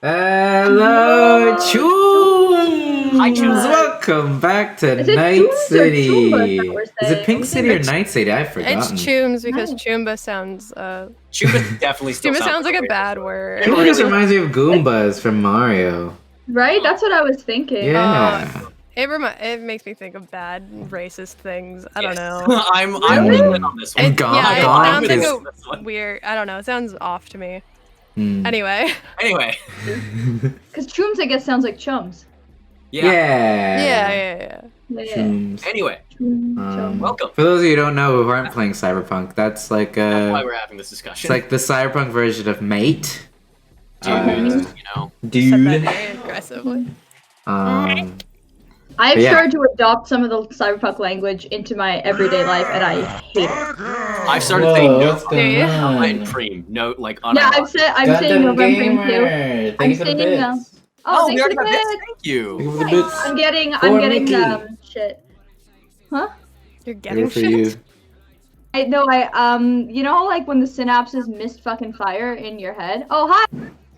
Hello, Chooms! Hi, Chooms. Welcome back to Is it Night Chooms or City. Choombas that we're Is it saying? Pink City or Night City? I've forgotten. It's Chooms because Nice. Choomba sounds Choombas definitely still Choomba sounds like a weird. bad word. Choombas just reminds me of Goombas from Mario. Right? That's what I was thinking. Yeah. It makes me think of bad racist things. I don't know. I'm Really? with on this one. And Gonk, Yeah, it Gonk sounds like is- This one. a weird. I don't know. It sounds off to me. Hmm. Anyway. Anyway, Because Chooms, I guess, sounds like chums. yeah. Yeah. Yeah. Chooms. Anyway, Chum. welcome. For those of you who don't know who aren't playing Cyberpunk, that's like That's why a, we're having this it's discussion. like the Cyberpunk version of Mate. Dude, you know. Said that Dude. very aggressively. I've But yeah. started to adopt some of the cyberpunk language into my everyday life, and I hate it. I've started saying Whoa, no what's going Yeah. on? and cream. No, like on. Yeah, I'm saying November Prime too. Thank you for the saying, bits. Oh, thanks we already for got the this. bits. Thank you. Thank you for the Nice. bits. I'm getting For getting Mickey. shit. Huh? You're Good getting for shit. you. You know, like when the synapses mist fucking fire in your head. Oh hi.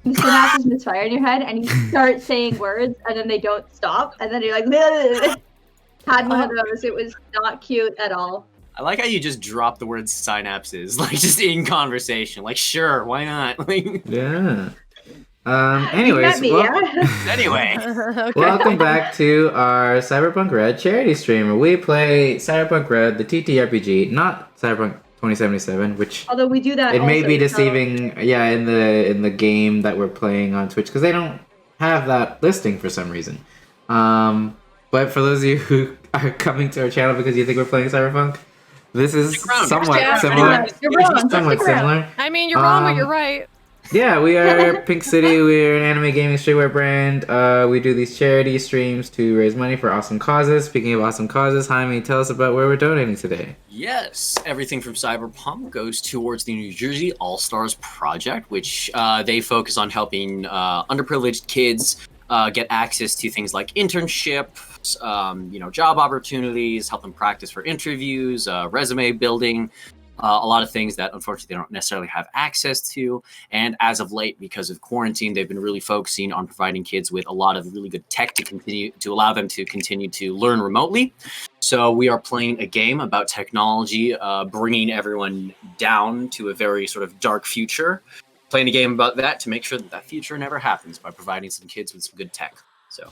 The synapses misfire in your head, and you start saying words, and then they don't stop, and then you're like, had one of those. It was not cute at all. I like how you just drop the word synapses, like just in conversation. Like, sure, why not? Like, Yeah. You Anyways, met me, yeah? anyway. Okay. welcome back to our Cyberpunk Red charity stream, where we play Cyberpunk Red, the TTRPG, not Cyberpunk 2077, which Although we do that. it may also, be so- deceiving. Yeah, in the game that we're playing on Twitch, because they don't have that listing for some reason. But for those of you who are coming to our channel because you think we're playing Cyberpunk, this is Stick around. somewhat Yeah, similar. You're wrong. Somewhat Stick around. similar. I mean, you're wrong, but Um, you're right. Yeah, we are Pink City. We're an anime gaming streetwear brand. We do these charity streams to raise money for awesome causes. Speaking of awesome causes, Jaime, tell us about where we're donating today. Yes, everything from Cyberpunk goes towards the New Jersey All-Stars Project, which they focus on helping underprivileged kids get access to things like internships, job opportunities, help them practice for interviews, resume building, a lot of things that unfortunately they don't necessarily have access to. And as of late, because of quarantine, they've been really focusing on providing kids with a lot of really good tech to allow them to continue to learn remotely. So we are playing a game about technology, bringing everyone down to a very sort of dark future. Playing a game about that to make sure that future never happens by providing some kids with some good tech. So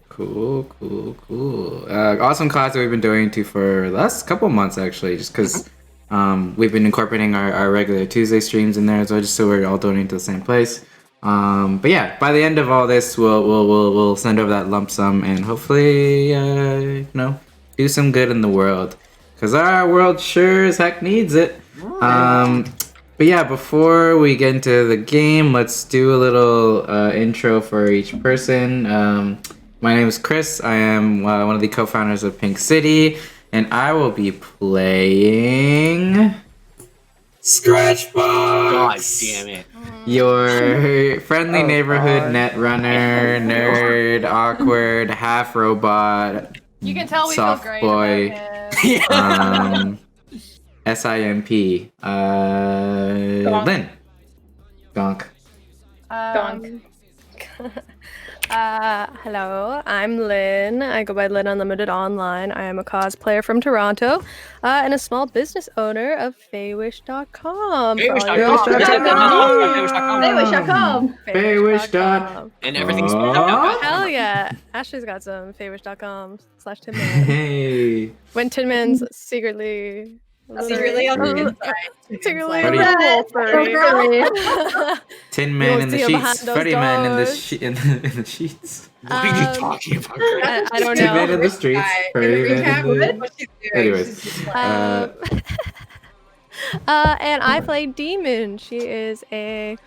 Cool. Awesome cause that we've been doing for the last couple months, actually, just because we've been incorporating our regular Tuesday streams in there as well, just so we're all donating to the same place. But yeah, by the end of all this, we'll send over that lump sum and hopefully, do some good in the world, because our world sure as heck needs it. But yeah, before we get into the game, let's do a little intro for each person. My name is Chris. I am one of the co-founders of Pink City, and I will be playing Scratchbox. God damn it. Your friendly neighborhood net runner, nerd, awkward, half robot, You can tell we feel soft great boy. about him. SIMP. Lynn. Gonk. Hello, I'm Lynn. I go by Lynn Unlimited Online. I am a cosplayer from Toronto and a small business owner of Feywish.com. Feywish.com. Feywish.com. And everything's Hell yeah. Ashley's got some Feywish.com/Tin Man. Hey. When Tin Man's secretly Secretly on the Secretly. inside. Secretly What a are you- little furry. Tin Man You'll in the see him behind sheets. those Freddy Man in the doors. in the sheets. What are you talking about? I don't Tin Man know. in the streets. Freddy Man in the... What she's doing. Anyways, She's just like, And I play Demon. She is a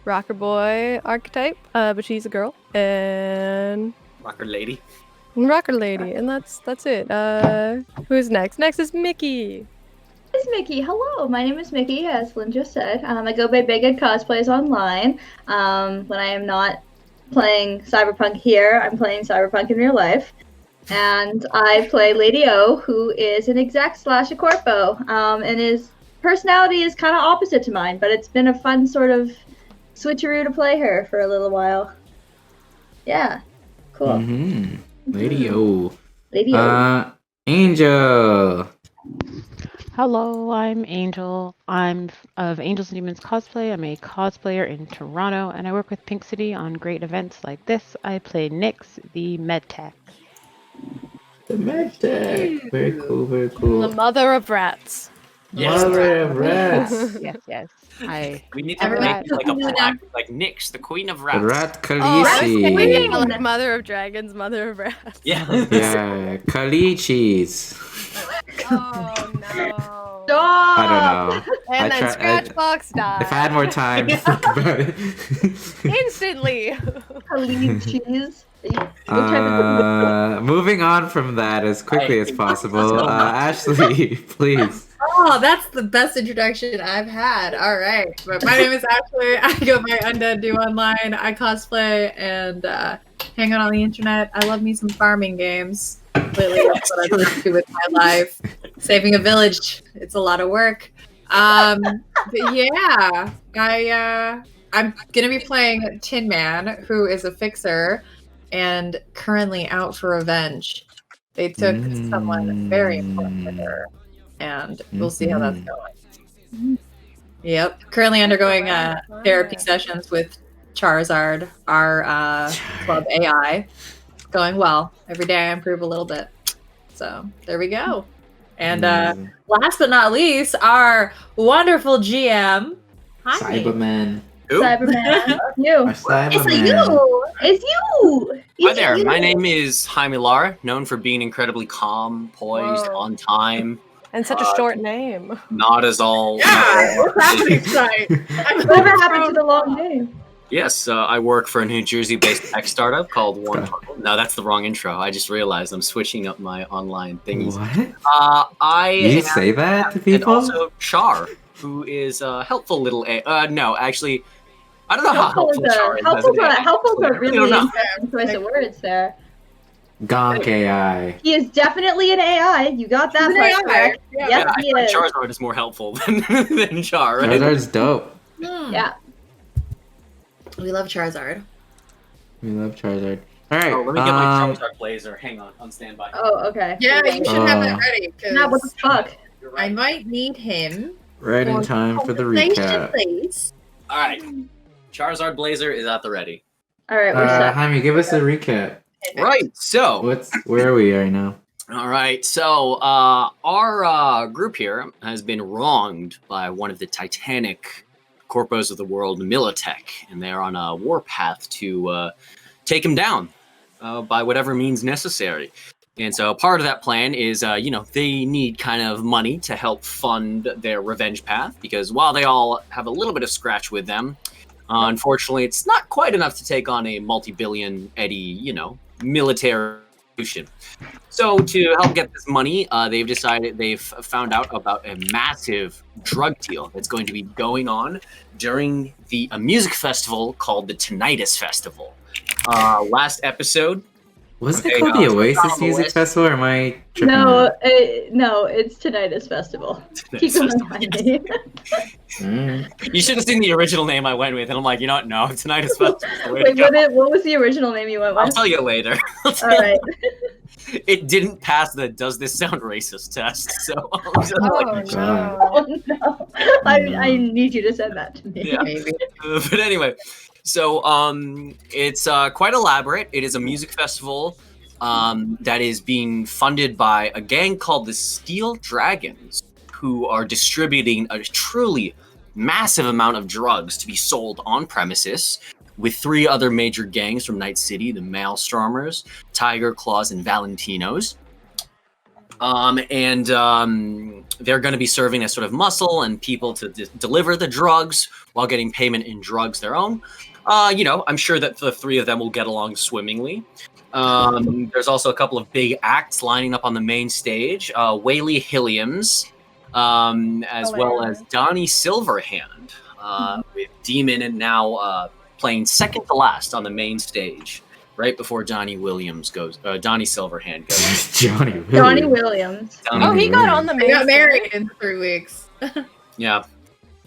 rocker boy archetype, but she's a girl and Rocker lady. rocker lady, and that's it. Who's next? Next is Mickey. It's Mickey. Hello, my name is Mickey, as Lynn just said. I go by Big Ed Cosplays online. When I am not playing Cyberpunk here, I'm playing Cyberpunk in real life. And I play Lady O, who is an exec / a corpo, and his personality is kind of opposite to mine, but it's been a fun sort of switcheroo to play her for a little while. Yeah, cool. Mm-hmm. Lady O. Lady O. Angel. Hello, I'm Angel. I'm of Angels and Demons Cosplay. I'm a cosplayer in Toronto, and I work with Pink City on great events like this. I play Nyx, the Medtech. The Militech. Very cool, very cool. The mother of rats. Yes. Mother of rats. Yes. We need to Everyone- make like a plaque, like Nyx, the queen of The rats. rat Oh, I was thinking Khaleesi. like mother of dragons, mother of rats. Yeah. Yeah, Khaleesi's. Oh no. Stop! I don't know. And I then try- Scratchbox died. If I had more time to think about it. Instantly. Khalid cheese. What type of Moving on from that as quickly as possible. Ashley, please. Oh, that's the best introduction I've had. All right. But my name is Ashley. I go by Undead Do Online. I cosplay and hang out on the internet. I love me some farming games. Lately, that's what I've been up to with my life. Saving a village. It's a lot of work. But yeah, I'm gonna be playing Tin Man, who is a fixer and currently out for revenge. They took someone very important to her, and we'll see how that's going. Yep. Currently undergoing therapy sessions with Charizard, our club AI. It's going well. Every day I improve a little bit. So there we go. And last but not least, our wonderful GM. Hi. Cyberman. Who? Cyberman? You. Our It's Cyberman. you. It's you. Hi It's there. you. My name is Jaime Lara, known for being incredibly calm, poised, Whoa. on time, And such a short name. not as all. Yeah, what's happening tonight? Whatever happened to the long name? Yes, I work for a New Jersey-based tech startup called One. No, that's the wrong intro. I just realized I'm switching up my online thingies. What? I You am, say that to and people? also Char, who is a helpful little. No, actually, I don't know how helpful Char is. as an AI. Helpful's a I really don't know. important choice of words there. Gonk AI. He is definitely an AI. You got that He's an part AI. correct. Yeah. Yep, I he find is. Charizard is more helpful than Char, right? Charizard's dope. Yeah. We love Charizard. We love Charizard. Alright. Oh, let me get my Charizard blazer. Hang on standby. Oh, okay. Yeah, you should have that Oh. ready. Nah, what the fuck? You're I right. might need him. Right in for time for the conversation, recap. Please. All right, Charizard blazer is at the ready. All right, we're set. Jaime, give us a recap. Right. So, Where are we right now? all right. So, our group here has been wronged by one of the Titanic corpos of the world, Militech, and they're on a warpath to take him down by whatever means necessary. And so part of that plan is, they need kind of money to help fund their revenge path, because while they all have a little bit of scratch with them, unfortunately, it's not quite enough to take on a multi-billion Eddie, military institution. So to help get this money, they've found out about a massive drug deal that's going to be going on during a music festival called the Tinnitus Festival. Last episode, Was Okay, it called the so Oasis it's on the Music list. Festival, or am I tripping No, out? no, it's Tinnitus Festival. Keep going behind me. You should have seen the original name I went with, and I'm like, you know what? No, Tinnitus Festival. is the way to Wait, go. what was the original name you went I'll with? tell you later. All right. It didn't pass the "Does this sound racist?" test, so I'm just like, Oh God. Oh no, I need you to send that to me. Yeah. Maybe. But anyway, so it's quite elaborate. It is a music festival that is being funded by a gang called the Steel Dragons, who are distributing a truly massive amount of drugs to be sold on premises, with 3 other major gangs from Night City: the Maelstromers, Tiger Claws, and Valentinos. They're going to be serving as sort of muscle and people to deliver the drugs while getting payment in drugs their own. I'm sure that the 3 of them will get along swimmingly. There's also a couple of big acts lining up on the main stage. Whaley Hilliams, as well as Donnie Silverhand, with Demon and now playing second to last on the main stage, right before Donnie Silverhand goes. Johnny Williams. Johnny Williams. Oh, he got on the I main got stage. married in 3 weeks. Yeah.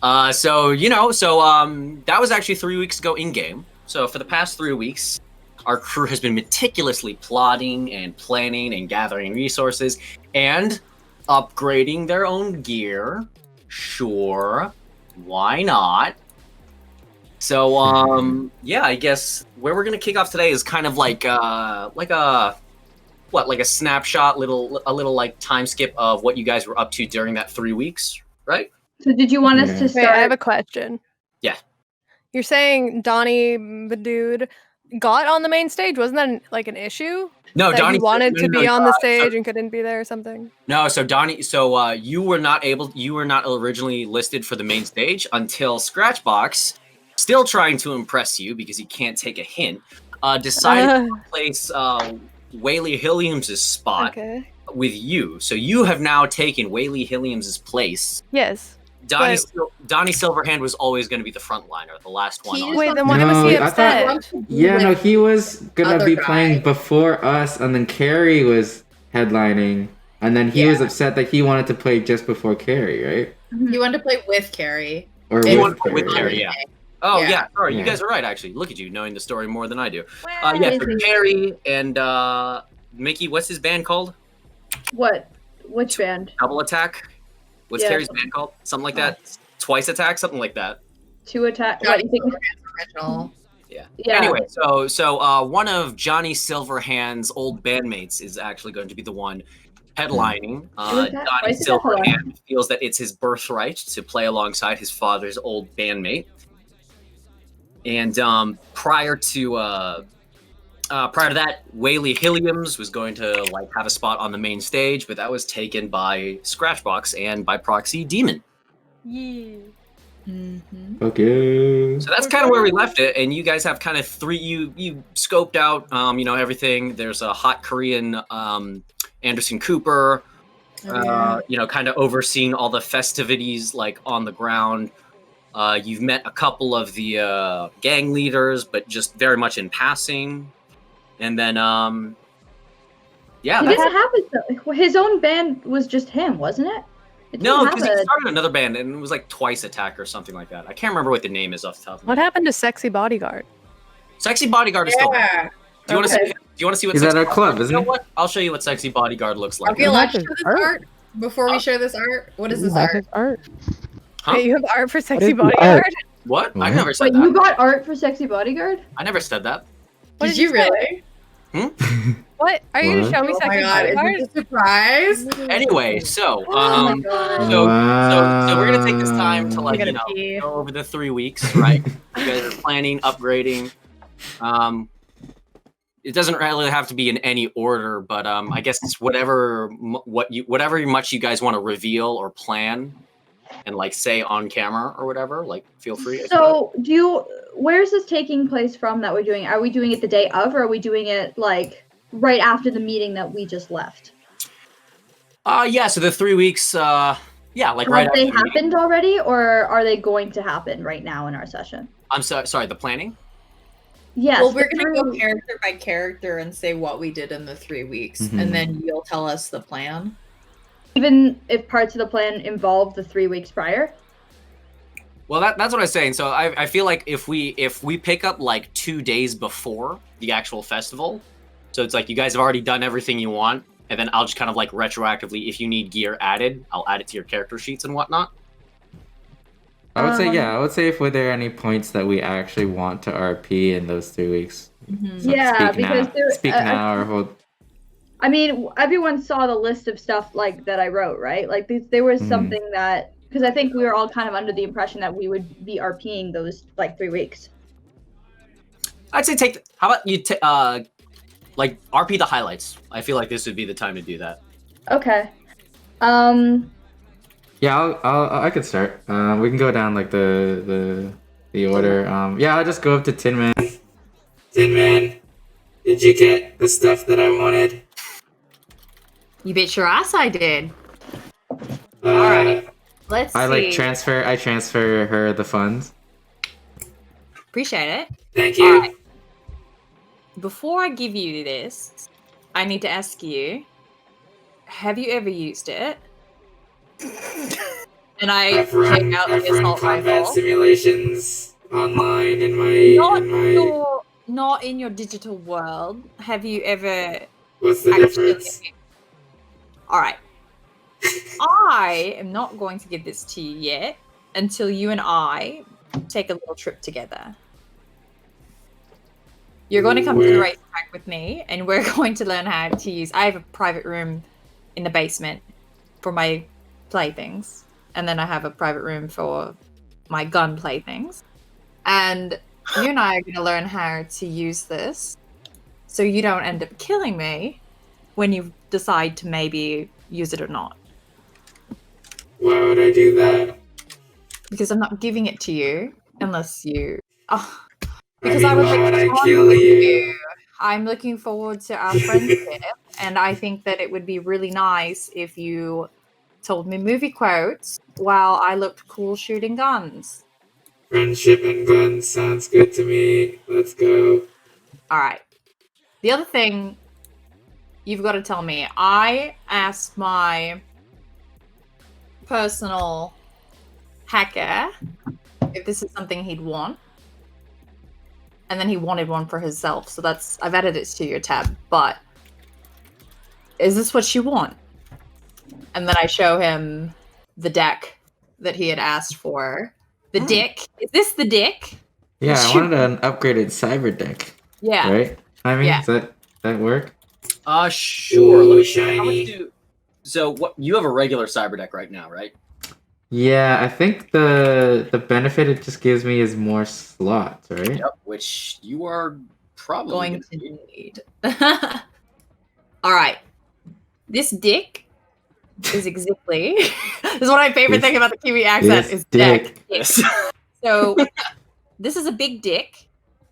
So that was actually 3 weeks ago in game. So for the past 3 weeks, our crew has been meticulously plotting and planning and gathering resources and upgrading their own gear. Sure, why not? So I guess where we're gonna kick off today is kind of like a snapshot, a little like time skip of what you guys were up to during that 3 weeks, right? So did you want us to Wait, start? I have a question. Yeah. You're saying Donnie Badude got on the main stage? Wasn't that like an issue? No, That Donnie he wanted to be on the stage so, and couldn't be there or something? No, so Donnie, you were not originally listed for the main stage until Scratchbox, still trying to impress you because he can't take a hint, decided to replace Whaley Hilliams' spot with you. So you have now taken Whaley Hilliams' place. Yes. Donnie Silverhand was always going to be the frontliner, the last one. Wait, then why was he upset? He was gonna be playing before us, and then Carrie was headlining, and then he was upset that he wanted to play just before Carrie, right? You wanted to play with Carrie. Or with Carrie, yeah. Oh yeah, sorry, you guys are right. Actually, look at you knowing the story more than I do. So Carrie and Mickey, what's his band called? What? Which band? Double Attack. What's Carrie's band called? Something like that. Twice Attack, something like that. Two Attack. What you think? Original. Yeah. Anyway, so one of Johnny Silverhand's old bandmates is actually going to be the one headlining. Johnny Silverhand feels that it's his birthright to play alongside his father's old bandmate. And prior to that, Whaley Hilliams was going to have a spot on the main stage, but that was taken by Scratchbox and by proxy Demon. Yeah. Mm-hmm. Okay. So that's kind of where we left it, and you guys have kind of you scoped out everything. There's a hot Korean Anderson Cooper, kind of overseeing all the festivities on the ground. You've met a couple of the gang leaders, but just very much in passing. And then, He didn't have his own band was just him, wasn't it? No, because he started another band, and it was Twice Attack or something like that. I can't remember what the name is off the top of my head. What happened to Sexy Bodyguard? Sexy Bodyguard is still there. Do you want to see? Do you want to see what? He's at our club, isn't he? You know what? I'll show you what Sexy Bodyguard looks like. Okay, let's show this art before we share this art. What is this art? Huh? Wait, you have art for Sexy Bodyguard? What? I've never said that. Wait, you got art for Sexy Bodyguard? I never said that. Did you really? What? Are you gonna show me Sexy Bodyguard? Is it a surprise? Anyway, so we're gonna take this time to go over the 3 weeks, right? You guys are planning, upgrading. It doesn't really have to be in any order, but I guess it's whatever much you guys want to reveal or plan, and say on camera or whatever. Feel free. So where's this taking place from that we're doing? Are we doing it the day of, or are we doing it right after the meeting that we just left? So the 3 weeks, right after Have they happened already, or are they going to happen right now in our session? I'm sorry, the planning? Yes. Well, we're going to go character by character and say what we did in the 3 weeks, and then you'll tell us the plan. Even if parts of the plan involve the 3 weeks prior? Well, that's what I was saying. So I feel like if we pick up 2 days before the actual festival, so it's you guys have already done everything you want, and then I'll just kind of retroactively, if you need gear added, I'll add it to your character sheets and whatnot. I would say if were there any points that we actually want to RP in those 3 weeks. So speak now or hold. I mean, everyone saw the list of stuff that I wrote, right? There was something that, because I think we were all kind of under the impression that we would be RPing those 3 weeks. I'd say how about you RP the highlights? I feel like this would be the time to do that. Okay. Yeah, I could start. We can go down the order. I'll just go up to Tin Man. Tin Man, did you get the stuff that I wanted? You bet your ass I did. All right. Let's see. I transfer her the funds. Appreciate it. Thank you. All right. Before I give you this, I need to ask you, have you ever used it? and I I've take out run the assault combat rifle. simulations online in my. Not in your digital world. Have you ever What's the difference? All right. I am not going to give this to you yet until you and I take a little trip together. You're going to come to the Where? racetrack with me, and we're going to learn how to use. I have a private room in the basement for my playthings, and then I have a private room for my gun playthings. And you and I are going to learn how to use this, so you don't end up killing me when you decide to maybe use it or not. Why would I do that? Because I'm not giving it to you unless you. Oh, because I I mean, would why would like I to kill with you? I'm looking forward to our friendship, and I think that it would be really nice if you told me movie quotes while I looked cool shooting guns. Friendship and guns sounds good to me. Let's go. All right. The other thing you've got to tell me, I asked my personal hacker if this is something he'd want. And then he wanted one for himself. So I've added it to your tab. But is this what you want? And then I show him the deck that he had asked for. The dick. Is this the dick? Yeah, I wanted an upgraded cyber deck. Yeah. Right? I mean, Yeah. does that work? Sure. Ooh, Let me shiny. So what you have a regular cyber deck right now, right? Yeah, I think the benefit it just gives me is more slots, right? Yep. Which you are probably Going gonna to need. need. All right. This dick is exactly. This is one of my favorite thing about the Kiwi accent This is dick. dick. Yes. So this is a big dick,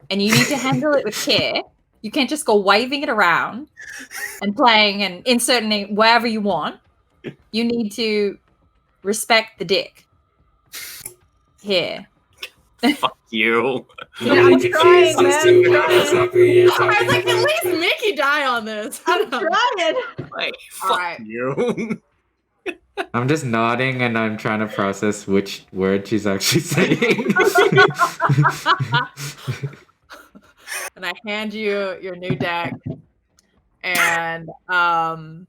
and you need to handle it with care. You can't just go waving it around and playing and inserting it wherever you want. You need to respect the dick. Here. Fuck you. I'm trying, man. I'm trying. Exactly you're I talking was like, about. at least Mickey die on this. I I'm don't know. trying. Like, All fuck right. you. I'm just nodding and I'm trying to process which word she's actually saying. And I hand you your new deck, and Oh,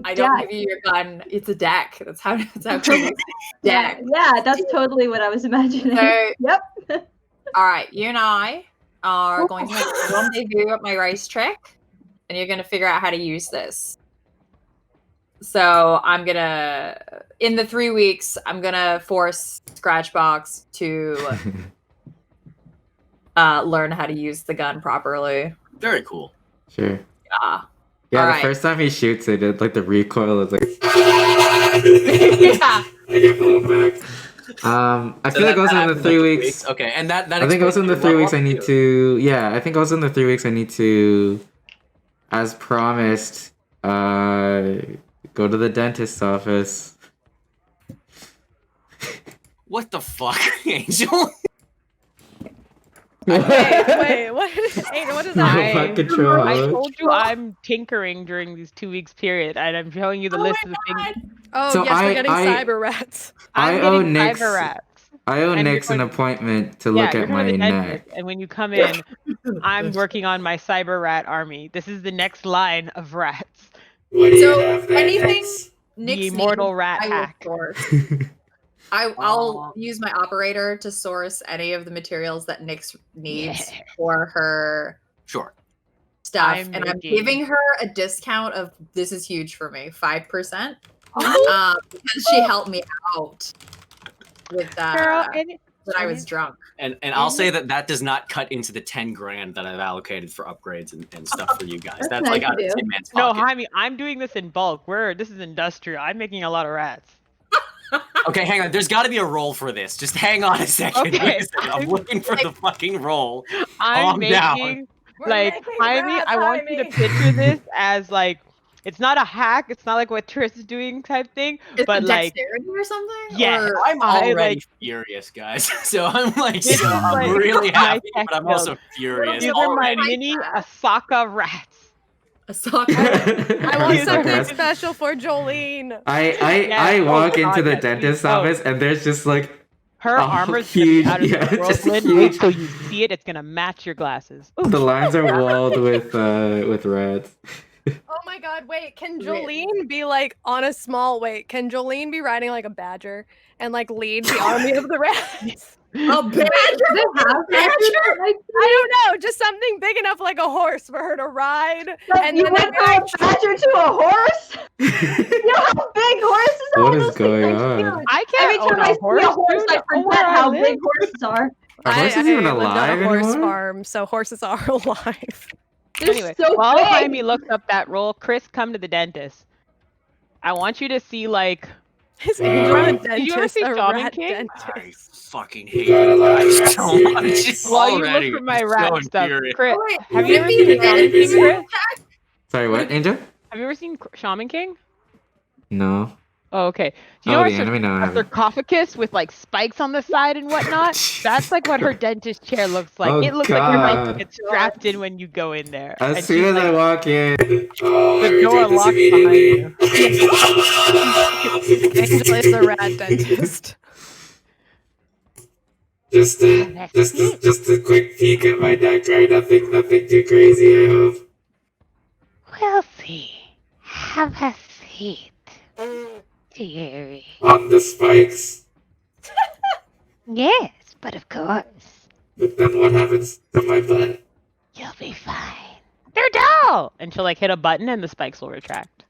I don't deck. give you your gun. It's a deck. That's how it is. Yeah, Deck. yeah, that's totally what I was imagining. So, Yep. All right. You and I are going to make a rendezvous at my racetrack, and you're going to figure out how to use this. So I'm gonna, in the 3 weeks, I'm gonna force Scratchbox to learn how to use the gun properly. Very cool. Sure. Yeah. Yeah, All the right. first time he shoots it, like the recoil is like. Yeah. I get blown back. I feel like that also in the happens 3 in weeks. Okay, and that I think also in the explains 3 your weeks I level need up to. Yeah, I think also in the 3 weeks I need to, as promised, go to the dentist's office. What the fuck, Angel? Wait, what? Hey, what is that? Robot control. I huh? told you I'm tinkering during these 2 weeks period, and I'm showing you the list of the things. Oh, So yes, we're getting I- cyber rats. I I'm owe getting Nyx- cyber rats. I owe And you're Nyx an going- appointment to Yeah, look you're at going my to the neck. dentist, and when you come in, I'm working on my cyber rat army. This is the next line of rats. What do you So, have there, anything- Nyx? Nick's The immortal needs, rat I will hack. source. I'll use my operator to source any of the materials that Nyx needs Yeah. for her Sure. stuff, I'm and I'm making- giving her a discount of, this is huge for me, 5%, Oh. because she helped me out with Girl, when I was drunk. And I'll say that does not cut into the 10 grand that I've allocated for upgrades and stuff for you guys. That's That's nice like to out of do. Tin Man's no, pocket. Jaime, I'm doing this in bulk. This is industrial. I'm making a lot of rats. Okay, hang on. There's got to be a roll for this. Just hang on a second. Okay. Wait a second. I'm looking for the fucking roll. I'm Calm down. making We're like making Jaime. rats, I want you to Jaime. picture this as like it's not a hack. It's not like what Triss is doing type thing. Is But it like dexterity or something? Yeah. Or- I'm I, already like- furious, guys. So I'm like, This is, I'm like, really my happy, tech but I'm build. also furious these are my already. mini Asaka rats. A sock. I want Her something sarcasm. special for Jolene. I walk into the dentist's office and there's just like Her a armor's huge, gonna be out of this world, just Lynn. huge. Wait till you see it. It's gonna match your glasses. Ooh. The lines are walled with rats. Oh my god, wait, can Jolene be like on a small can Jolene be riding like a badger and like lead the army of the rats? A badger? I don't know, just something big enough like a horse for her to ride. And you went from a badger to a horse? You know how big horses are? What is Those things going are on? huge. I Every can't time own I a see horse. a horse, dude. I Know forget where I how live. big horses are. Are horses even lived on alive a horse anymore? farm, so horses are alive. They're Anyway, so while big. Jaime looks up that roll, Chris, come to the dentist. I want you to see like. His angel a Did you ever dentist, see a Shaman rat King? I dentist. fucking hate you guys so much While you already. look for my I'm rat so stuff, infuriated. Chris, Oh, wait, have you ever Mickey, seen Shaman King, Chris? Sorry, what, Angel? Have you ever seen Shaman King? No. Oh, okay. Do you Oh, know the our anime? No, I a haven't. sarcophagus with like spikes on the side and whatnot? That's like what her dentist chair looks like. Oh, It looks like your God. mic gets strapped in when you go in there. As And soon she's as I like, walk in, the door locks behind you. Angel is a rat dentist. Just a quick peek at my neck, right? Nothing too crazy, I hope. We'll see. Have a seat, dearie. On the spikes. Yes, but of course, But then what happens to my butt? you'll be fine. They're dull! And she'll like hit a button and the spikes will retract.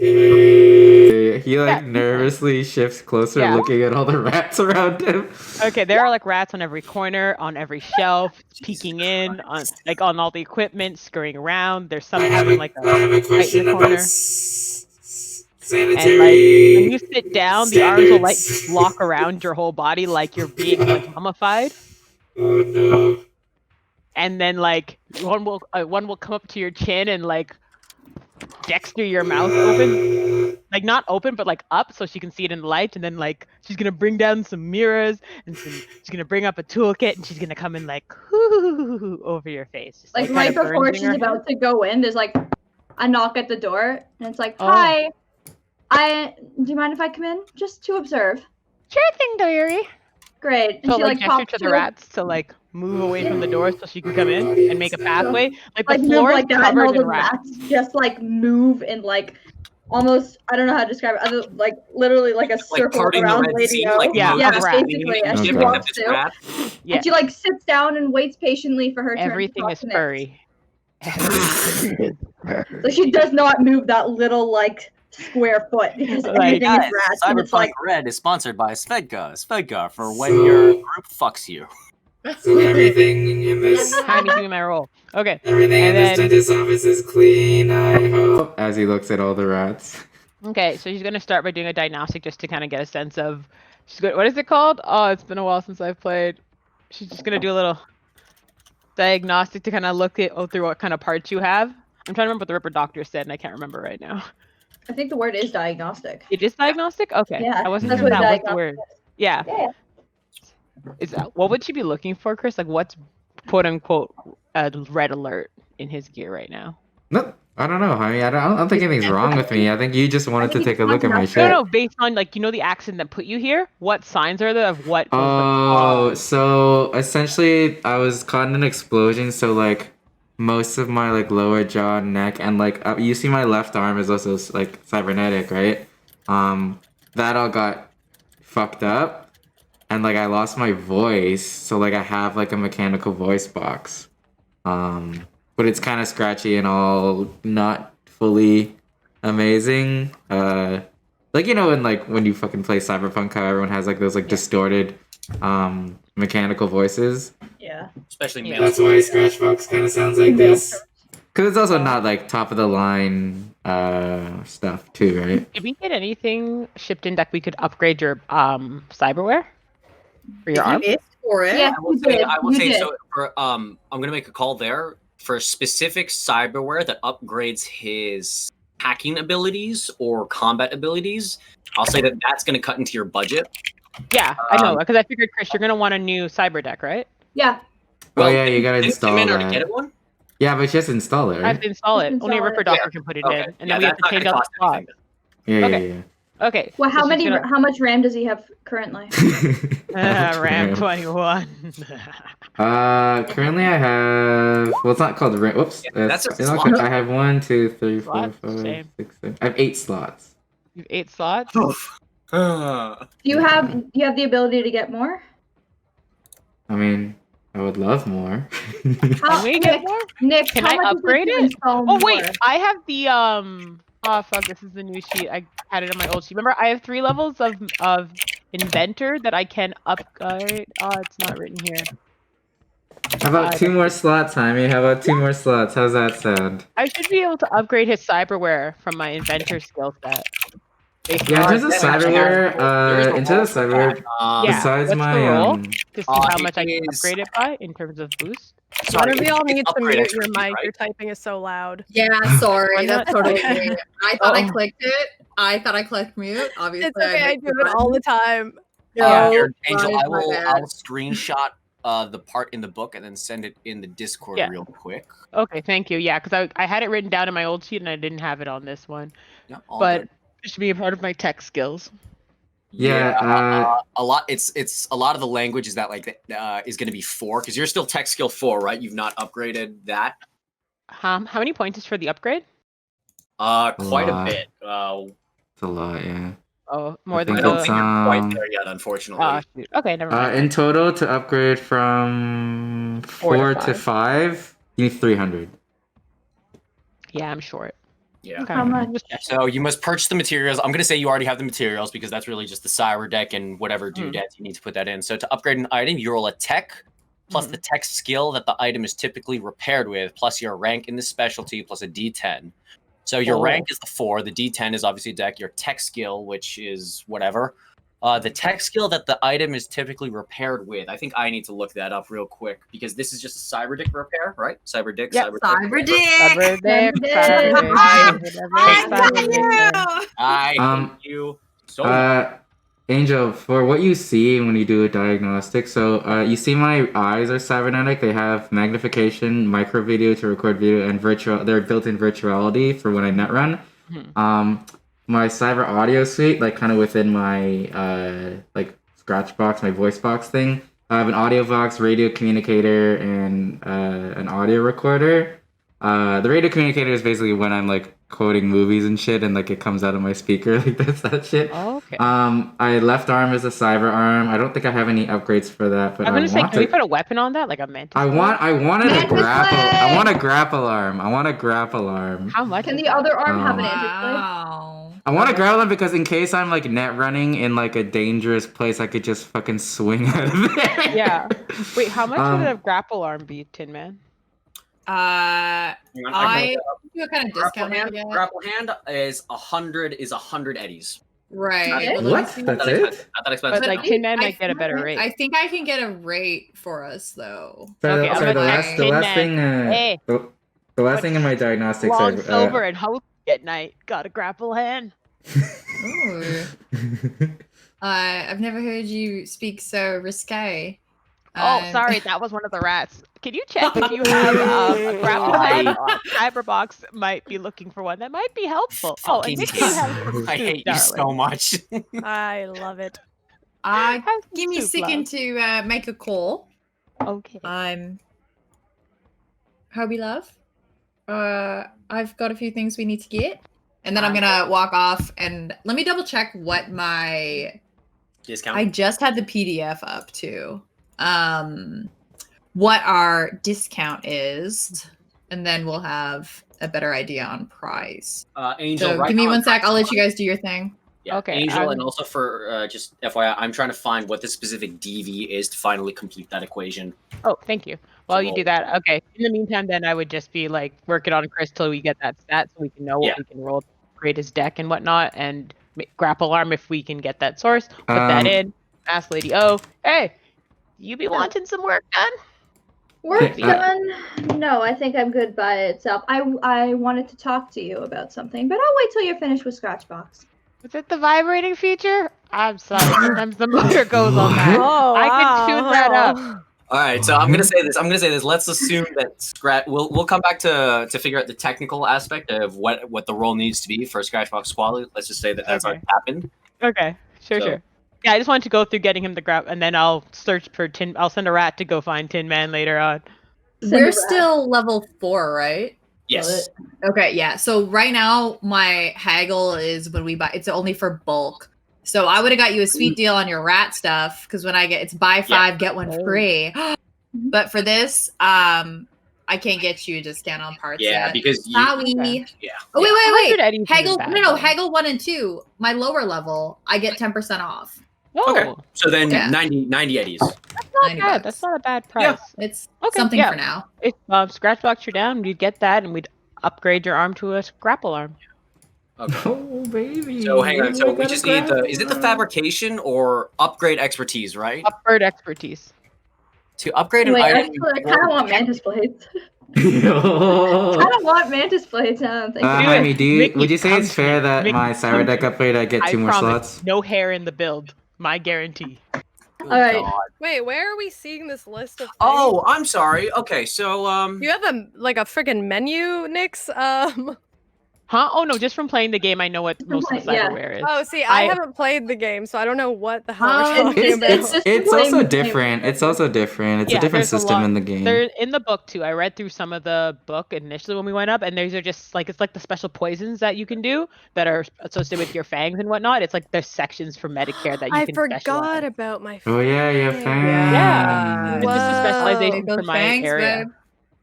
Okay. He like Yeah. nervously shifts closer, Yeah. looking at all the rats around him. Okay, there are like rats on every corner, on every shelf, peeking in, on like on all the equipment, scurrying around. There's some having like a I have a right question in the about corner. sanitary. And like when you sit down, the arms will like standards. lock around your whole body like you're being like mummified. Oh no. And then like one will come up to your chin and like dexter your mouth open, like not open but like up so she can see it in the light. And then like she's gonna bring down some mirrors and she's gonna bring up a toolkit and she's gonna come in like whoo over your face, just, Like kinda right before burns in she's her about to go in, there's like a knock at the door, and it's like, Oh. "Hi, do you mind if I come in just to observe?" Sure thing, dearie. Great. And So she like gesture pops to the rats to like move away from the door so she can come in and make a pathway. Like the like move floor is like that, and all covered the in rats. rats just like move and like almost, I don't know how to describe it, other like literally like a Like circle parting the around Red Lady Sea, O. like Yeah, yeah, of rats. basically, as Oh, she God. walks through. Yeah, And she like sits down and waits patiently for her turn. everything to is talk furry. next. So she does not move that little like square foot because Like, everything Guys, is rats. And it's Cyberpunk like, Red is sponsored by Svedka. Svedka for when your group fucks you. So everything in this Time to do my roll. Okay. everything in And this then- dentist's office is clean, I hope. As he looks at all the rats. Okay, so she's gonna start by doing a diagnostic just to kind of get a sense of. What is it called? Oh, it's been a while since I've played. She's just gonna do a little diagnostic to kind of look through what kind of parts you have. I'm trying to remember what the Ripper Doctor said, and I can't remember right now. I think the word is diagnostic. It is diagnostic. Okay. Yeah, I wasn't that's sure what that was the diagnostic word. Yeah. Yeah. Is that, what would she be looking for, Chris? Like, what's quote unquote a red alert in his gear right now? No, I don't know. I mean, I don't think anything's wrong with me. I think you just wanted to take a look at my No, shit. No, based on like the accident that put you here. What signs are there of what? Was the Oh, cause? so essentially, I was caught in an explosion. So like, most of my like lower jaw, neck, and like you see my left arm is also like cybernetic, right? That all got fucked up, and like I lost my voice. So like I have like a mechanical voice box, but it's kind of scratchy and all not fully amazing. Like when you fucking play Cyberpunk, how everyone has like those like distorted mechanical voices. Yeah. Especially Yeah. male. That's why Scratchbox kind of sounds like this. Because it's also not like top of the line stuff too, right? Did we get anything shipped in that we could upgrade your cyberware for your arm? It's for it. Yeah, I will you say, did. I will You say did. so. For, I'm gonna make a call there for specific cyberware that upgrades his hacking abilities or combat abilities. I'll say that that's gonna cut into your budget. Yeah, I know because I figured, Chris, you're gonna want a new cyber deck, right? Yeah. Oh yeah, you gotta Did install Tim already that. get one? Yeah, but just install it, I have right? to install it. Just Only a install Ripper it. Docker can put it Okay. in, and Yeah, then we have that's to not change gonna out the cost slots. anything. Yeah, Okay. yeah, Okay. Well, how so she's many? gonna- How much RAM does he have currently? yeah. RAM 21. Currently I have. Well, it's not called RAM. Whoops. Yeah, that's It's a not slot. called- I have 1, 2, 3, 4, Slots? 5, Same. 6, 7. I have 8 slots. You have 8 slots. Do you have the ability to get more? I mean, I would love more. Can we get more? Nick, Can how I much is upgrade to it? install Oh wait, more? I have the Oh fuck, this is the new sheet. I had it on my old sheet. Remember, I have 3 levels of inventor that I can upgrade. Oh, it's not written here. How about 2 more slots, Jaime? How about 2 more slots? How's that sound? I should be able to upgrade his cyberware from my inventor skill set. Yeah, in terms of There's cyberware, a in terms of roll for cyberware, that. Yeah, besides what's my the roll? To see how it much I can is- upgrade it by in terms of boost. Sorry, One of y'all it's needs to upgrade mute your expertise, mic. right? Your typing is so loud. Yeah, sorry. I'm That's not- totally Okay. me. I thought I Oh. clicked it. I thought I clicked mute. Obviously, It's okay. I missed do the it all the button. time. Yeah. Here, Angel, my I'll bad. screenshot the part in the book and then send it in the Discord Yeah. real quick. Okay, thank you. Yeah, because I had it written down in my old sheet and I didn't have it on this one. Yeah, all But good. it should be a part of my tech skills. Yeah, a lot. It's a lot of the language is that like is going to be 4 because you're still tech skill 4, right? You've not upgraded that. How many points is for the upgrade? Quite a lot. bit. it's a lot, yeah. Oh, more I than think I don't the. think you're quite um, there yet, unfortunately. Ah, shoot. Okay, never mind. In total, to upgrade from 4 to 5, you need 300. Yeah, I'm short. Yeah. Okay. How much? Just check. So you must purchase the materials. I'm going to say you already have the materials because that's really just the cyber deck and whatever Hmm. doodads you need to put that in. So to upgrade an item, you roll a tech plus Mhm. the tech skill that the item is typically repaired with, plus your rank in the specialty, plus a D10. So your Oh. rank is the 4. The D10 is obviously deck. Your tech skill, which is whatever. The tech skill that the item is typically repaired with. I think I need to look that up real quick because this is just a cyber dick repair, right? Cyber dick, Yep. cyber Cyber dick. Cyber dick, Cyber cyber dick. dick, I cyber dick, I cyber got dick. you. I Um, hate you so much. Angel, for what you see when you do a diagnostic, so you see my eyes are cybernetic. They have magnification, micro video to record video, and virtual. They're built-in virtuality for when I net run. Mhm. My cyber audio suite, like kind of within my like scratch box, my voice box thing. I have an audio box, radio communicator, and an audio recorder. The radio communicator is basically when I'm like quoting movies and shit, and like it comes out of my speaker, like that's that shit. Okay. I left arm is a cyber arm. I don't think I have any upgrades for that, but I'm gonna say, want can we to. put a weapon on that, like a mantis? I wanted a Mantis grapple. leg! I want a grapple arm. I want a grapple arm. How much? Can is the that? other arm have an Oh. anti-blade? Wow. I want a grapple arm because in case I'm like net running in like a dangerous place, I could just fucking swing out of there. Yeah. Wait, how much Um, would a grapple arm be, Tin Man? I Hang on, I can do a kind of grapple discount. I hand. guess. Grapple hand is 100 eddies. Right. Okay. Well, let me What? see That's Not it? expensive. Not that expensive. But like no. Tin Man I might get a think- better rate. I think I can get a rate for us though. Sorry, Okay, I'm sorry, the gonna last, text the Tin last Man. thing, Hey. the last thing in my diagnostics, Long silver and hope at night. Got a grapple hand. Ooh. I've never heard you speak so risque. Oh, sorry, that was one of the rats. Can you check if you have a grapple hand? Cyberbox might be looking for one that might be helpful. Oh, and Fucking Nick, you have some I soup, hate you so darling. much. I love it. Give Have me a some soup, second to make a call. love. Okay. Hobie love. I've got a few things we need to get, and then I'm gonna walk off and let me double check what my. Discount. I just had the PDF up too. What our discount is, and then we'll have a better idea on price. Angel, So right give me now, one sec. I'll let you guys do your thing. Yeah, Okay, Angel, and also for just FYI, I'm trying to find what the specific DV is to finally complete that equation. Oh, thank you. While you roll. do that, okay. In the meantime, then I would just be like working on Chris till we get that stat, so we can know what Yeah. we can roll, create his deck and whatnot, and grapple arm if we can get that source. Put that in. Ask Lady O, hey, you be wanting some work done? Work Yeah. done? No, I think I'm good by itself. I wanted to talk to you about something, but I'll wait till you're finished with Scratchbox. Was it the vibrating feature? I'm sorry. Sometimes the motor goes on that. Oh, I can tune that up. All right, so I'm gonna say this. Let's assume that Scratch. We'll come back to figure out the technical aspect of what the role needs to be for Scratchbox quality. Let's just say that that's already happened. Okay, sure, So- sure. Yeah, I just wanted to go through getting him the grab, and then I'll search for Tin. I'll send a rat to go find Tin Man later on. We're still level 4, right? Yes. Okay, yeah. So right now my haggle is when we buy. It's only for bulk. So I would have got you a sweet deal on your rat stuff because when I get it's buy 5 get 1 free. But for this, I can't get you a discount on parts. Yeah, yet. because you, Sorry. yeah. Oh wait, 100 Eddie's isn't Haggle. bad, No, though. Haggle 1 and 2. My lower level, I get 10% off. Oh, Okay. So then Yeah. 90 eddies. not 90 bad. bucks. That's not a bad Yeah. price. It's Okay, something yeah. for now. If Scratchbox you're down, you'd get that, and we'd upgrade your arm to a grapple arm. Okay. Oh baby. So hang on. So I we gotta just need the. grab Is it the one. fabrication or upgrade expertise? Right. Upgrade expertise. To upgrade an Wait, item. actually, I kind of want mantis blades. I Yo. kind of want mantis blades now. I'm thinking. Jaime, Mickey, would you say come it's to fair me. that Mickey, my Cyber deck upgrade I get I 2 more promise, slots? no hair in the build. My guarantee. Good All right. God. Wait, where are we seeing this list of things? Oh, I'm sorry. Okay, so You have a freaking menu, Nix? Huh? Oh no, just from playing the game, I know what most of the Yeah. cyberware is. Oh, see, I I- haven't played the game, so I don't know what the hell we're Um, talking It's about. it's just it's playing also the game. different. It's also different. It's a Yeah, different there's a system lot- in the game. They're in the book too. I read through some of the book initially when we went up, and these are just like it's like the special poisons that you can do that are associated with your fangs and whatnot. It's like there's sections for Medicare that you I can forgot specialize. about my. Oh yeah, yeah, fangs. fans. It's just a Whoa. specialization Go for my thanks, area. babe.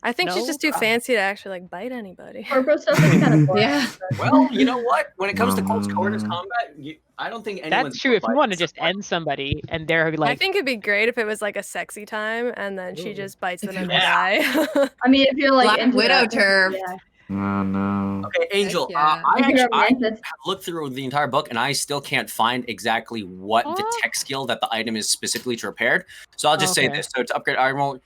I think she's No just too problem. fancy to actually like bite anybody. Corpo stuff is kind of boring. Yeah. well, you know what? When it comes to close No, quarters no. combat, I don't think anyone's. That's true. If you want to just end somebody and they're I like, think it'd be great if it was like a sexy time and then she Ooh. just bites them and Yeah. they die. I mean, if you're like Black into Widow that, turf. Yeah. Oh no. Okay, Angel. yeah. If you're a I mantis, looked through the entire book and I still can't find exactly what the Oh. tech skill that the item is specifically to repair. So I'll just say Okay. this: so to upgrade item roll.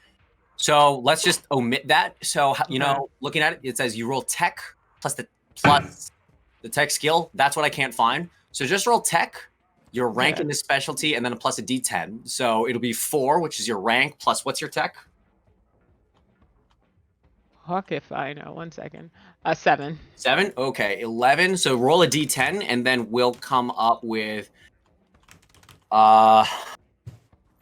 So let's just omit that. So you Okay. know, looking at it, it says you roll tech plus the tech skill. That's what I can't find. So just roll tech, your rank Okay. in the specialty, and then a plus a D10. So it'll be 4, which is your rank, plus what's your tech? fuck if I know. 1 second. 7. 7. Okay, 11. So roll a D10, and then we'll come up with.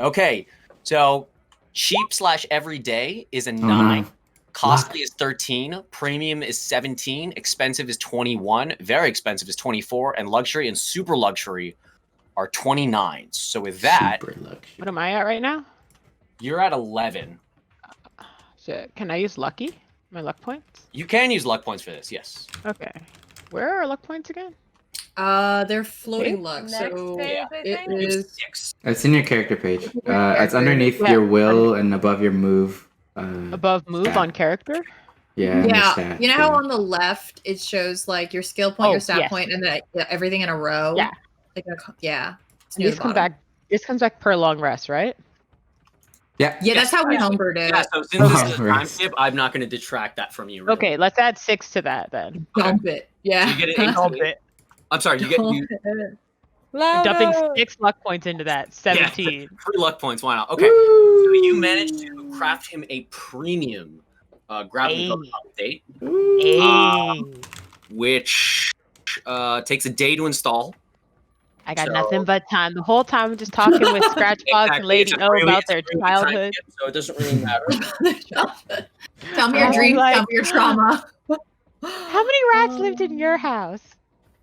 Okay, so cheap / everyday is a 9. no. Costly is 13. Premium is 17. Expensive is 21. Very expensive is 24. And luxury and super luxury are 29. So with that, Super luxury. What am I at right now? you're at 11. Shit. Can I use lucky? My luck points? You can use luck points for this, yes. Okay. Where are our luck points again? They're floating Wait. luck. Next So page, yeah, I it think. is. 6. It's in your character page. It's underneath Yeah. your will and above your move. Above move stat. on character? Yeah. and your Yeah, stats, you know how yeah. on the left it shows like your skill point, Oh, your stat yes. point, and then everything in a row. Yeah. Like yeah. It's near This the comes bottom. back. This comes back per long rest, right? Yeah. Yeah, that's how we Yes. homebrewed it. Yeah, so since this Oh, is a right. time skip, I'm not going to detract that from you. Really. Okay, let's add 6 to that then. Dump it. Yeah. So you get it Dump it. I'm sorry, you get you, Dumping Louder. 6 luck points into that. 17. 3 luck points. Why not? Okay. So you managed to craft him a premium grappling hook update, Hey. which takes a day to install. I got so- nothing but time. The whole time I'm just talking with Scratchbox and Lady It's a O really- about it's a their really time childhood. skip, so it doesn't really matter. Tell me your I'm dreams. like- Tell me your trauma. How many rats lived in your house?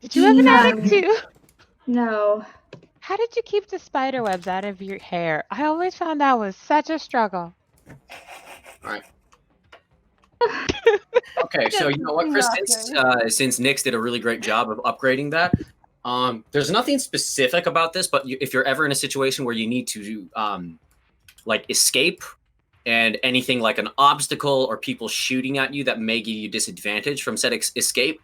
Did you have an None. attic too? no. How did you keep the spider webs out of your hair? I always found that was such a struggle. Okay, so you know what, Chris? Since Nyx did a really great job of upgrading that, there's nothing specific about this, but if you're ever in a situation where you need to like escape and anything like an obstacle or people shooting at you that may give you disadvantage from said escape,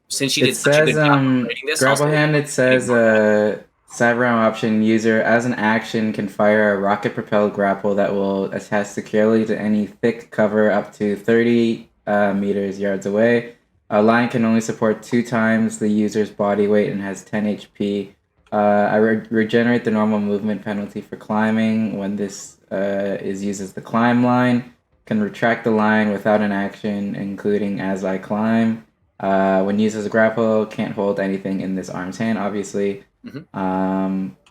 since you It did such a says good job upgrading this, grapple also- hand. It says Cyberrealm option user as an action can fire a rocket propelled grapple that will attach securely to any thick cover up to 30 yards away. A line can only support 2 times the user's body weight and has 10 HP. I regenerate the normal movement penalty for climbing when this is used as the climb line. Can retract the line without an action, including as I climb. When used as a grapple, can't hold anything in this arm's hand, obviously.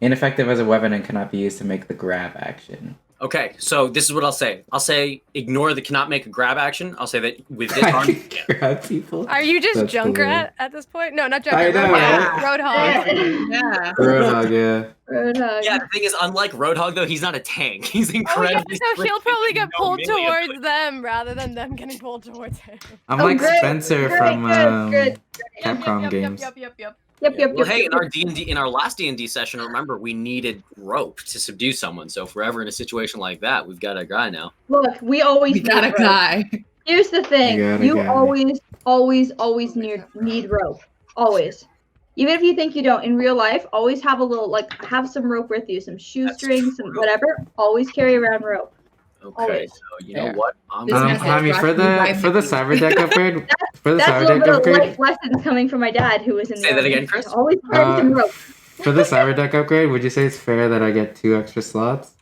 Ineffective as a weapon and cannot be used to make the grab action. Okay, so this is what I'll say. I'll say ignore the cannot make a grab action. I'll say that with this arm, grab people. Are you just That's Junkrat at this point? No, not I Junkrat. know, Roadhog. Yeah. Roadhog, yeah. Roadhog. yeah. The thing is, unlike Roadhog, though, he's not a tank. He's Oh yeah, incredibly. so he'll probably get no pulled melee towards them rather than them getting pulled towards him. I'm Oh, like great, Spencer great, from good. Capcom games. Yep. Well, hey, in our D&D, in our last D&D session, remember we needed rope to subdue someone. So if we're ever in a situation like that, we've got a guy now. Look, we always We got a need rope. guy. Here's the thing: You got a you guy. always need rope. Always. Even if you think you don't, in real life, always have a little, have some rope with you, some shoestrings, some whatever. Always carry around rope. Okay, Always. so you know what? I'm This message Tommy, brought for to you by the Mickey. cyber deck upgrade, for the That's a cyber little deck bit of upgrade, life lessons coming from my dad, who was in the Say that army. again, Chris? Always carry some rope. for the cyber deck upgrade, would you say it's fair that I get 2 extra slots?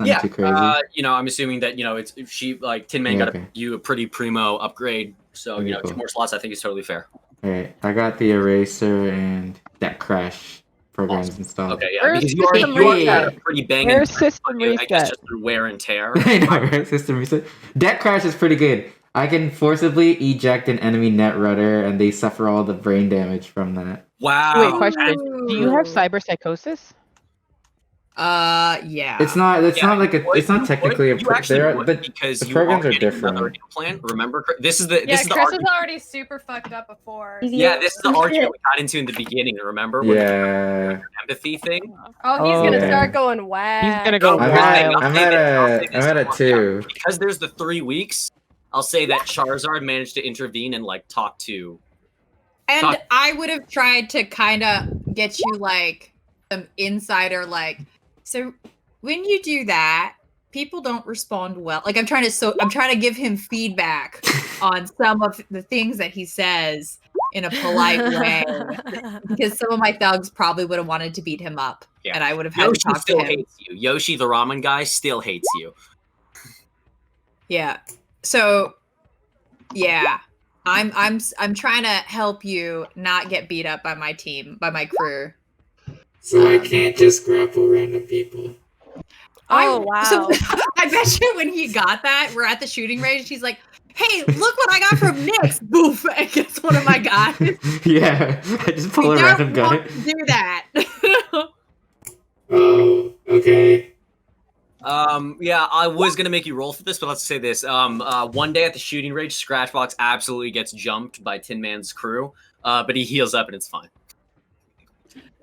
Not yeah, too crazy. I'm assuming that it's if she Tin Man Yeah, got you a pretty primo upgrade, so Okay, 2 cool. more slots I think is totally fair. All right, I got the eraser and that crash programs installed. Okay, yeah, Where's because you already system got a reset? pretty banging. Where's system I guess reset? just through wear and tear. I know, right? System reset. Deck crash is pretty good. I can forcibly eject an enemy net rudder, and they suffer all the brain damage from that. Wow. Wait, question. Do you have cyber psychosis? Yeah. It's not. It's Yeah, not like a. It's not technically a. You actually There are, would, but because the you programs are getting different. another implant. Remember, this is the Yeah, this is the Chris was argument. already super fucked up before. Yeah, this is the argument we got into in the beginning. Remember? When Yeah. the empathy thing. Oh, he's gonna yeah. start going whack. He's gonna go No, I'm here's the thing, wild. I'll I'm say at this, a. I'll say I'm this. at a 2. Because there's the 3 weeks. I'll say that Charizard managed to intervene and talk to. And I would have tried to kind of get you some insider so when you do that, people don't respond well. I'm trying to give him feedback on some of the things that he says in a polite way, because some of my thugs probably would have wanted to beat him up, Yeah. and I would have had to Yoshi talk to still him. hates you. Yoshi, the ramen guy, still hates you. Yeah. So, yeah, I'm trying to help you not get beat up by my team, by my crew. So I can't just grapple random people. Oh, wow. So I bet you when he got that, we're at the shooting range. He's like, "Hey, look what I got from Nick's!" Boof! And gets one of my guys. Yeah, I just pull We a random don't guy. want to do that. Oh, okay. Yeah, I was gonna make you roll for this, but let's say this. One day at the shooting range, Scratchbox absolutely gets jumped by Tin Man's crew, but he heals up and it's fine.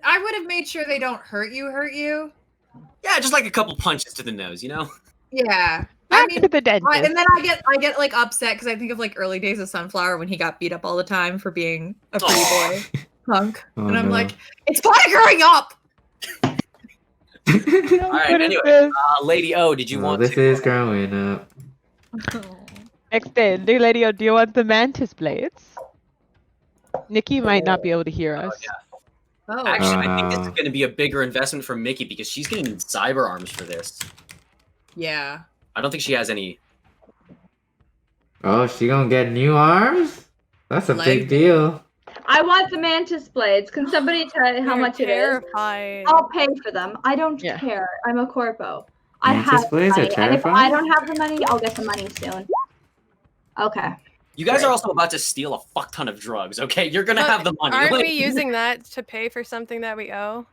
I would have made sure they don't hurt you. Yeah, just a couple punches to the nose, you know? Yeah. Back to the dentist. And then I get upset because I think of early days of Sunflower when he got beat up all the time for being a pretty Aw. boy punk, Oh, and I'm no. like, it's part of growing up. All right, What is anyway, this? Lady O, did you Oh, want this to? is growing up. Next in, new lady, do you want the mantis blades? Nikki might not be able to hear us. Oh, Actually, I think this is going to be a bigger investment from Mickey because she's going to need cyber arms for this. yeah. I don't think she has any. Oh, she gonna get new arms? That's a big Leg. deal. I want the mantis blades. Can somebody tell how You're much it is? terrifying. I'll pay for them. I don't Yeah. care. I'm a corpo. I Mantis have blades are money, and if terrifying? I don't have the money, I'll get the money soon. Okay. You guys are also about to steal a fuck ton of drugs, okay? You're going to But have the money. Aren't Like- we using that to pay for something that we owe?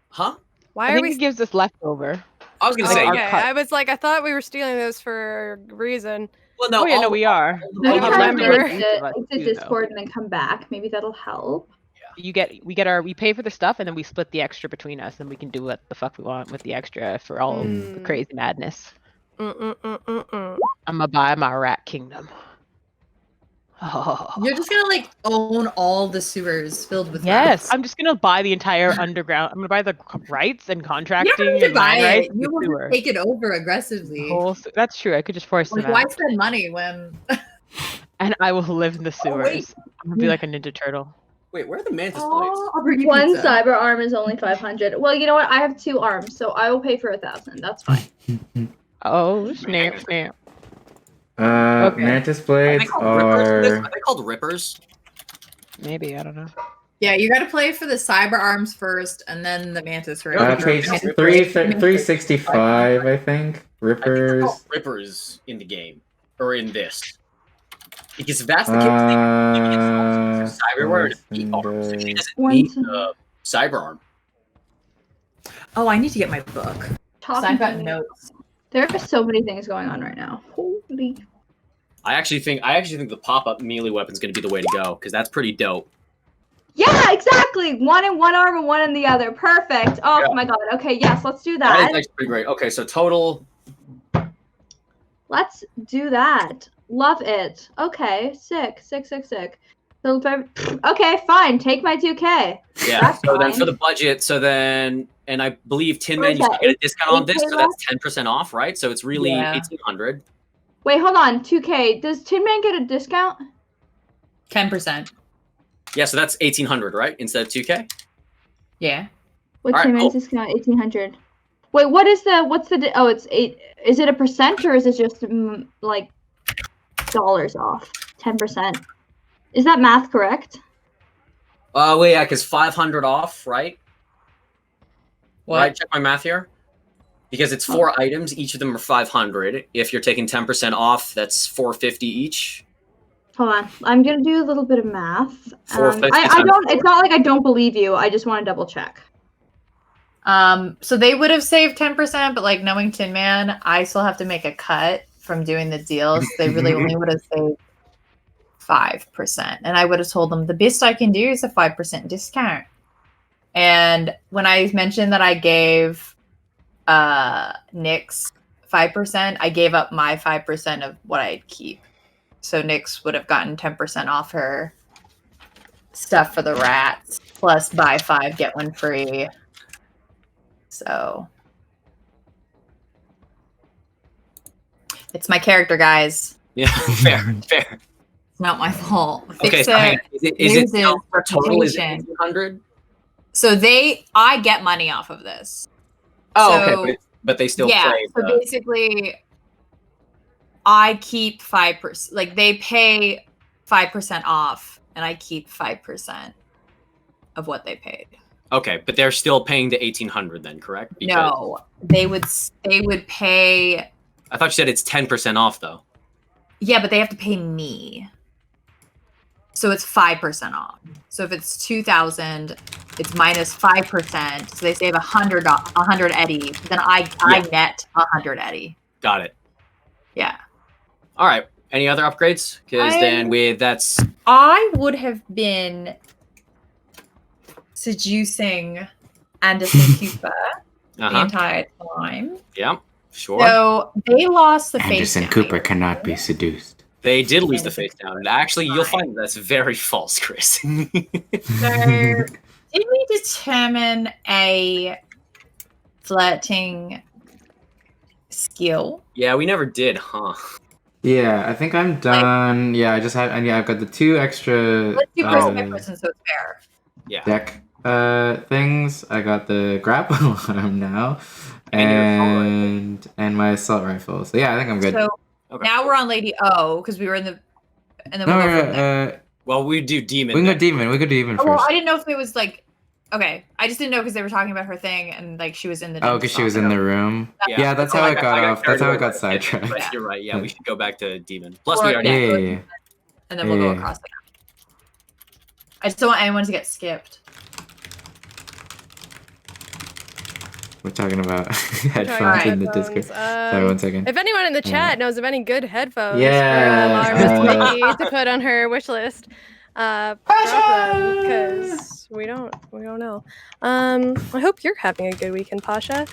Huh? Why I are think we? it gives us leftover. I was going to Oh, say, our Okay, cut. I was like, I thought we were stealing those for a reason. well, no, Oh yeah, no, all- we are. Maybe all- have try to leftover make each it of us to too, though. Discord and then come back. Maybe that'll help. We pay for the stuff and then we split the extra between us, and we can do what the fuck we want with the extra for all of the Mm. crazy madness. Mm-mm-mm-mm-mm. I'm gonna buy my rat kingdom. Oh. You're just gonna own all the sewers filled with Yes, rats. I'm just gonna buy the entire underground. I'm gonna buy the rights and You contracting don't need to and buy land rights. it. and You the will sewer. just take it over aggressively. That's true. I could just force them Why out, spend money when? and I will live in the Oh, wait. sewers. I'm gonna be like a ninja turtle. Wait, where are the mantis plates? I'll bring you One pizza. cyber arm is only 500. Well, you know what? I have 2 arms, so I will pay for 1,000. That's fine. Oh, snap, snap. Okay. Mantis blades Are they called rippers? Maybe, I don't know. Yeah, you gotta play for the cyber arms first, and then the mantis ring. page 365, I think. Rippers. I think rippers in the game or in this. Because if that's the case, cyber word arms. She doesn't need the cyber arm. Oh, I need to get my book. So I've got notes. There are so many things going on right now. Holy. I actually think the pop-up melee weapon is going to be the way to go because that's pretty dope. Yeah, exactly. One in one arm and one in the other. Perfect. Oh my god. Okay, yes, let's do That is that. actually pretty great. Okay, so total. Let's do that. Love it. Okay, sick. So okay, fine. Take my 2K. Yeah. That's so then fine. for the budget, and I believe Tin Man What is used to that, get a discount on this, 8K so that's 10% off, right? So it's really Yeah. 1,800. Wait, hold on. 2K. Does Tin Man get a discount? 10%. Yeah, so that's 1,800, right? Instead of 2K. Yeah. What's Alright, Tin Man's cool. discount? 1,800. Wait, what's the? Oh, it's 8. Is it a percent or is it just like dollars off? 10%. Is that math correct? Wait, yeah, because 500 off, right? What? Right, check my math here. Because it's 4 items, each of them are 500. If you're taking 10% off, that's 450 each. Hold on. I'm gonna do a little bit of math. 450 I times don't. It's not like I don't believe you. I just want to double check. So they would have saved 10%, but like knowing Tin Man, I still have to make a cut from doing the deals. They really only would have saved 5%. And I would have told them the best I can do is a 5% discount. And when I mentioned that I gave Nyx 5%, I gave up my 5% of what I'd keep. So Nyx would have gotten 10% off her stuff for the rats, plus buy 5, get 1 free. So it's my character, guys. Yeah, fair. It's not my fault. Okay, Fix so hang on. Is it loses still for total? Is it reputation. 1,800? So I get money off of this. Oh, So- okay, but they still yeah. play. So basically, I keep 5%. Like they pay 5% off, and I keep 5% of what they paid. Okay, but they're still paying the 1,800 then, correct? Because No, they would pay. I thought you said it's 10% off though. Yeah, but they have to pay me. So it's 5% off. So if it's 2,000, it's minus 5%. So they save 100 Eddie. Then I net 100 Eddie. Got it. Yeah. All right. Any other upgrades? Because then that's I would have been seducing Anderson Cooper the entire time. Yeah, sure. So they lost the face. Anderson down. Cooper cannot be seduced. They did lose the face down, and actually, you'll find that's very false, Chris. So did we determine a flirting skill? Yeah, we never did, huh? Yeah, I think I'm done. Yeah, I just had. And yeah, I've got the 2 extra Let's do person by person so it's fair. Yeah. deck things. I got the grapple arm now, And and my assault rifle. So yeah, I think I'm good. So Okay. now we're on Lady O because we were in the, and then No, we'll go from there. Well, we do demon. we can go then. demon. We could do demon Oh, well, first. I didn't know if it was like, okay, I just didn't know because they were talking about her thing and like she was in the. Oh, because she was in the room. Yeah, that's Oh, how I it got I off. That's how it carried got away. sidetracked. Yeah, you're right. Yeah, we should go back to demon. Plus, Or- we already. Yeah. And then we'll go Yeah. across the. I just don't want anyone to get skipped. We're talking about We're talking headphones about in the headphones. Discord. Sorry, 1 second. If anyone in the chat knows of any good headphones Yeah, for our Miss Mickey to put on her wish list, because we don't know. I hope you're having a good weekend, Pasha.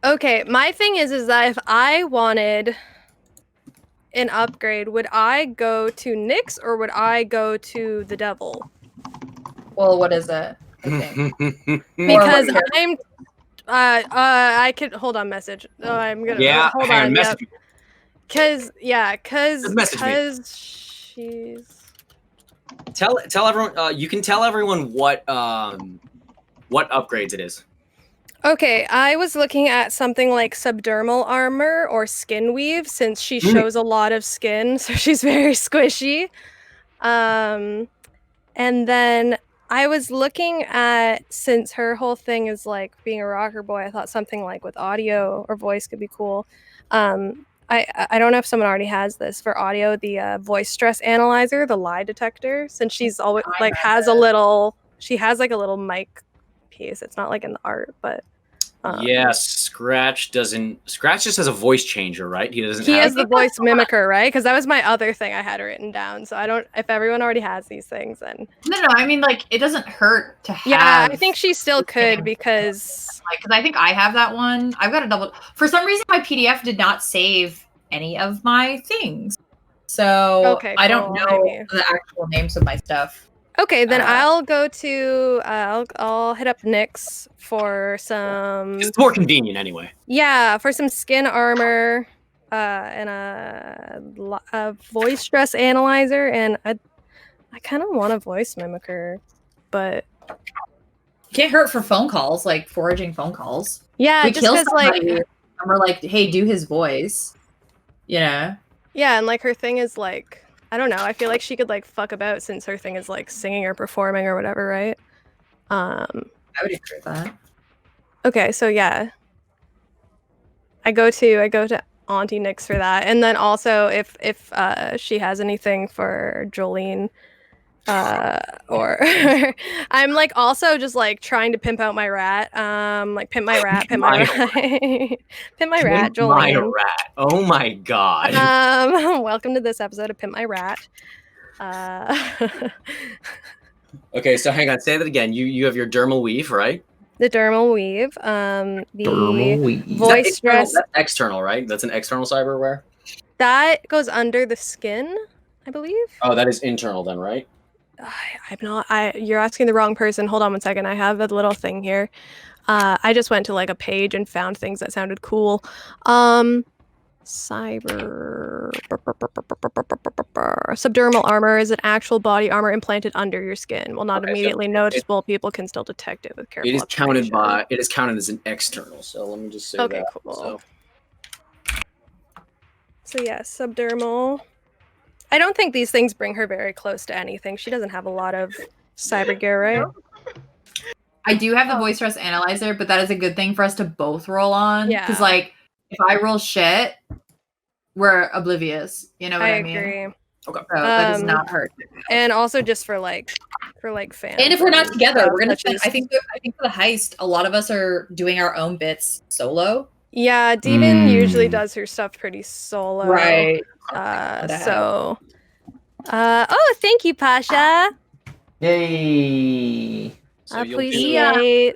Okay, my thing is that if I wanted an upgrade, would I go to Nyx or would I go to the Devil? Well, what is it? I think. Because what I'm I could hold on message. Oh, I'm gonna Yeah, hold hang on, on. message Yep. Cause Just message me. Tell everyone. You can tell everyone what upgrades it is. Okay, I was looking at something like subdermal armor or skin weave since she shows a lot of skin, so she's very squishy. And then I was looking at, since her whole thing is like being a rocker boy, I thought something like with audio or voice could be cool. I don't know if someone already has this for audio, the voice stress analyzer, the lie detector, since she's always like has a little mic piece. It's not like in the art, but Yes, Scratch just has a voice changer, right? He has the voice mimicker, right? Because that was my other thing I had written down. So I don't, if everyone already has these things, then No, I mean, like, it doesn't hurt to have. Yeah, I think she still could because I think I have that one. I've got to double. For some reason, my PDF did not save any of my things, so I don't know the actual names of my stuff. Okay, then I'll go to I'll hit up Nyx for some. It's more convenient anyway. Yeah, for some skin armor, and a voice stress analyzer, and I kind of want a voice mimicker, but can't hurt for phone calls, like foraging phone calls. Yeah, we just kill because somebody like, and we're like, hey, do his voice. Yeah. Yeah, and like her thing is like. I don't know. I feel like she could like fuck about since her thing is like singing or performing or whatever, right? I would agree with that. Okay, so yeah. I go to Auntie Nyx for that. And then also if she has anything for Jolene, or I'm like also just like trying to pimp out my rat. Like pimp my rat, pimp my rat. Pimp my rat, Jolene. My rat. Oh my god. Welcome to this episode of Pimp My Rat. Okay, so hang on, say that again. You have your dermal weave, right? The dermal weave. The Dermal weave. voice stress. That's external, right? That's an external cyberware? That goes under the skin, I believe. Oh, that is internal then, right? I'm not. You're asking the wrong person. Hold on one second. I have a little thing here. I just went to like a page and found things that sounded cool. Subdermal armor is an actual body armor implanted under your skin. While not immediately noticeable, people can still detect it with careful. It is counted as an external. So let me just say that. Okay, cool. So yeah, subdermal. I don't think these things bring her very close to anything. She doesn't have a lot of cyber gear, right? I do have the voice stress analyzer, but that is a good thing for us to both roll on. Yeah. Because like, if I roll shit, we're oblivious. You know what I mean? I agree. Okay. So that does not hurt. And also just for like fans. And if we're not together, we're gonna. Such as- I think for the heist, a lot of us are doing our own bits solo. Yeah, Demon usually does her stuff pretty solo. Right. Oh, thank you, Pasha. Yay! So Appreciate.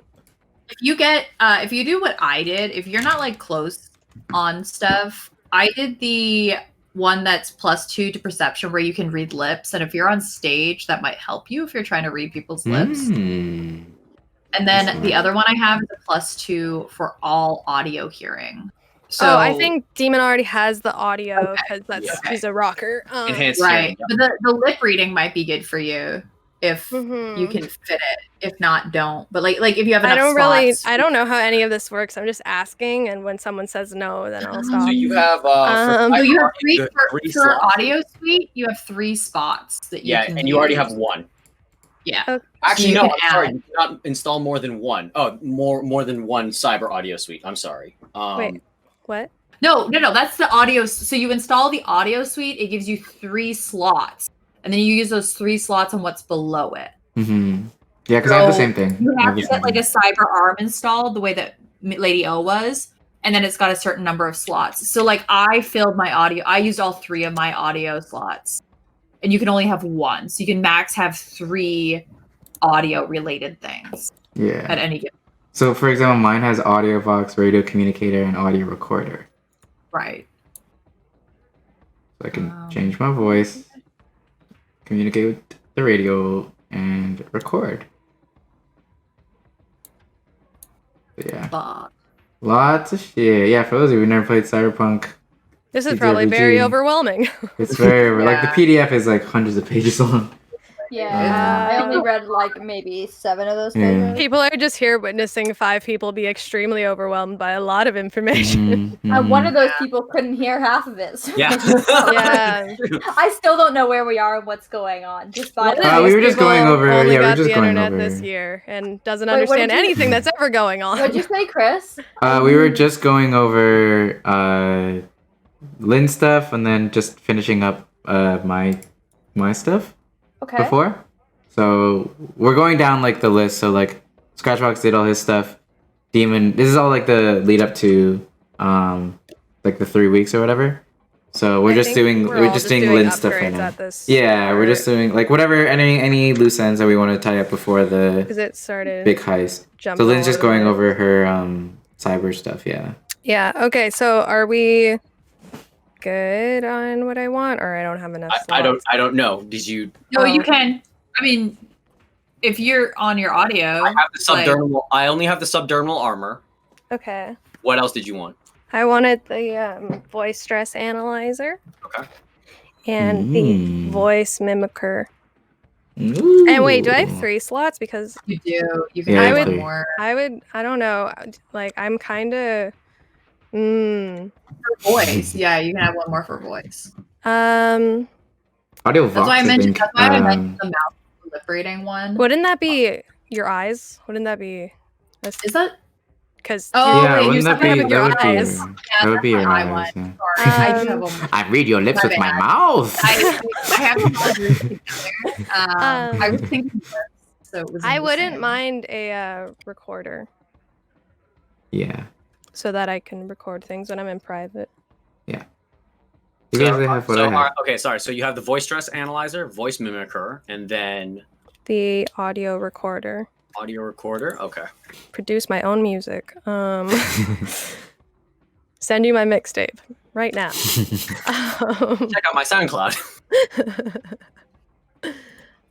If you do what I did, if you're not like close on stuff, I did the one that's +2 to perception where you can read lips, and if you're on stage, that might help you if you're trying to read people's lips. And then the other one I have is a +2 for all audio hearing. So I think Demon already has the audio because she's a rocker. Enhanced right, hearing, but the lip reading might be good for you if you can fit it. If not, don't. But like if you have enough spots. I don't know how any of this works. I'm just asking, and when someone says no, then I'll stop. So you have so you have three three for slots. audio suite. You have 3 spots that you can and you already have one. Yeah. Okay. Actually, You no. can I'm sorry. add. You cannot install more than one. Oh, more than one cyber audio suite. I'm sorry. Wait, what? No. That's the audio. So you install the audio suite. It gives you 3 slots, and then you use those 3 slots on what's below it. Mm-hmm. Yeah, because I have the same thing. You I have the to same get like a thing. cyber arm installed the way that Lady O was, and then it's got a certain number of slots. So like I filled my audio. I used all 3 of my audio slots, and you can only have 1. So you can max have 3 audio related things at any given. So, for example, mine has audio box, radio communicator, and audio recorder. Right. So I can change my voice, communicate with the radio, and record. So, yeah. Lots of shit. Yeah, for those of you who never played Cyberpunk, This is probably very CWG. overwhelming. It's very like the Yeah. PDF is like hundreds of pages long. Yeah, I only read like maybe 7 of those Yeah. pages. People are just here witnessing 5 people be extremely overwhelmed by a lot of information. One of those people couldn't hear half of it. So Yeah. Yeah. I still don't know where we are and what's going on. Just by the we way. were just going People over. only Yeah, we were got just the going internet over. this year and doesn't Wait, what understand did you- anything that's ever going on. What'd you say, Chris? We were just going over Lynn stuff and then just finishing up my stuff Okay. before. So we're going down like the list. So like Scratchbox did all his stuff. Demon. This is all like the lead up to like the 3 weeks or whatever. So we're I just think doing we're we're all just doing Lynn stuff right upgrades now. at this Yeah, we're just doing like whatever any loose ends that we want to tie up before the because it started big heist. jumping. So Lynn's all just going the way. over her cyber stuff. Yeah. Yeah. Okay. So are we good on what I want, or I don't have enough? I slots? don't know. Did you? No, you Oh. can. I mean, if you're on your audio, I have the subdermal. I only have the subdermal armor. Okay. What else did you want? I wanted the voice stress analyzer. Okay. And the voice mimicker. Ooh. And wait, do I have 3 slots? Because you do. You can Yeah, add I one would- more I don't know. Like, I'm kind of. for voice. Yeah, you can add one more for voice. Audio That's Vox, why I mentioned. think. That's why I mentioned the mouth proliferating one. Wouldn't that be your eyes? Wouldn't that be? Is that? Because Oh, yeah, wait, wouldn't you're that talking be about that your would be eyes. that would be your my eyes? one. Yeah. Sorry, I do have one more. I read your lips My with my bad. mouth. I have them all grouped together. I was thinking this, so it was. I wouldn't mind a recorder Yeah. so that I can record things when I'm in private. You basically have what I have. alright, okay, sorry. So you have the voice stress analyzer, voice mimicker, and then The audio recorder. audio recorder. Okay. Produce my own music. Send you my mixtape right now. Check out my SoundCloud.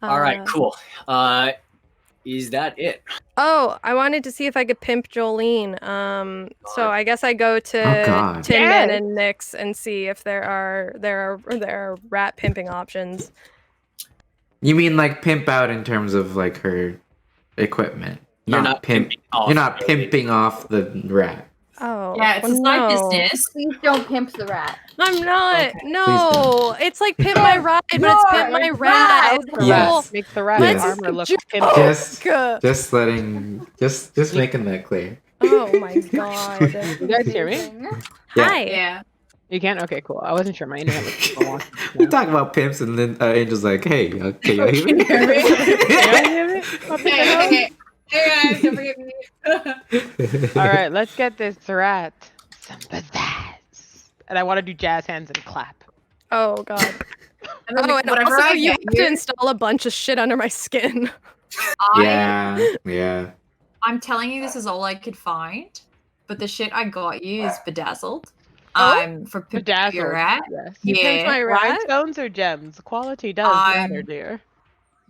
All right, cool. Is that it? Oh, I wanted to see if I could pimp Jolene. So I guess I go to Oh, God. Tin Man Yes. and Nyx and see if there are rat pimping options. You mean like pimp out in terms of like her equipment? You're not pimping off. You're not pimping off the rat. Oh, Yeah, it's a well, side no. business. Please don't pimp the rat. I'm not. Okay. No, it's like pimp my ride, but it's pimp my rat. It's the Yes. whole Makes the rat Yes. armor look joke. pimped. Just Ugh. just making that clear. Oh my god. You guys hear me? Yeah. Hi. Yeah. You can? Okay, cool. I wasn't sure. My internet was so long. We talk about pimps and then Angel's like, hey, okay, you hear me? Can you hear me? What the hell? Hey guys, don't forget me. All right, let's get this rat some pizzazz. And I want to do jazz hands and clap. Oh god. And then Oh, and whatever also I you get have to you, install a bunch of shit under my skin. Yeah. I'm telling you, this is all I could find. But the shit I got you is bedazzled. Oh? For Bedazzled. your rat. Yes. You pimped my rat? Rhinestones or gems? Quality does I'm- matter, dear.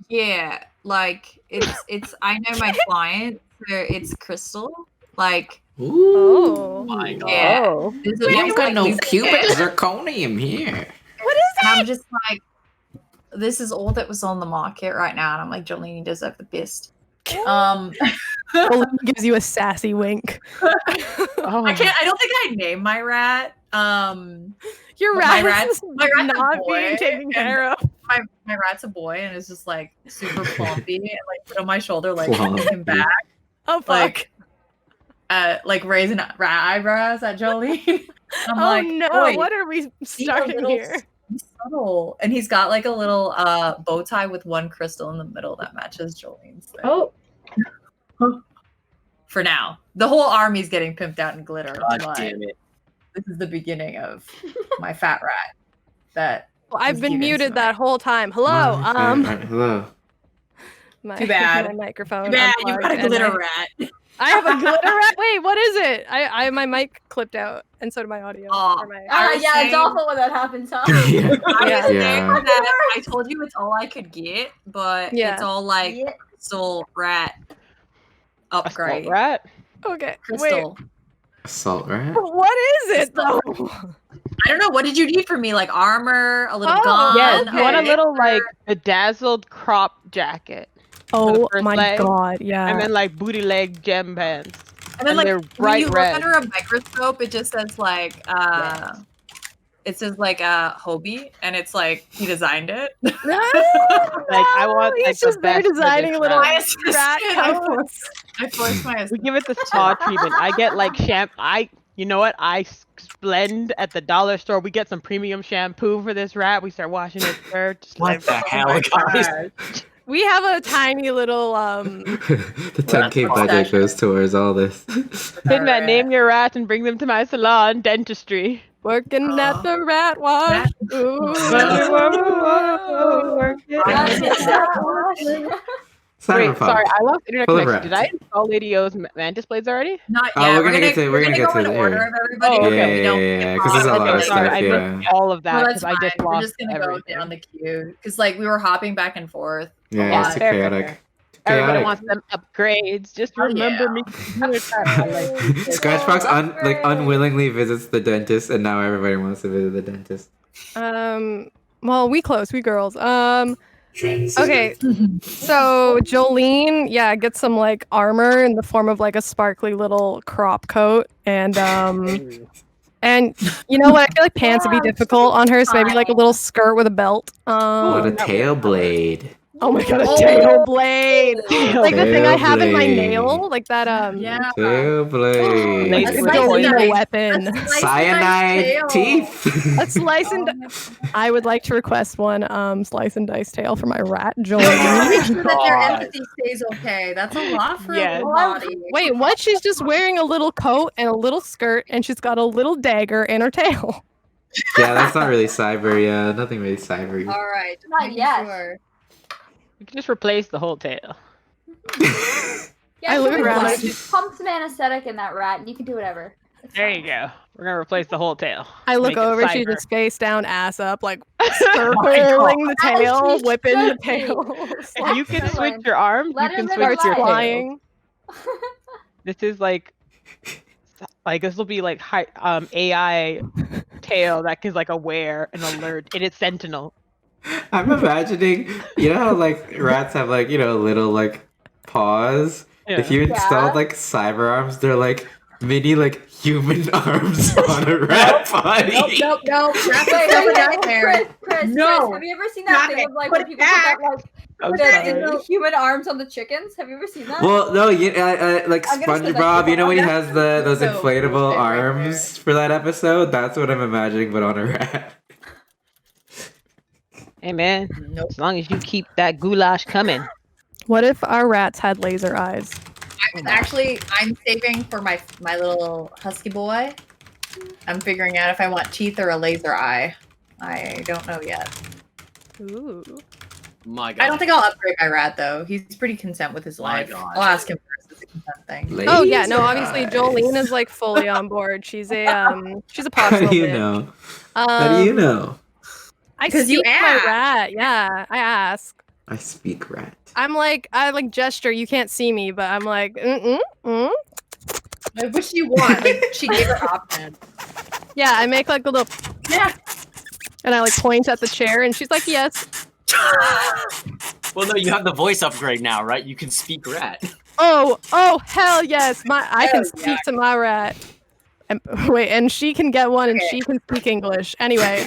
Yeah, like it's. I know my client. So it's crystal. Like Ooh. Oh. My God. yeah. Oh. This is We what ain't got no we- cubic zirconium here. And I'm just like, this is all that was on the market right now, and I'm like, Jolene does have the best. Jolene gives you a sassy wink. Oh. I can't. I don't think I named my rat. Your But my rat rat's- is my rat's a not boy, being taken and- care of. My rat's a boy, and it's just like super plumpy, and like put on my shoulder, like Plumpy. holding him back, Oh fuck. like raising rat eyebrows at Jolene. I'm Oh like, no, "Boy, what are we be a starting little here? subtle." And he's got like a little bow tie with one crystal in the middle that matches Jolene's thing. Oh, For now, the whole army's getting pimped out in glitter. God but damn it. This is the beginning of my fat rat. That Well, I've was been given muted tonight. that whole time. Hello. Hello. My, Too bad. my microphone. Too bad you unplugged, got a and glitter I- rat. I have a glitter rat. Wait, what is it? I my mic clipped out, and so did my audio. Aw. Or my- I was yeah, saying- it's awful when that happens, huh? Yeah. I Yeah. was Yeah. saying that I told you it's all I could get, but Yeah. it's all like crystal rat A skull upgrade. rat? Okay. Wait. Crystal. Assault rat. What is it though? I don't know. What did you need from me? Like armor, a little Oh, gun? Yes, okay. you want a little like bedazzled crop jacket. Oh first my leg, god, yeah. And then like booty leg gem bands. And then, And like, they're when bright you look red. under a microscope, it just says like, it says like Hobie, and it's like he designed it. Like I want like He's the just there best for this designing little rat. My assistant, rat I coats. forced my We assistant. give it the spa treatment. I get like you know what? I blend at the dollar store. We get some premium shampoo for this rat. We start washing his fur. Just What like, the hell, guys? We have a tiny little The 10K budget goes towards all this. Tin Man, name your rat and bring them to my salon, dentistry. working at the rat wash. Ooh. Work it. Wait, Cyberpunk. sorry, I lost internet Full of connection. Did I rats. install Lady O's mantis blades already? Not Oh, yet. we're gonna get to- we're gonna get go to in the order area. of everybody. Oh, but okay. we don't Yeah, get 'cause there's a caught lot up. of sorry, stuff, I yeah. missed all of No, that that's because I just fine. We're lost just gonna everything. go down the queue because like we were hopping back and forth. Yeah, it's too Fair, chaotic. fair. Too Everybody chaotic. wants them upgrades. Just Oh, remember yeah. me. Scratchbox Upgrade. unwillingly visits the dentist, and now everybody wants to visit the dentist. Well, we close, we girls. Okay, so Jolene, yeah, gets some like armor in the form of like a sparkly little crop coat, and you know what? I feel like pants would be difficult on her, so maybe like a little skirt with a belt. What a tail blade. Oh my god, a tail blade! Like the thing I Tail have in my blade. nail, like that. Yeah. Tail blade. Laser It's with a poison. Jolene weapon. Cyanide teeth. A slice and I would like to request one slice and dice tail for my rat Jolene. Make sure that their God. empathy stays okay. That's a lot for Yes. a little body. Wait, what? She's just wearing a little coat and a little skirt, and she's got a little dagger in her tail. Yeah, that's not really cyber. Yeah, nothing really cyber. All right. just Not making yet. sure. You can just replace the whole tail. Yeah, I live around it. Just pump some anesthetic in that rat, and you can do whatever. It's There fine. you go. We're gonna replace the whole tail. I look Make it over, she's cyber. just face down, ass up, like circling the As tail, she whipping the should be. tail. If you can Excellent. switch your arms, Let you him can live switch his your life. tail. Flying. This is like this will be like AI tail that is like aware and alert, and it's sentinel. I'm imagining, you know how like rats have like, you know, little like paws? Yeah. If you installed Yeah. like cyber arms, they're like mini like human arms on a rat body. Nope. That's Wait, a wait, nightmare. Chris, No. have you ever seen that Stop thing it. of like Put when it people put that like I'm the sorry. human arms on the chickens? Have you ever seen that? Well, no, like I'm gonna say that SpongeBob, you know when he That's has those so inflatable bullshit right arms for that episode? That's what I'm imagining, but on a rat. Hey man, Nope. as long as you keep that goulash coming. What if our rats had laser eyes? I'm saving for my little husky boy. I'm figuring out if I want teeth or a laser eye. I don't know yet. Ooh. My God. I don't think I'll upgrade my rat though. He's pretty content with his My life. God. I'll ask him first. It's a consent thing. Oh yeah, no, Laser obviously eyes. Jolene is like fully on board. She's a How possible do you bitch. know? How do you know? I 'Cause you speak my ask. rat. Yeah, I ask. I speak rat. I like gesture. You can't see me, but I'm like, Like, what you want? Like, she gave her option. Yeah, I make like a little, Yeah. and I like point at the chair, and she's like, yes. Well, no, you have the voice upgrade now, right? You can speak rat. Oh, hell yes! I can speak to my rat. And, wait, and she can get one, and Okay. she can speak English. Anyway,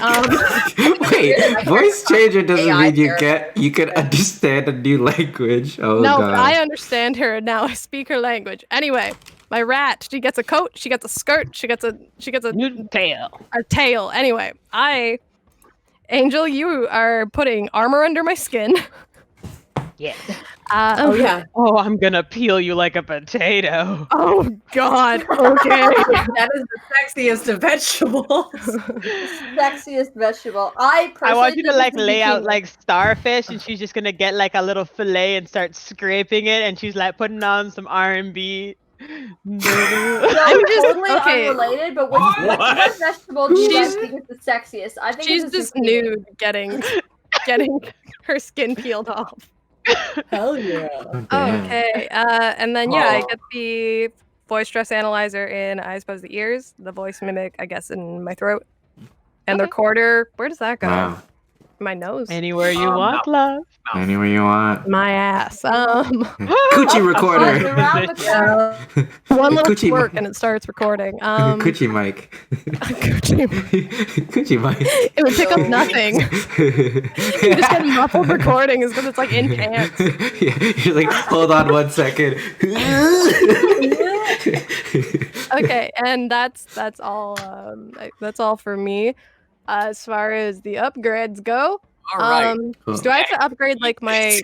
Wait, voice changer doesn't AI mean you can understand a new language. Oh no, god. I understand her, and now I speak her language. Anyway, my rat, she gets a coat, she gets a skirt, she gets a New tail. a tail. Anyway, Angel, you are putting armor under my skin. Yeah. Oh yeah. Oh, I'm gonna peel you like a potato. Oh God. Okay. That is the sexiest of vegetables. Sexiest vegetable. I I want you to personally like think lay it's out zucchini. like starfish, and she's just gonna get like a little fillet and start scraping it, and she's like putting on some R&B. No, I'm just- totally okay. unrelated, but What? what vegetable do you guys She's- think is the sexiest? I think She's it's a just zucchini. nude, getting her skin peeled off. Hell yeah. Oh, damn. Okay. And then yeah, I Oh. get the voice stress analyzer in, I suppose, the ears, the voice mimic, I guess, in my throat, and the recorder. Where does that go? Wow. My nose. Anywhere you want, love. Anywhere you want. My ass. Coochie recorder. Around the corner. One little Coochie twerk mic. and it starts recording. Coochie mic. Coochie mic. Coochie mic. It would pick up nothing. You just get muffled recording is because it's like in pants. Yeah, you're like, hold on 1 second. Okay, and that's all. That's all for me. As far as the upgrades go, All right. Cool. do I have to upgrade like my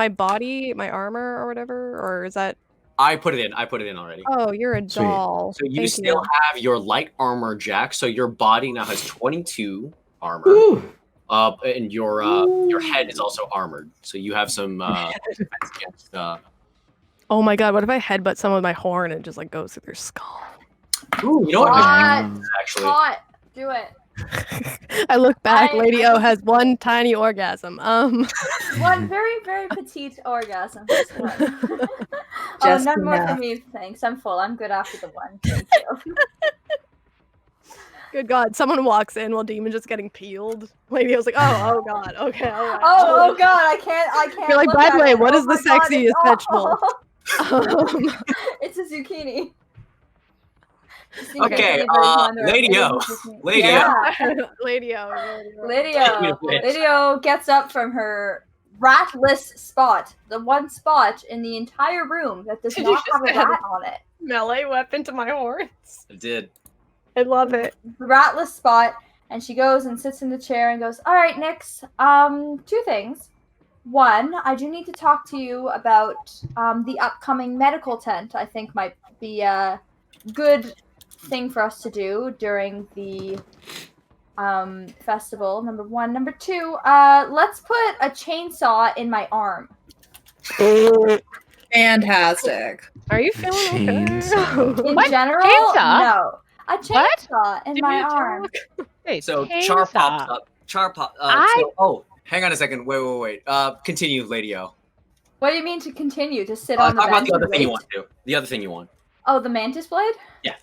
body, my armor, or whatever, or is that? I put it in already. Oh, you're a Sweet. doll. So you Thank still have your light armor, Jack. So your body now has 22 armor. Woo. And your head is also armored. So you have some defense against. Oh my god, what if I headbutt someone with my horn and it just like goes through their skull? Ooh, you know what? Hot. Actually, Hot. Do it. I look back, I- Lady O has one tiny orgasm. One very, very petite orgasm. Just one. Oh, Just none more enough. for me, thanks. I'm full. I'm good after the one. Thank you. Good god, someone walks in while Demon just getting peeled. Lady O's like, oh god, okay, all right. Oh god, I can't. You're like, look by at the way, it. what Oh is the my God, sexiest it's vegetable? awful. It's a zucchini. Okay, Lady O. Lady O. Yeah. Lady O. Lady O gets up from her ratless spot, the one spot in the entire room that does Did you not just have a say that? rat on it. Melee weapon to my horns. I did. I love it. The ratless spot, and she goes and sits in the chair and goes, "All right, Nyx. 2 things. One, I do need to talk to you about the upcoming medical tent. I think might be a good thing for us to do during the festival. Number 1. Number 2, let's put a chainsaw in my arm. Fantastic. Are you feeling okay? Chainsaw. In What? general, Chainsaw? no. A chainsaw in Give my me a arm. Wait, So chainsaw. Char pops up. Char pop. Oh, hang on a second. Wait. Continue, Lady O. What do you mean to continue to sit on the Talk about bench the other and thing you wait? want to. The other thing you want. Oh, the mantis blade? Yeah.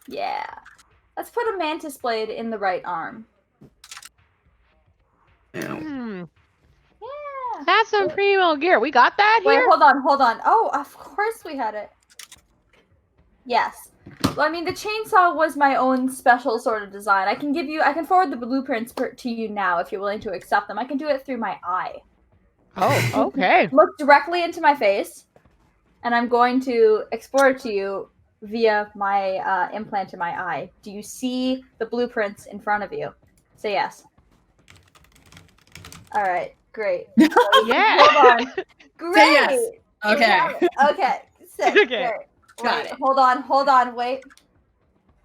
Yeah. Let's put a mantis blade in the right arm. Hmm. Yeah. That's some primo gear. We got that Wait, here? hold on. Oh, of course we had it. Yes. Well, I mean, the chainsaw was my own special sort of design. I can forward the blueprints to you now if you're willing to accept them. I can do it through my eye. Oh, okay. Look directly into my face, and I'm going to export it to you via my implant in my eye. Do you see the blueprints in front of you? Say yes. All right, great. Yeah. Hold on. Great. Say yes. You Okay. have it. Okay. Sick. Okay. Great. Got Wait, it. hold on, wait.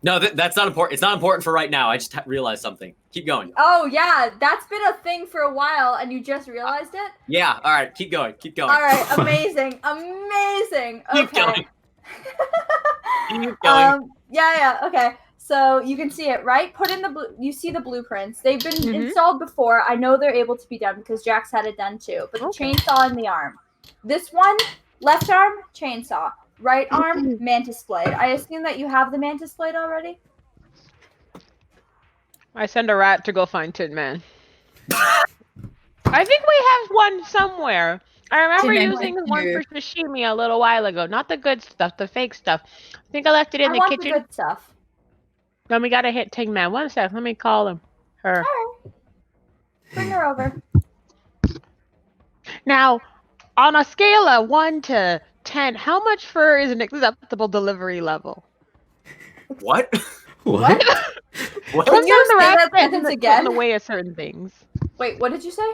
No, that's not important. It's not important for right now. I just realized something. Keep going. Oh yeah, that's been a thing for a while, and you just realized it. Yeah. All right. Keep going. Keep going. All right, amazing. Keep Okay. going. Keep going. Yeah. Okay. So you can see it, right? Put in you see the blueprints. They've been Mhm. installed before. I know they're able to be done because Jack's had it done too. But the chainsaw in the arm. This one, left arm, chainsaw. Right arm, mantis blade. I assume that you have the mantis blade already? I send a rat to go find Tin Man. I think we have one somewhere. I remember Tin Man using like one you. for sashimi a little while ago. Not the good stuff, the fake stuff. I think I left it in I the want kitchen. the good stuff. Then we gotta hit Tin Man. 1 sec, let me call him. Her. Alright. Bring her over. Now, on a scale of 1 to 10, how much fur is an acceptable delivery level? What? What? What? Can you Sometimes the say rats that get in sentence the again? way of certain things. Wait, what did you say?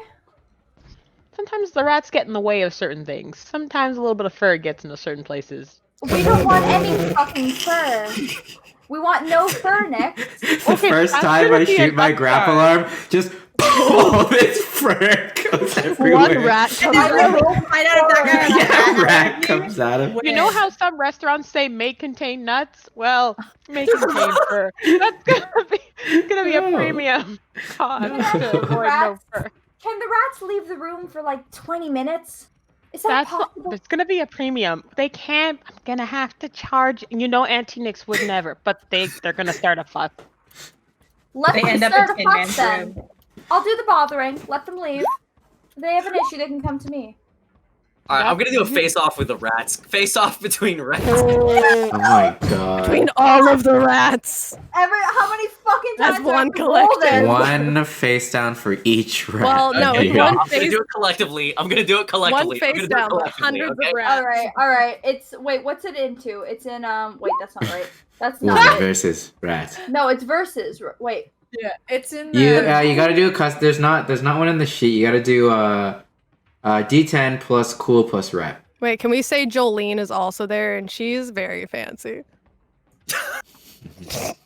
Sometimes the rats get in the way of certain things. Sometimes a little bit of fur gets into certain places. We don't want any fucking fur. We want no fur, Nick. The Okay, first I'm time gonna I be shoot an my upstart. grapple arm, just all this fur goes everywhere. One rat comes I out. will Find out if that guy has a Yeah, hat rat on you. comes out of. You know how some restaurants say may contain nuts? Well, may contain fur. That's gonna be a No. premium cost No. to avoid no Rats. fur. Can the rats leave the room for like 20 minutes? Is that That's what, possible? there's gonna be a premium. They can't. I'm gonna have to charge. You know, Auntie Nix would never, but they're gonna start a fuss. Let They them end up start in a Tin fuss Man's then. room. I'll do the bothering. Let them leave. If they have an issue, they can come to me. All right, I'm gonna do a face-off with the rats. Face-off between rats. Oh my god. Between all of the rats. How many fucking That's times do I one have to roll collective. this? One face down for each rat. Well, no, Okay, it's yeah, one I'm gonna face- do it collectively. I'm gonna do it collectively. One I'm face gonna do it down, but collectively, hundreds okay? of rats. All right. Wait, what's it into? It's in wait, that's not right. That's Woman not it. versus rat. No, it's versus. Wait. Yeah, it's in You gotta do a custom. There's not one in the sheet. You gotta do D10 plus cool plus rat. Wait, can we say Jolene is also there and she's very fancy?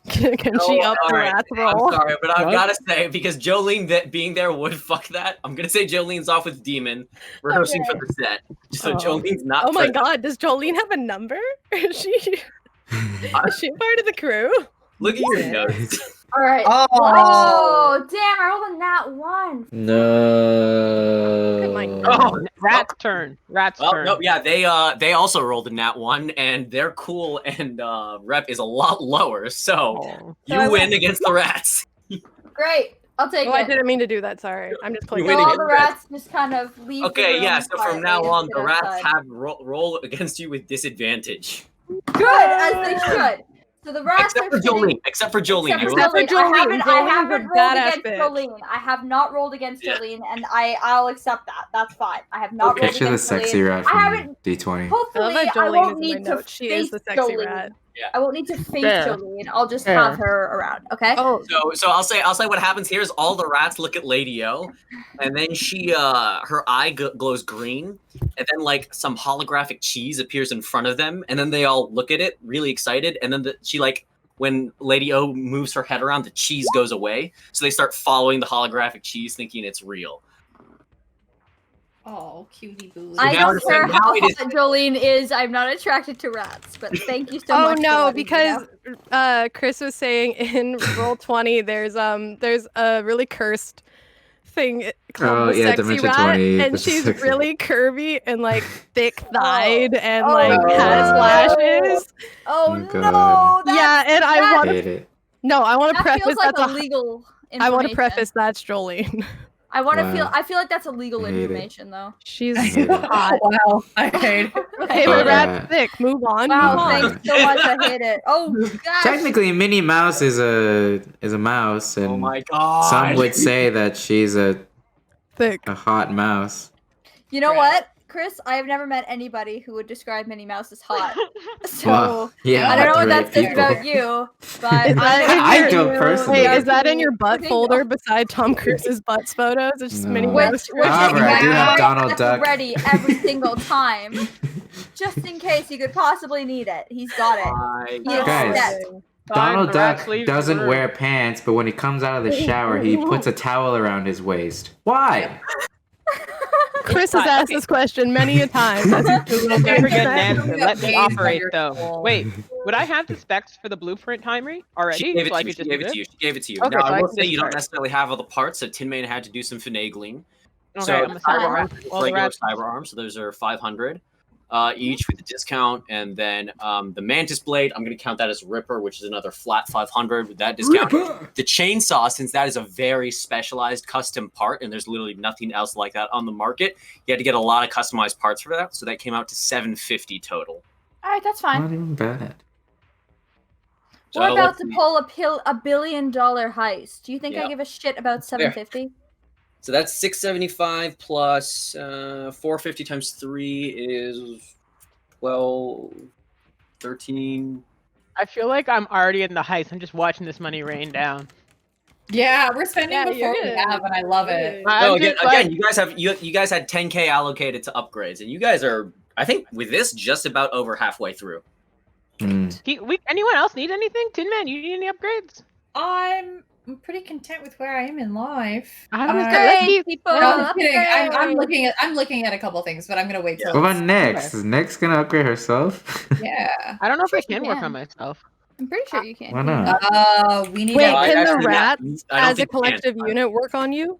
Can she up the alright, rat I'm roll? sorry, but I've What? gotta say, because Jolene being there would fuck that, I'm gonna say Jolene's off with Demon, rehearsing for the set. So Oh. Jolene's not Oh my present. god, does Jolene have a number? Is she part of the crew? Look at your notes. All right. Oh. Oh, damn! I rolled a nat 1. No. Oh my Oh, Rat's turn. Rat's well, turn. no, yeah, they also rolled a nat 1, and their cool and rep is a lot lower, so Oh. you So I win win. against the rats. Great. I'll take Oh, I it. didn't mean to do that. Sorry, I'm just So playing. winning all it. the rats just kind of leave. the Okay, room yeah, so from now quietly on, and the sit rats outside. have roll against you with disadvantage. Good, as they should. So the rats Except for are sitting. Jolene. Except for Jolene. Except you for will- Except for Jolene. Jolene. I Jolene's haven't a rolled badass against bitch. Jolene. I have not rolled against Yeah. Jolene, and I'll accept that. That's fine. I have not rolled Picture the against sexy Jolene. rat I from haven't. D20. Hopefully, that I Jolene won't is in my need to notes. She face is the sexy Jolene. rat. Yeah. I won't need to face Fair. Jolene. I'll just Fair. have her around. Okay. Oh, So I'll say what happens here is all the rats look at Lady O, and then she her eye glows green, and then like some holographic cheese appears in front of them, and then they all look at it really excited, and then she like when Lady O moves her head around, the cheese goes away, so they start following the holographic cheese, thinking it's real. Oh, cutie boo. I now don't it's- care now how it is- hot Jolene is. I'm not attracted to rats. But thank you so oh much. for no, letting me because know. Chris was saying in roll 20 there's a really cursed thing called Oh, the yeah, sexy Dimension rat, 20, and the she's sexy- really curvy and like thick thighed and Oh, like has no. lashes. Oh, Oh, no. God. Yeah, and I that- want Hate it. no, I want to That preface feels like that's illegal. I want to information. preface that's Jolene. I want to Wow. feel. I feel like that's illegal I hate it. information, though. She's hate it. hot. Wow, I hate it. Okay, Oh, my rat's yeah. thick. Move on. Wow, move on. thanks so much. I hate it. Oh gosh. Technically, Minnie Mouse is a mouse, and Oh my god! some would say that she's a Thick. hot mouse. You know Right. what, Chris? I have never met anybody who would describe Minnie Mouse as hot. So Well, yeah, I don't know what the that right says people. about you, but Is that in I your- don't personally. Wait, is that in your butt Okay, folder no. beside Tom Cruise's butt photos? It's just Minnie No. Mouse. Which However, I do have Donald Duck. ready every single time, just in case you could possibly need it. He's got it. My He is Guys. set. Donald the Duck rats leave doesn't the room. wear pants, but when he comes out of the shower, he puts a towel around his waist. Why? Chris has asked this question many a time. As he's Googling Never get things. an answer. Let me operate though. Cool. Wait, would I have the specs for the blueprint timery already? She gave it So I to you. could She just gave do it this? to you. She gave it to you. Okay, now, so I I will can say just you don't start. necessarily have all the parts, so Tin Man had to do some finagling. Okay, So I'm the gonna cyber start arms, with all the regular rats. cyber arms, so those are 500 each with the discount, and then the Mantis blade, I'm going to count that as Ripper, which is another flat 500 with that discount. The chainsaw, since that is a very specialized custom part, and there's literally nothing else like that on the market, you had to get a lot of customized parts for that, so that came out to 750 total. All right, that's Not fine. even bad. So We're about let's to see. pull a $1 billion heist. Do you think I Yeah. give a shit about 750? So that's 675 plus 450 times 3 is 12, 13. I feel like I'm already in the heist. I'm just watching this money rain down. Yeah, we're spending Yeah, before we you're have, and I love it. I'm No, just like- you guys had 10K allocated to upgrades, and you guys are, I think, with this just about over halfway through. anyone else need anything? Tin Man, you need any upgrades? I'm pretty content with where I am in life. I was Uh, gonna let you. people No, I'm kidding. I'm upgrade. looking at a couple things, but I'm gonna wait till. What about Nyx? Is Nyx gonna upgrade herself? Yeah. I don't know if I Sure you can work can. on myself. I'm pretty sure you can. Why not? We need. Wait, No, I can the actually- rats I don't as a think you can. collective unit work on you?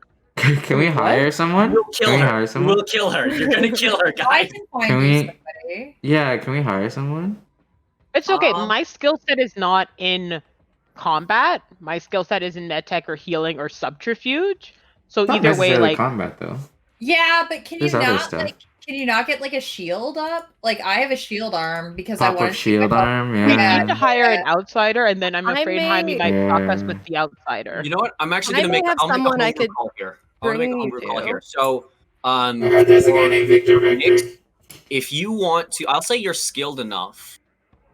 Can we hire someone? We'll kill Can we her. hire someone? We'll kill her. You're gonna kill her, I guys. can find Can you we- somebody. Yeah, can we hire someone? It's okay. Um, My skill set is not in combat. My skill set is in medtech or healing or subterfuge. So Not either way, necessarily like combat though. Yeah, but can you There's other not stuff. like? Can you not get like a shield up? Like I have a shield arm because I Pop wanted up to shield my- arm, we yeah. need to hire an outsider, and then I'm I afraid Jaime may- might talk us Yeah. with the outsider. You know what? I'm actually I gonna may make. have I'll make a someone I homebrew could call here. I'll make a bring you homebrew call to. here. So, There's a guy named Victor Nick, if you want to, I'll say you're skilled enough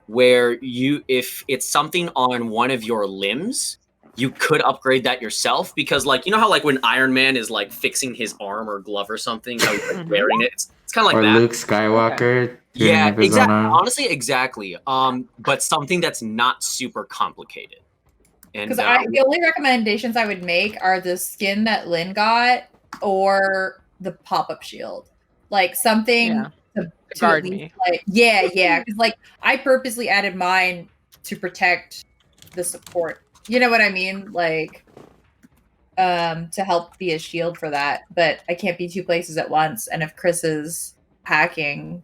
where if it's something on one of your limbs, you could upgrade that yourself because, like, you know how like when Iron Man is like fixing his arm or glove or something, how he's like, wearing it. It's kind of like Or that. Luke Skywalker. tuning Yeah, up his own exactly. arm. Honestly, exactly. But something that's not super complicated. And Because the only recommendations I would make are the skin that Lynn got or the pop-up shield. Like something Yeah. to Guard at me. least, like yeah. Because like I purposely added mine to protect the support. You know what I mean? Like to help be a shield for that. But I can't be two places at once. And if Chris is hacking,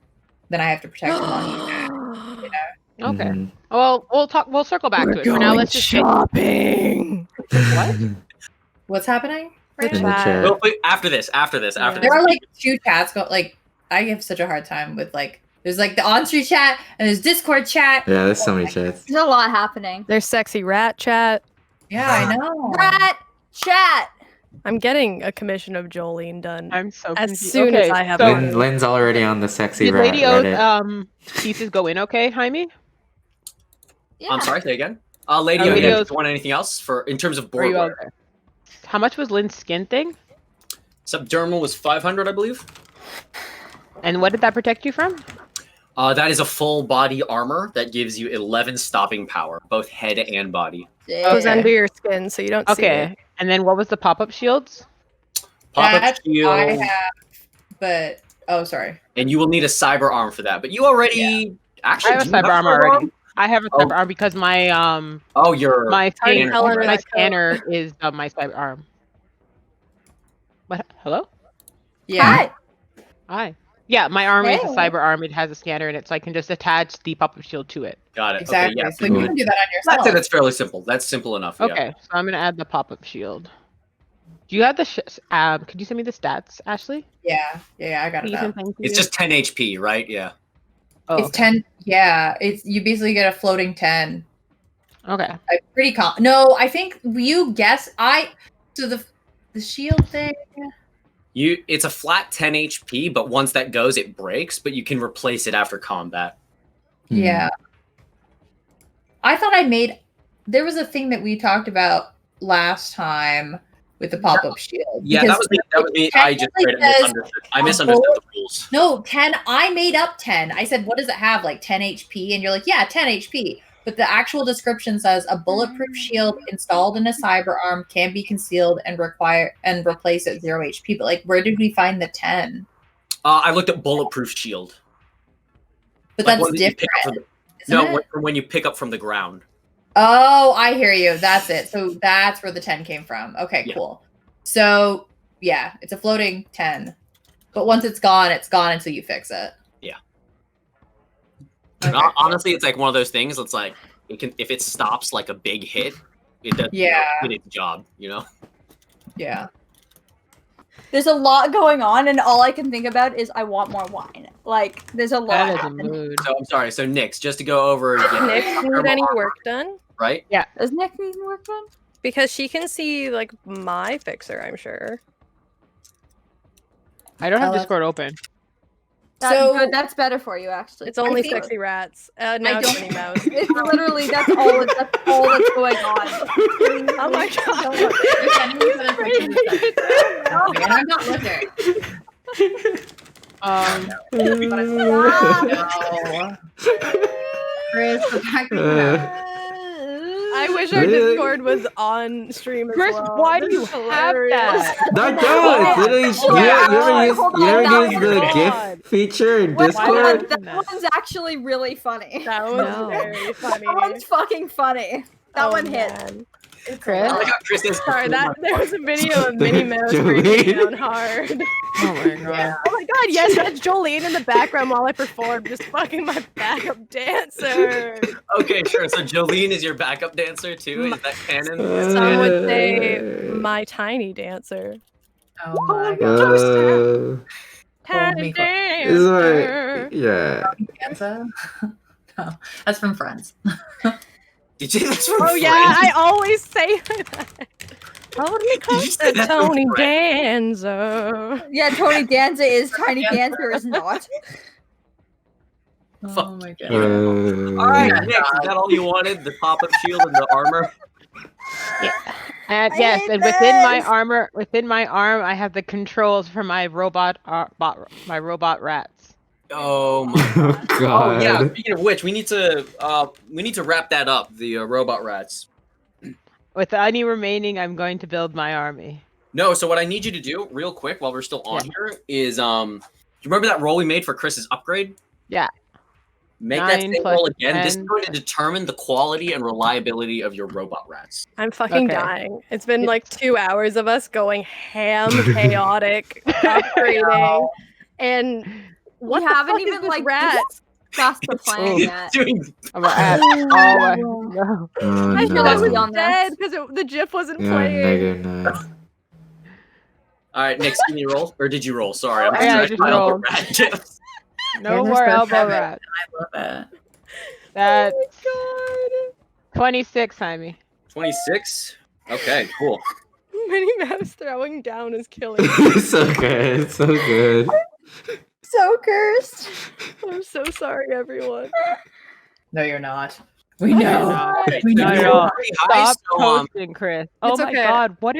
then I have to protect him on you. Okay. Mhm. Well, we'll circle back to it. For now, let's just get shopping. what? What's happening? Right In now? the chat. Real quick, after this. There this. are like two chats going. Like I have such a hard time with like. There's like the on-stream chat and there's Discord chat. Yeah, there's so many chats. There's a lot happening. There's sexy rat chat. Yeah, I know. Rat chat. I'm getting a commission of Jolene done. I'm so As confused. soon as Okay, I have so one. Lynn's already on the sexy did rat Lady O's Reddit. pieces go in okay, Jaime? Yeah. I'm sorry, say again. Lady, Lady again, O's- do you want anything else in terms of Or are you all boardware? okay? How much was Lynn's skin thing? Subdermal was 500, I believe. And what did that protect you from? That is a full body armor that gives you 11 stopping power, both head and body. Goes Okay. under your skin, so you don't see Okay. it. And then what was the pop-up shields? Pop-up That shield, I have, but oh, sorry. and you will need a cyber arm for that. But you already actually I have a do you cyber arm cyber already. I have a Oh. cyber arm because my Oh, your my Already scanner, telling her my that code. scanner is my cyber arm. What? Hello? Yeah. Hi. Yeah, my arm is a Hey. cyber arm. It has a scanner in it, so I can just attach the pop-up shield to it. got it. Exactly. Okay, yeah. So you can do that on That's yourself. it. That's fairly simple. That's simple enough. Yeah. Okay, so I'm gonna add the pop-up shield. Do you have the? Could you send me the stats, Ashley? Yeah, I got it. Please Up. and thank It's you. just 10 HP, right? Yeah. Oh, It's 10. Yeah, it's you basically get a floating 10. okay. Pretty No, I think you guess. So the shield thing. It's a flat 10 HP, but once that goes, it breaks, but you can replace it after combat. Yeah. I thought I made. There was a thing that we talked about last time with the pop-up shield. Yeah, because that was me. That was me. I just technically misunderstood. I misunderstood the rules. No, 10. I made up 10. I said, what does it have? Like 10 HP? And you're like, yeah, 10 HP. But the actual description says a bulletproof shield installed in a cyber arm can be concealed and replace at 0 HP. But like, where did we find the 10? I looked at bulletproof shield. But Like that's one that you pick different. up from the- isn't No, it? when you pick up from the ground. Oh, I hear you. That's it. So that's where the 10 came from. Okay, Yeah. cool. So yeah, it's a floating 10. But once it's gone until you fix it. Yeah. Okay. Honestly, it's like one of those things. It's like if it stops like a big hit, it does Yeah. its job. You know. Yeah. There's a lot going on, and all I can think about is I want more wine. Like, there's a lot That is a happening. mood. So I'm sorry. So Nix, just to go over again, Nick, need any work done? right? Does Nick need work done? Because she can see like my fixer, I'm sure. I don't have Oh, that's- Discord open. That's So- good. That's better for you, actually. It's only think- sexy rats. Now I it's don't- Minnie Mouse. It's literally that's all that's going on. Oh my god. You're sending me some information. No, man, I'm not looking. No. Chris, the fact that you have- I wish our Really? Discord was on stream as Chris, well. why This do you is have hilarious. that? That does! Literally, you Hold on, ever that use was the God. GIF feature in Wait, Discord? that one's actually really funny. That was No. very funny. That one's fucking funny. That Oh, one hit. man. It's Chris? Oh my god, Chris is Sorry, there was a video of Minnie Mouse breathing down hard. Oh my god. Oh my god, yes, that's Jolene in the background while I perform, just fucking my backup dancer. Okay, sure. So Jolene is your backup dancer too? Is that canon? Some would say my tiny dancer. Oh my god. Tiny It's dancer. like, yeah. Dancer? No, that's from Friends. Did you say that's from Oh Friends? yeah, I always say that. Hold me Did you close say to that from Tony Friends? Danza. Yeah, Tony Danza is Tiny Dancer is not. Oh my god. Alright, Nick, is that all you wanted? The pop-up shield and the armor? And I yes, hate and within my this. armor, within my arm, I have the controls for my robot rats. Oh my Oh Oh god. yeah, speaking of which, we need to wrap that up, the robot rats. With any remaining, I'm going to build my army. No, so what I need you to do, real quick, while we're still on here, is do you remember that roll we made for Chris's upgrade? Yeah. Make that 9 same plus roll again. This is 10. going to determine the quality and reliability of your robot rats. I'm fucking Okay. dying. It's been like 2 hours of us going ham chaotic, upgrading, and what We the haven't fuck even is this like rat? discussed the plan yet. Doing I'm gonna add all my. No. Oh I no. thought I was on this. dead because the GIF wasn't Yeah, playing. -9. Alright, Nick, can you roll? Or did you roll? Sorry, I'm Yeah, I trying to just find all the rolled. rat gifs. No Goodness, more that's elbow heaven. rats. I love it. That's Oh 26, Jaime. 26? Okay, cool. my god. Minnie Mouse throwing down is killing me. It's so good. It's so good. So cursed. I'm so sorry, everyone. No, you're not. We know. Alright, We so Not know. at you're all. pretty high, Stop so, posting, Chris. Oh It's my okay. god, what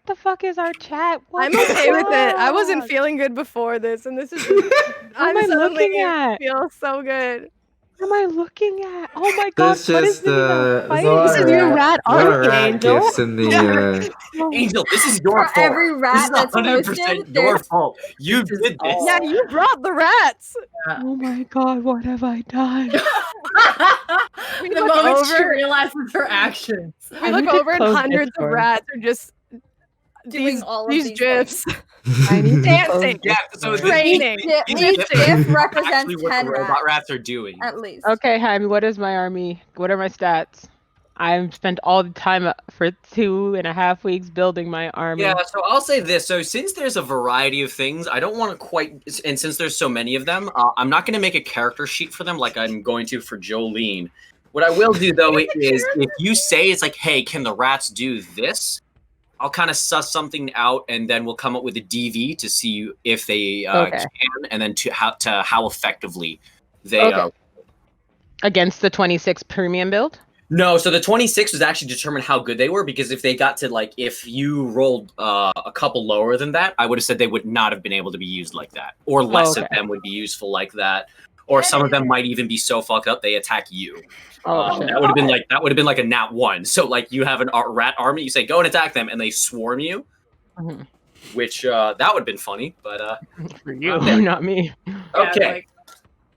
the fuck is our chat? What I'm the okay with it. I wasn't fuck? feeling good before this, and this is. What am I suddenly looking at? Feels so good. What am I looking at? Oh my god, There's what is just this even there's a fight? lot This of is your rat, rat a lot of army, rat Angel. gifts in the Angel, this is your For fault. every rat This is that's 100% posted, your there's fault. You This is did this. all- Yeah, you brought the rats. Oh my god, what have I done? We The look moment she over. realizes her actions. We I look need to over and close hundreds of Discord. rats are just doing all of these these gifs. I need to Dancing. close Yeah, so Discord. the, Training. these Each gifs gift are represents actually what 10 the robot rats. rats are doing. At least. Okay, Jaime, what is my army? What are my stats? I've spent all the time for 2.5 weeks building my army. Yeah, so I'll say this. So since there's a variety of things, I don't want to quite, and since there's so many of them, I'm not going to make a character sheet for them like I'm going to for Jolene. What I will do, though, is if you say it's like, hey, can the rats do this? I'll kind of suss something out, and then we'll come up with a DV to see if they Okay. can, and then to how effectively they. Okay. Against the 26 premium build? No, so the 26 was actually determined how good they were, because if they got to, like, if you rolled a couple lower than that, I would have said they would not have been able to be used like that, or less of Okay. them would be useful like that, or some of them might even be so fucked up they attack you. Oh, shit. That would have been like a nat 1. So like you have an rat army, you say go and attack them, and they swarm you, Mhm. which that would have been funny. But For you, Okay. not me. okay. Like,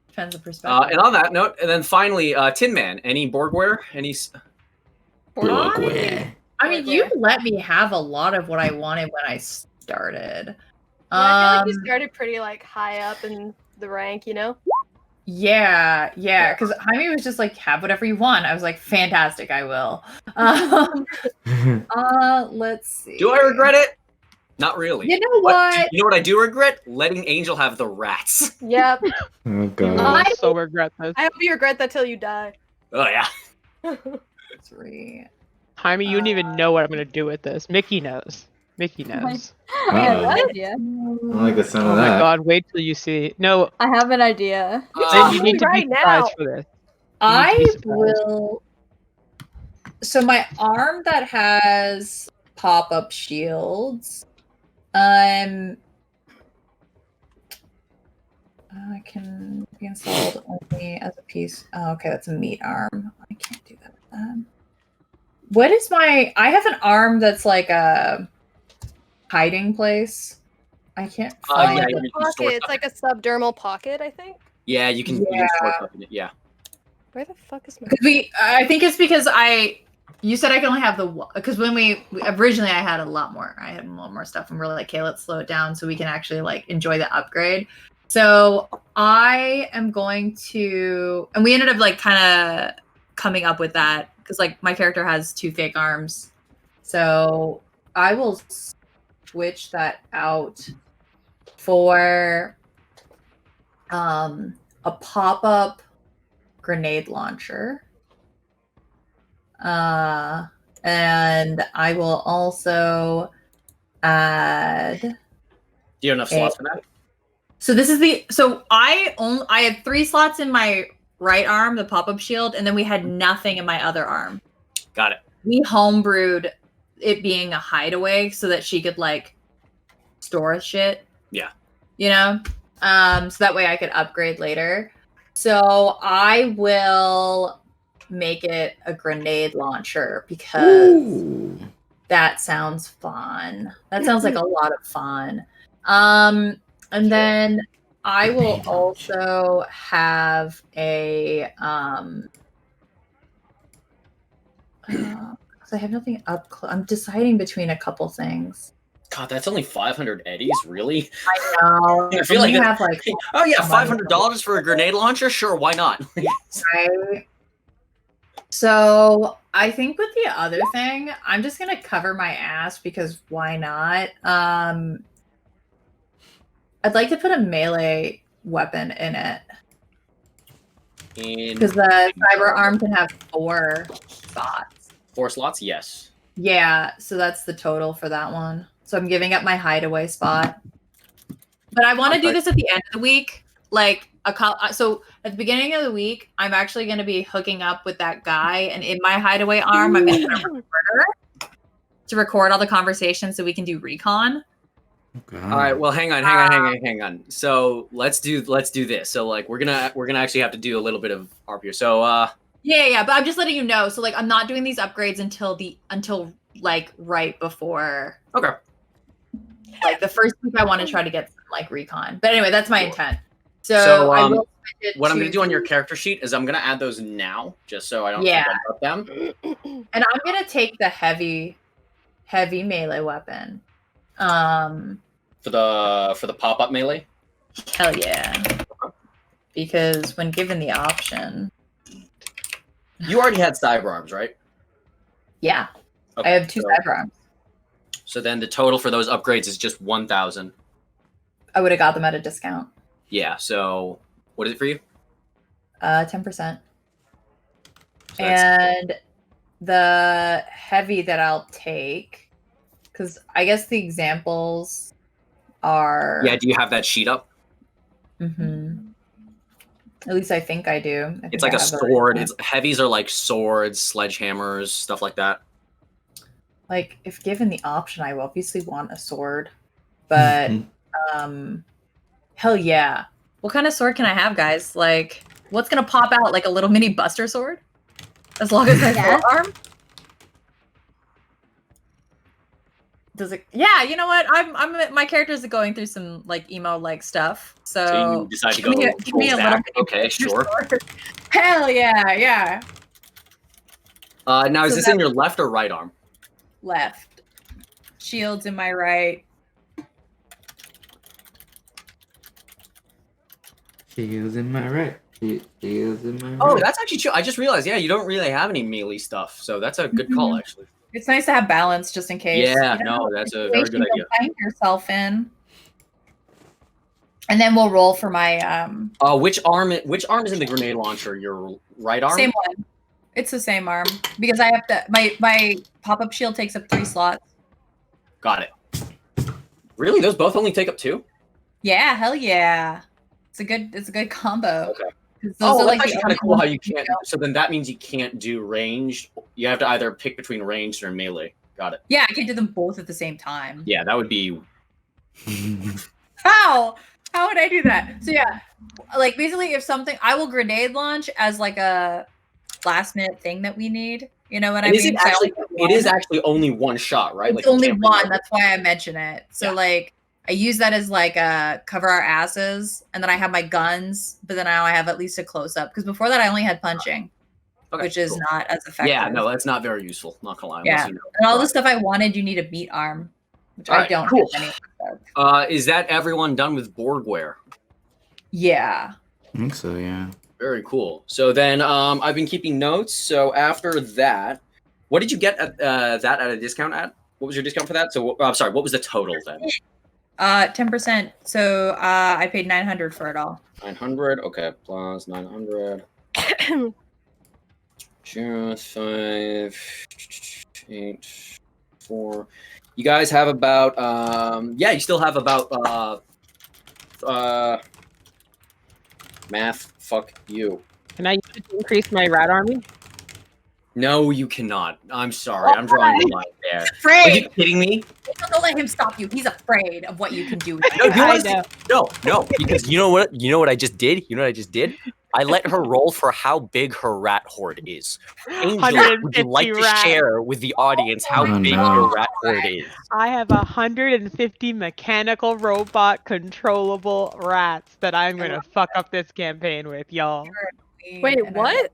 depends on perspective. And on that note, and then finally, Tin Man, any Borgware? Any? Borgware. I mean, you let me have a lot of what I wanted when I started. I feel like you started pretty like high up in the rank, you know? Yeah, because Jaime was just like, have whatever you want. I was like, fantastic, I will. Let's see. Do I regret it? Not really. You know what? You know what I do regret? Letting Angel have the rats. Yep. Oh god. I so regret this. I hope you regret that till you die. Oh yeah. 3. Jaime, you don't even know what I'm gonna do with this. Mickey knows. Mickey knows. I have Uh-oh. an idea. I don't like the sound Oh of my that. god, wait till you see. No, I have an idea. then you need to right be now. surprised for this. I be surprised. will. So my arm that has pop-up shields, I can be installed only as a piece. Oh, okay, that's a meat arm. I can't do that with that. What is my? I have an arm that's like a hiding place. I can't find yeah, it. you can store Pocket. It's stuff. like a subdermal pocket, I think. Yeah, you can store stuff in it. Yeah. Where the fuck is my? I think it's because You said I can only have the one, because when we originally I had a lot more. I had a lot more stuff, and we're like, okay, let's slow it down so we can actually like enjoy the upgrade. So I am going to, and we ended up like kind of coming up with that because like my character has 2 fake arms, so I will switch that out for a pop-up grenade launcher. And I will also add. Do you have enough slots for that? So this is I had 3 slots in my right arm, the pop-up shield, and then we had nothing in my other arm. Got it. We homebrewed it being a hideaway so that she could like store shit. Yeah. You know? So that way I could upgrade later. So I will make it a grenade launcher because that sounds fun. That sounds like a lot of fun. And then I will also have a because I have nothing up close. I'm deciding between a couple things. God, that's only 500 eddies, really? I know. I feel like you have like oh yeah, $500 for a grenade launcher? Sure, why not? right. So I think with the other thing, I'm just gonna cover my ass because why not? I'd like to put a melee weapon in it. Because the cyber arm can have 4 slots. 4 slots? Yes. Yeah, so that's the total for that one. So I'm giving up my hideaway spot. But I want to do this at the end of the week. Like, so at the beginning of the week, I'm actually going to be hooking up with that guy. And in my hideaway arm, I'm going to put a recorder to record all the conversations so we can do recon. Okay. All right. Well, hang on. So let's do this. So like we're gonna actually have to do a little bit of RP. So yeah. But I'm just letting you know. So like I'm not doing these upgrades until like right before. Okay. Like the first week, I want to try to get some, like recon. But anyway, that's my intent. So I will what I'm gonna do on your character sheet is I'm gonna add those now, just so I don't forget about them. And I'm gonna take the heavy melee weapon. For the pop-up melee? Hell yeah. Because when given the option. You already had cyber arms, right? Yeah. Okay, I have 2 cyber arms. So then the total for those upgrades is just 1,000. I would have got them at a discount. Yeah, so what is it for you? 10%. So and the heavy that I'll take, because I guess the examples are. Yeah, do you have that sheet up? Mm-hmm. At least I think I do. It's like a sword. It's heavies are like swords, sledgehammers, stuff like that. Like, if given the option, I obviously want a sword. But hell yeah. What kind of sword can I have, guys? Like, what's gonna pop out? Like a little mini buster sword? As long as I have arm? Does it? Yeah, you know what? My character's going through some like emo like stuff. So you decide to go give me a little bit. Okay, sure. Hell yeah. Now is this in your left or right arm? Left. Shields in my right. Shields in my right. Shields in my right. Oh, that's actually true. I just realized, you don't really have any melee stuff, so that's a good call, actually. It's nice to have balance just in case. Yeah, that's a very good idea. Find yourself in. And then we'll roll for my which arm is in the grenade launcher? Your right arm? Same one. It's the same arm because I have to my pop-up shield takes up 3 slots. Got it. Really? Those both only take up 2? Yeah, hell yeah. It's a good combo. Okay. Those That's actually kind of cool how you can't. So then that means you can't do ranged. You have to either pick between ranged or melee. Got it. Yeah, I can do them both at the same time. Yeah, that would be. How would I do that? So yeah, like basically, if something, I will grenade launch as like a last minute thing that we need. You know what I mean? It is actually only one shot, right? It's only one. That's why I mention it. So like. I use that as like a cover our asses, and then I have my guns, but then now I have at least a close up because before that I only had punching. Okay, which is cool. not as effective. Yeah, no, that's not very useful. Not gonna lie. Yeah, You know. and all the stuff I wanted, you need a meat arm, which I Alright, don't cool. have any of. Is that everyone done with Borgware? Yeah. I think so, yeah. Very cool. So then, I've been keeping notes. So after that, what did you get at that at a discount at? What was your discount for that? So I'm sorry. What was the total then? 10%. So I paid 900 for it all. 900. Okay, plus 900. Just 5, 8, 4. You guys have about yeah, you still have about math. Fuck you. Can I use it to increase my rat army? No, you cannot. I'm sorry. I'm drawing the line there. Are you Afraid. kidding me? Don't let him stop you. He's afraid of what you can do. No, you I know no, because you know what? You know what I just did? You know what I just did? I let her roll for how big her rat horde is. Angel, would you like to rats. share with the audience how Oh, big no. your rat horde is? I have 150 mechanical robot controllable rats that I'm gonna fuck up this campaign with, y'all. Wait, what?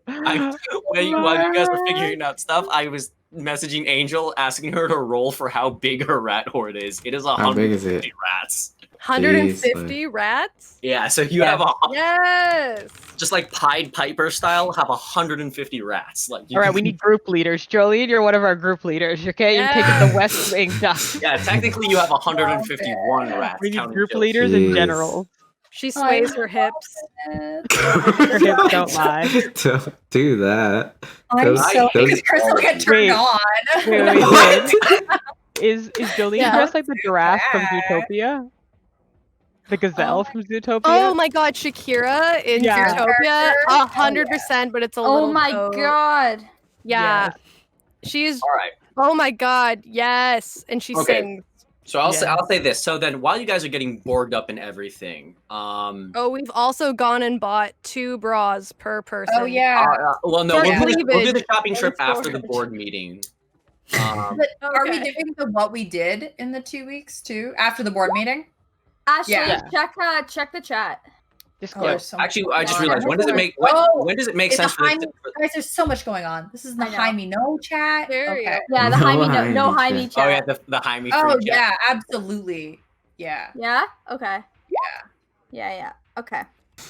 While you guys were figuring out stuff, I was messaging Angel asking her to roll for how big her rat horde is. It is How big is 150 it? rats. 150 rats? Yeah, so you have Yes. just like Pied Piper style, have 150 rats. Like, All right, we need group leaders. Jolene, you're one of our group leaders. Okay, you're taking the West Wing duck. Yeah, technically you have 151 rats. We need counting group Jill. leaders in Jeez. general. She sways her hips. Her hips don't lie. Don't do that. I'm Those- so those- because Crystal get Wait. turned on. Wait. Is Jolene Yeah. dressed like the giraffe from Bad. Zootopia? The gazelle from Zootopia? Oh my god, Shakira in Yeah. Zootopia, Oh, 100%, but it's a Oh little my goat. god. Yeah, Yes. she's. All right. Oh my god, yes, and she Okay. sings. So I'll Yeah. say this. So then, while you guys are getting borged up and everything, Oh, we've also gone and bought 2 bras per person. Oh yeah. well, no, For we'll do the cleavage. shopping trip And after the storage. board meeting. But are we Okay. doing the what we did in the 2 weeks too after the board meeting? Ashley, Yeah. check the chat. Just Oh, go. there's so much Actually, going I just on. realized when does it make when does it make It's sense a for Jaime, this? guys, there's so much going on. This is the I know. Jaime no chat. There you Okay. go. Yeah, the No Jaime no Jaime Jaime chat. chat. Oh yeah, the Jaime free Oh chat. yeah, absolutely. Yeah. Yeah? Okay. Yeah. Okay.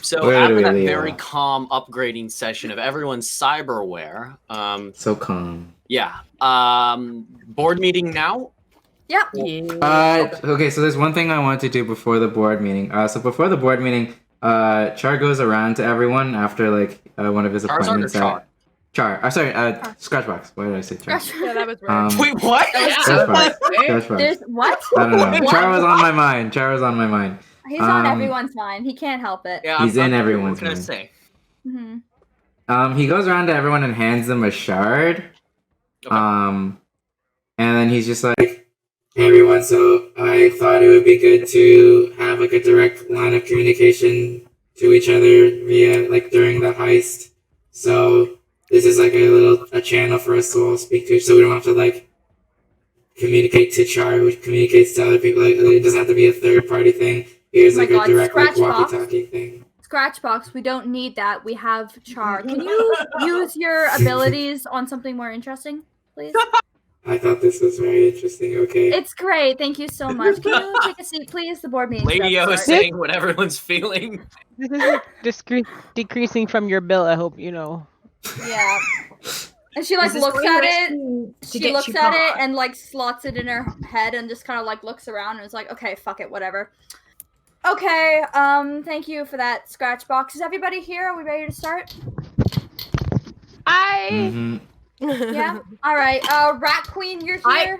So Where do after we that leave very off? calm upgrading session of everyone's cyberware, So calm. yeah, board meeting now. Yeah. Okay, so there's one thing I want to do before the board meeting. So before the board meeting, Char goes around to everyone after like one of his Charizard or appointments. Char? Char. Sorry, Scratchbox. Why did I say Char? Yeah, that was weird. Wait, what? Scratchbox. Scratchbox. There's what? I don't know. What? Char was on my mind. Char was on my mind. He's on Um, everyone's mind. He can't help it. Yeah, He's in everyone's What can I mind. say? Hmm. He goes around to everyone and hands them a shard. Okay. And then he's just like, "Hey everyone, so I thought it would be good to have like a direct line of communication to each other via like during the heist. So this is like a channel for us to all speak to, so we don't have to like communicate to Char, which communicates to other people. Like, it doesn't have to be a third party thing. Here's Oh my like a God, direct like Scratchbox. walkie-talkie thing." Scratchbox, we don't need that. We have Char. Can you use your abilities on something more interesting, please? I thought this was very interesting. Okay. It's great. Thank you so much. Can you take a seat, please? The board meeting. Lady O is saying what everyone's feeling. This is decreasing from your bill, I hope you know. Yeah. And she like Is this looks going at to it. She get looks you at it caught? and like slots it in her head and just kind of like looks around and is like, okay, fuck it, whatever. Okay. Thank you for that, Scratchbox. Is everybody here? Are we ready to start? Mhm. Yeah. All right. Rat Queen, you're here.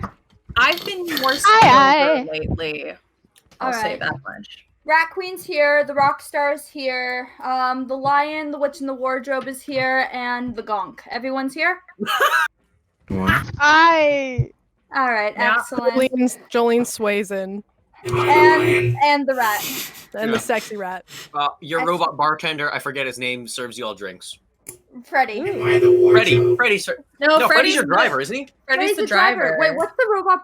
I've been more Aye, sober lately. I'll say Alright. that much. Rat Queen's here. The Rock Star's here. The Lion, the Witch in the Wardrobe is here, and the Gonk. Everyone's here. What? I All right. Yeah. Excellent. Jolene sways in. Am I the lion? And the rat. And Yeah. the sexy rat. Your robot bartender, I forget his name, serves you all drinks. Freddy. Am I the wardrobe? Freddie, sir. No, No, Freddie's Freddy's your the- driver, isn't he? Freddy's the driver. Wait, what's the robot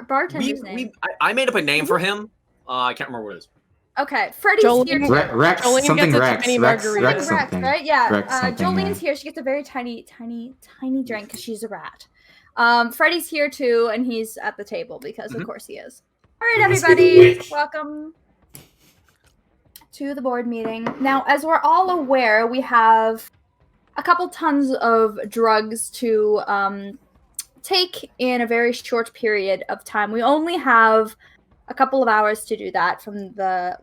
bartender's name? I made up a name for him. I can't remember what it is. Okay, Freddie's Jolene- here. Rex, Jolene something gets a Rex. tiny Rex, margarita. Rex Rex, something. right? Yeah. Rex something, Jolene's yeah. here. She gets a very tiny drink because she's a rat. Freddie's here too, and he's at the table because of course he is. All right, Must be the everybody, witch. welcome to the board meeting. Now, as we're all aware, we have a couple tons of drugs to take in a very short period of time. We only have a couple of hours to do that from the,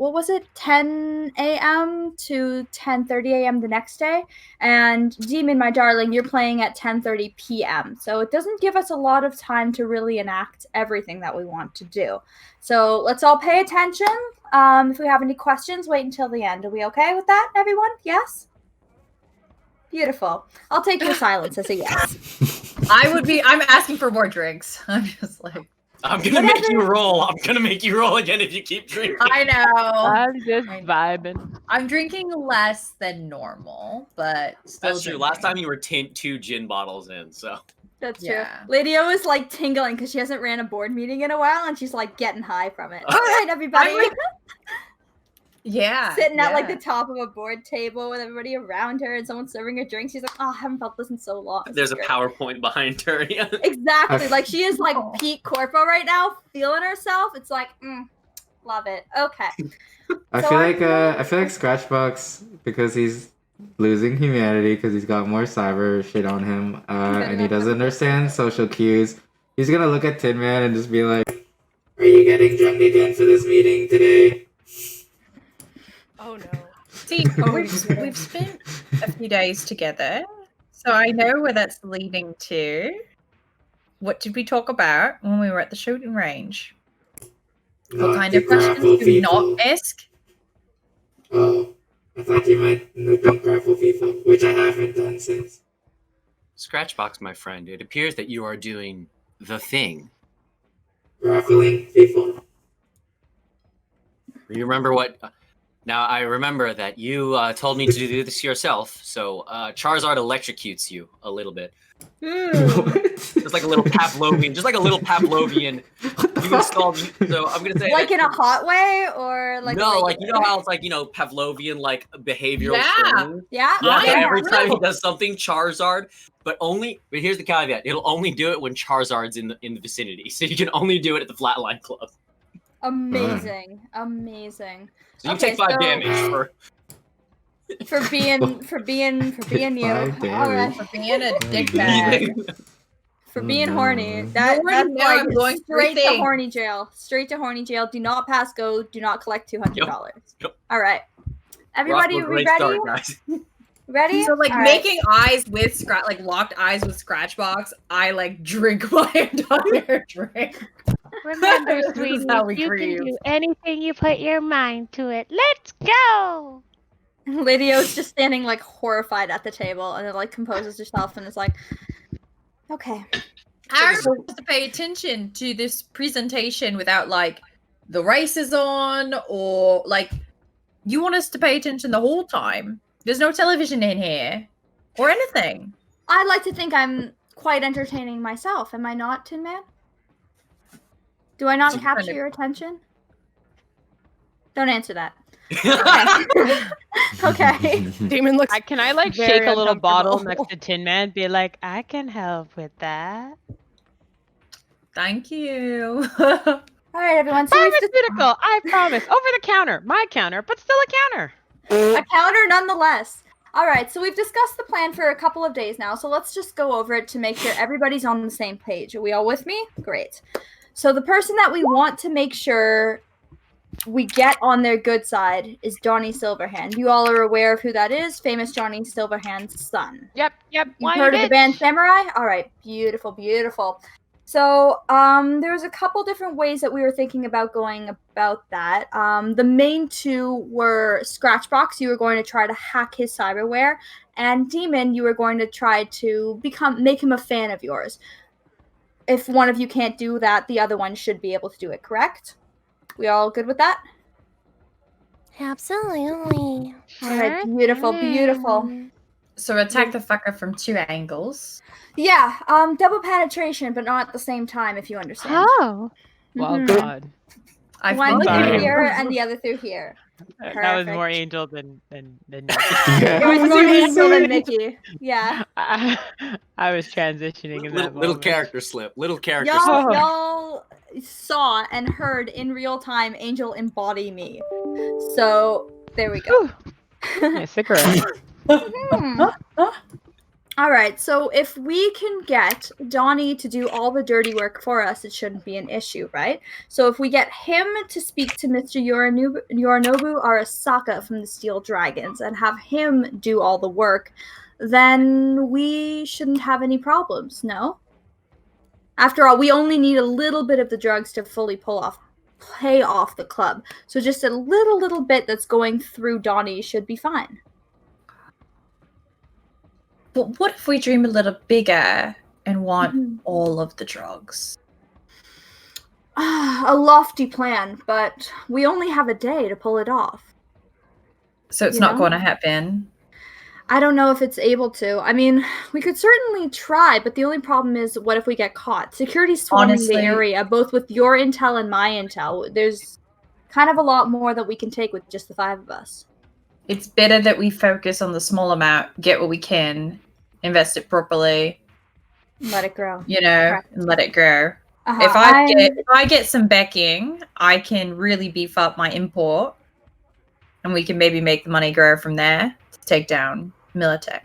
10 a.m. to 10:30 a.m. the next day. And Demon, my darling, you're playing at 10:30 p.m. So it doesn't give us a lot of time to really enact everything that we want to do. So let's all pay attention. If we have any questions, wait until the end. Are we okay with that, everyone? Yes? Beautiful. I'll take your silence as a yes. I'm asking for more drinks. I'm just like, I'm gonna make you roll. I'm gonna make you roll again if you keep drinking. I know. I'm just vibing. I'm drinking less than normal, but still That's true. drinking. Last time you were 2 gin bottles in, so. That's Yeah. true. Lydia was like tingling because she hasn't ran a board meeting in a while and she's like getting high from it. All right, everybody. Yeah. Sitting at like yeah. the top of a board table with everybody around her and someone serving her drinks. She's like, oh, I haven't felt this in so long. This There's is a great." PowerPoint behind her. Yeah. Exactly. Like she is like Oh. peak corpo right now, feeling herself. It's like, love it. Okay. I So feel I'm like Scratchbox, because he's losing humanity because he's got more cyber shit on him, and he doesn't understand social cues. He's gonna look at Tin Man and just be like, "Are you getting drunk again for this meeting today?" Oh no. See, we've spent a few days together, so I know where that's leading to. What did we talk about when we were at the shooting range? What kind of questions do we not ask? Oh, I thought you meant don't grapple people, which I haven't done since. Scratchbox, my friend, it appears that you are doing the thing. Grappling people. You remember what? Now, I remember that you told me to do this yourself, so Charizard electrocutes you a little bit. Just like a little Pavlovian, you installed, so I'm going to say like that, in a hot way or like no, a like, you know how it's like, Pavlovian, like, behavioral Yeah. training? Yeah. Yeah, Yeah. every time he does something, Charizard, but here's the caveat, it'll only do it when Charizard's in the vicinity, so you can only do it at the Flatline Club. Amazing. So you Okay, take 5 so- damage For being you. 5 All right. damage. For being a dickbag. For being Oh, horny. no. That's Already know like I'm going straight to thing. horny jail. Straight to horny jail. Do not pass go. Do not collect $200. Yep. All right. Everybody, Ross, we great ready? start, guys. Ready? So like All right. making eyes with locked eyes with Scratchbox, I like drink my entire drink. Remember, This is sweetie, how we you grieve. can do anything you put your mind to it. Let's go! Lydia's just standing like horrified at the table and then like composes herself and is like, okay. How are we supposed to pay attention to this presentation without like the races on or like you want us to pay attention the whole time? There's no television in here or anything. I'd like to think I'm quite entertaining myself. Am I not, Tin Man? Do I not Some capture kind of- your attention? Don't answer that. That's Okay. Demon looks Can I like very shake a little bottle uncomfortable. next to Tin Man? Be like, I can help with that. Thank you. All right, everyone. So we've Pharmaceutical, I promise. Over the counter. My counter, but still a counter. a counter nonetheless. All right, so we've discussed the plan for a couple of days now, so let's just go over it to make sure everybody's on the same page. Are we all with me? Great. So the person that we want to make sure we get on their good side is Johnny Silverhand. You all are aware of who that is, famous Johnny Silverhand's son. Yep. You've Why heard of the bitch? band Samurai? All right, beautiful. So there was a couple different ways that we were thinking about going about that. The main two were Scratchbox. You were going to try to hack his cyberware, and Demon. You were going to try to make him a fan of yours. If one of you can't do that, the other one should be able to do it. Correct? We all good with that? absolutely. All right, beautiful. So attack the fucker from 2 angles. Yeah, double penetration, but not at the same time, if you understand. Oh. Well, Mhm. God. I One feel through Sorry. here and the other through here. That was more Perfect. Angel than me. It was more Angel than Mickey. Yeah. I was transitioning in that Little moment. character slip. Little character Y'all, slip. y'all saw and heard in real time Angel embody me. So there we go. Whew, my cigarette. All right, so if we can get Donnie to do all the dirty work for us, it shouldn't be an issue, right? So if we get him to speak to Mr. Yorinobu Arasaka from the Steel Dragons and have him do all the work, then we shouldn't have any problems, no? After all, we only need a little bit of the drugs to fully pay off the club. So just a little bit that's going through Donnie should be fine. But what if we dream a little bigger and want all of the drugs? A lofty plan, but we only have a day to pull it off. So it's You not know? going to happen. I don't know if it's able to. I mean, we could certainly try, but the only problem is, what if we get caught? Security's swarming Honestly- the area, both with your intel and my intel. There's kind of a lot more that we can take with just the 5 of us. It's better that we focus on the small amount, get what we can, invest it properly, Let it grow. you know, Correct. and let it grow. Uh-huh. If I get some backing, I can really beef up my import, and we can maybe make the money grow from there to take down Militech.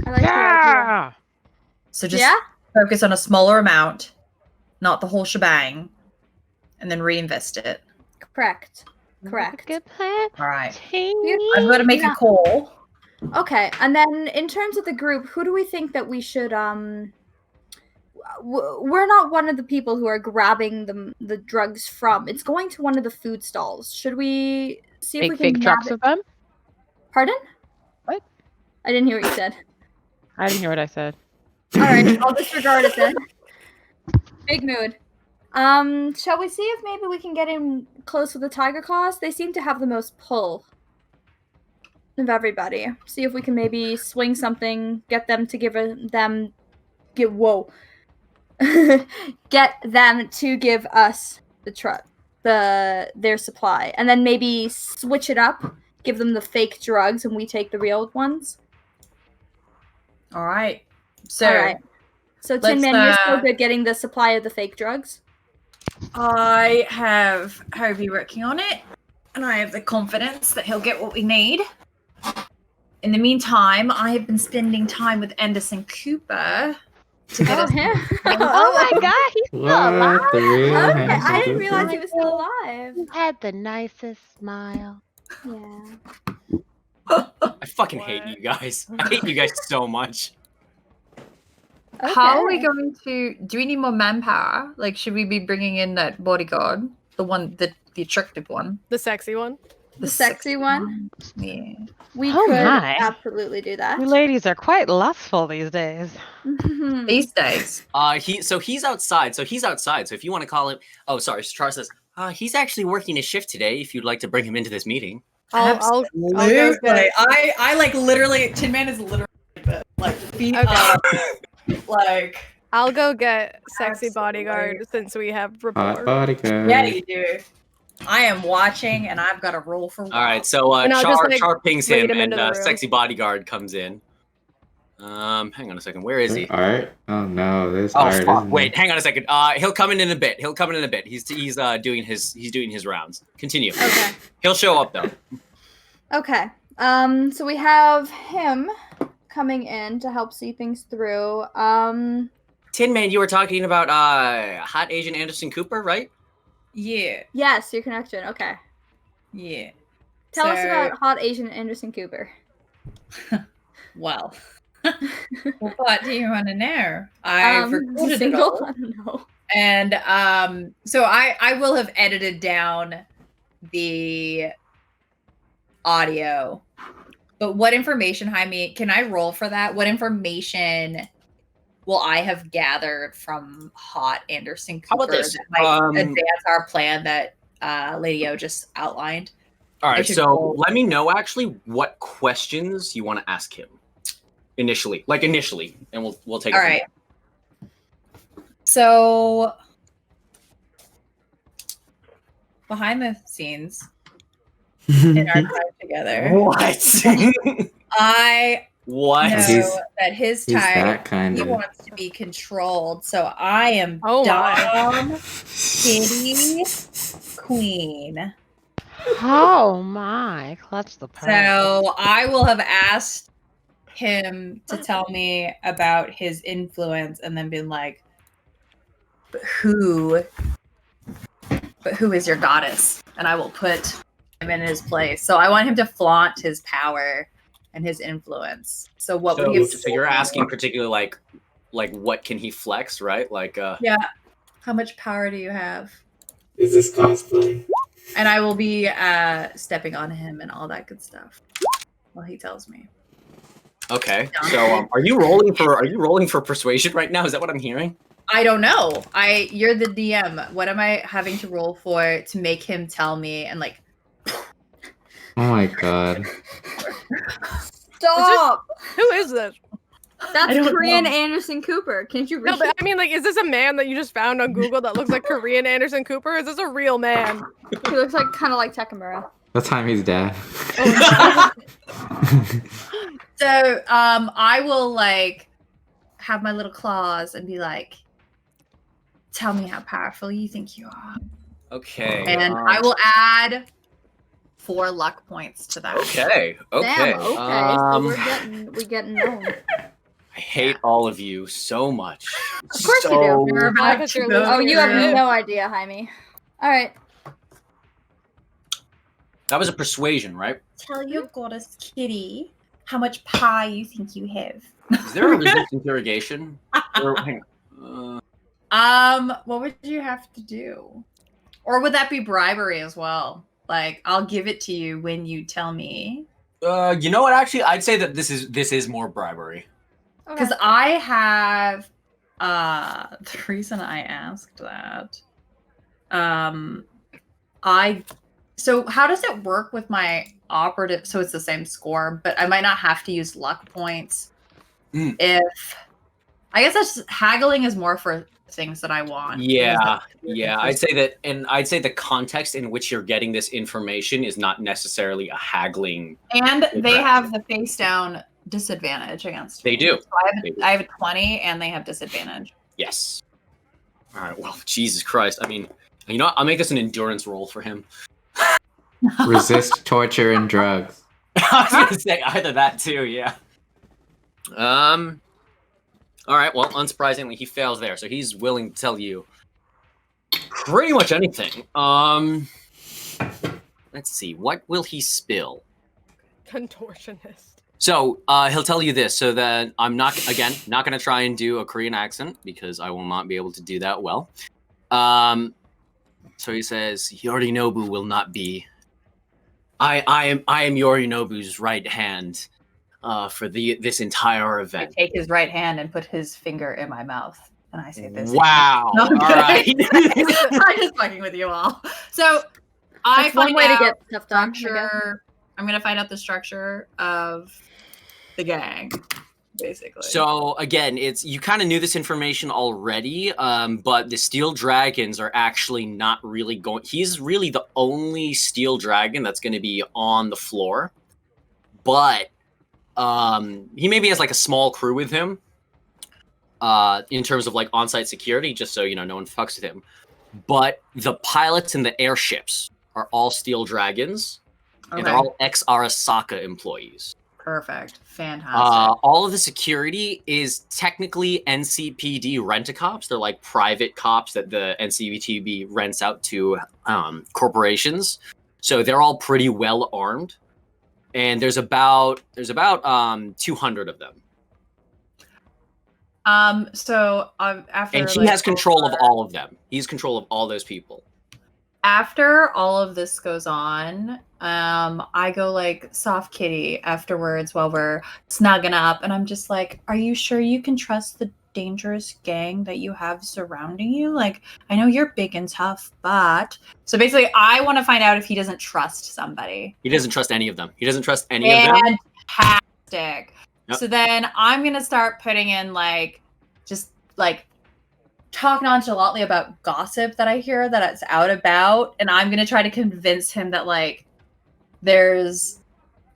I like the idea. Yeah. So just Yeah? focus on a smaller amount, not the whole shebang, and then reinvest it. Correct. Correct. Good plan. All right. Team. I've got to make Yeah. a call. Okay, and then in terms of the group, who do we think that we should we're not one of the people who are grabbing the drugs from. It's going to one of the food stalls. Should we see if Make we can fake trucks nab it? of them? Pardon? What? I didn't hear what you said. I didn't hear what I said. All right, I'll disregard it then. Big mood. Shall we see if maybe we can get in close with the Tiger Claws? They seem to have the most pull of everybody. See if we can maybe swing something, get them to get them to give us their supply, and then maybe switch it up, give them the fake drugs, and we take the real ones. All right. So All right. So Tin let's, Man, you're so good getting the supply of the fake drugs. I have Hobie working on it, and I have the confidence that he'll get what we need. In the meantime, I have been spending time with Anderson Cooper to get us. him. Oh my god, he's still alive. What? The real Okay, Anderson I didn't Cooper? realize he was still alive. He had the nicest smile. Yeah. I fucking hate you guys. I hate you guys so much. How are we Okay. going to? Do we need more manpower? Like, should we be bringing in that bodyguard, the attractive one, The sexy one. The sexy one? Yeah. We Oh could my. absolutely do that. You ladies are quite lustful these days. Mhm. These days. He's outside. So if you want to call him, oh sorry, Charles says, he's actually working a shift today. If you'd like to bring him into this meeting. I'll go get- I like literally. Tin Man is literally like feet Okay. up, like. I'll go get sexy Absolutely. bodyguard since we have Hot rapport. bodyguard. Yeah, you do. I am watching, and I've got a roll for. All right, so And I'll just, like, Char pings lead him, him and into the room. sexy bodyguard comes in. Hang on a second. Where is he? Art? Oh no, there's Oh art. fuck! isn't Wait, there? hang on a second. He'll come in a bit. He's doing his rounds. Continue. Okay. He'll show up though. Okay. So we have him coming in to help see things through. Tin Man, you were talking about hot Asian Anderson Cooper, right? Yeah, Yes, your connection. Okay. yeah. Tell us So- about hot Asian Anderson Cooper. Well, what do you want to know? I've recorded it single? all. I don't know. And so I will have edited down the audio. But what information, Jaime, can I roll for that? What information will I have gathered from hot Anderson How Cooper about this? that might advance our plan that Lady O just outlined? All I right, should so roll. let me know actually what questions you want to ask him initially, and we'll take it. All from right. So behind the scenes in our time together, What? I What? know that his He's type, that kind he of. wants to be controlled. So I am Oh my. Dom Kitty Queen. Oh my, clutch the pearl. So I will have asked him to tell me about his influence and then been like, but who is your goddess? And I will put him in his place. So I want him to flaunt his power and his influence. So what would he have So you're asking particularly like what can he flex, right? Like Yeah. How much power do you have? Is this cosplay? And I will be stepping on him and all that good stuff while he tells me. okay. So are you rolling for persuasion right now? Is that what I'm hearing? I don't know. You're the DM. What am I having to roll for to make him tell me and like Oh my god. Stop! Who is this? I That's don't Korean know. Anderson Cooper. Can't you read? No, but I mean, like, is this a man that you just found on Google that looks like Korean Anderson Cooper? Is this a real man? He looks like kind of like Takamura. That's Jaime's dad. So I will like have my little claws and be like, tell me how powerful you think you are. Okay. And I will add 4 luck points to that. Okay. Okay. Damn, okay. So we're getting known. I hate all of you so much. Of course you do. We're about Because to you're go losing Oh, you have through- no idea, Jaime. All right. That was a persuasion, right? Tell your goddess Kitty how much power you think you have. Is there a resist interrogation? Or, hang on. What would you have to do? Or would that be bribery as well? Like, I'll give it to you when you tell me. You know what? Actually, I'd say that this is more bribery. Because I have the reason I asked that. So how does it work with my operative? So it's the same score, but I might not have to use luck points. If I guess that's haggling is more for things that I want. Yeah. I'd say that, and I'd say the context in which you're getting this information is not necessarily a haggling. And they have the face down disadvantage against me. They do. So I have a 20 and they have disadvantage. Yes. All right. Well, Jesus Christ. I mean, you know what? I'll make this an endurance roll for him. Resist torture and drugs. I was gonna say either that too. Yeah. All right. Well, unsurprisingly, he fails there, so he's willing to tell you pretty much anything. Let's see. What will he spill? Contortionist. So he'll tell you this. So that I'm not going to try and do a Korean accent because I will not be able to do that well. So he says, Yorinobu will not be. I am Yorinobu's right hand for this entire I event. take his right hand and put his finger in my mouth. And I say this. Wow. No, All right. I'm just fucking with you all. So I That's one find way to out get stuff done. I guess. structure. I'm gonna find out the structure of the gang, basically. So again, you kind of knew this information already, but the steel dragons are actually not really going. He's really the only steel dragon that's going to be on the floor, but he maybe has like a small crew with him. In terms of like on-site security, just so you know, no one fucks with him. But the pilots and the airships are all steel dragons, and they're all ex-Arasaka employees. Perfect. Fantastic. All of the security is technically NCPD rent-a-cops. They're like private cops that the NCPD rents out to corporations. So they're all pretty well armed, and there's about 200 of them. So after And he like, has control of all of them. He's control of all those people. after all of this goes on, I go like soft kitty afterwards while we're snugging up, and I'm just like, are you sure you can trust the dangerous gang that you have surrounding you? Like, I know you're big and tough, but so basically I want to find out if he doesn't trust somebody. He doesn't trust any of them. He doesn't trust any of them. Fantastic. Yep. So then I'm gonna start putting in like just like talk nonchalantly about gossip that I hear that it's out about, and I'm gonna try to convince him that like there's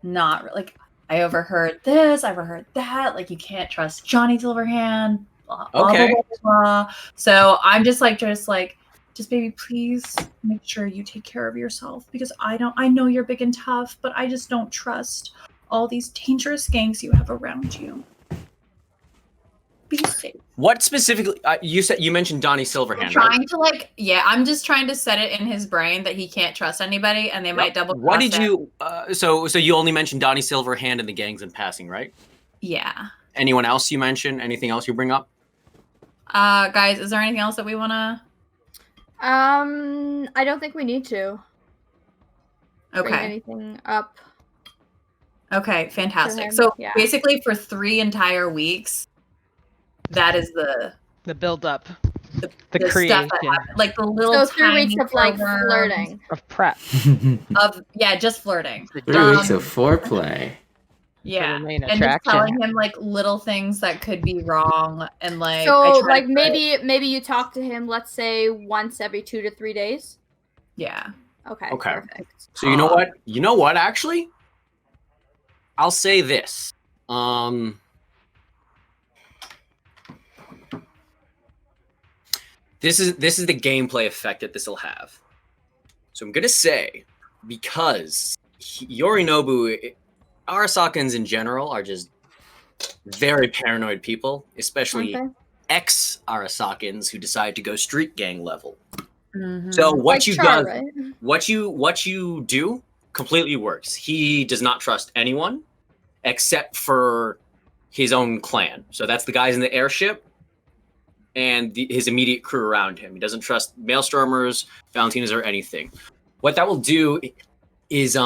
not like I overheard this, I overheard that, like you can't trust Johnny Silverhand, blah, blah, Okay. blah, blah, blah. So I'm just baby, please make sure you take care of yourself because I know you're big and tough, but I just don't trust all these dangerous gangs you have around you. Be safe. What specifically? You mentioned Donnie Silverhand. I'm trying to I'm just trying to set it in his brain that he can't trust anybody, and they might double. What did you? So you only mentioned Donnie Silverhand and the gangs in passing, right? Yeah. Anyone else you mention? Anything else you bring up? Guys, is there anything else that we wanna? I don't think we need to bring Okay. anything up. Okay, fantastic. him, So yeah. basically, for 3 entire weeks, that is the build up, the stuff creation that happened, like the little So 3 tiny weeks of like programs flirting. of prep. of just flirting. 3 weeks of foreplay. Yeah, the main and just attraction. telling him like little things that could be wrong, and like So I try like to- maybe you talk to him, let's say once every 2 to 3 days. yeah. Okay. Okay. Perfect. So you know what? You know what? Actually, I'll say this. This is the gameplay effect that this will have. So I'm gonna say, because Yorinobu, Arasakans in general are just very paranoid people, especially Aren't ex-Arasakans who decide to go street gang level. Mhm. So what Like you Char, does, right? what you do completely works. He does not trust anyone except for his own clan. So that's the guys in the airship and his immediate crew around him. He doesn't trust Maelstormers, Valentinas, or anything. What that will do is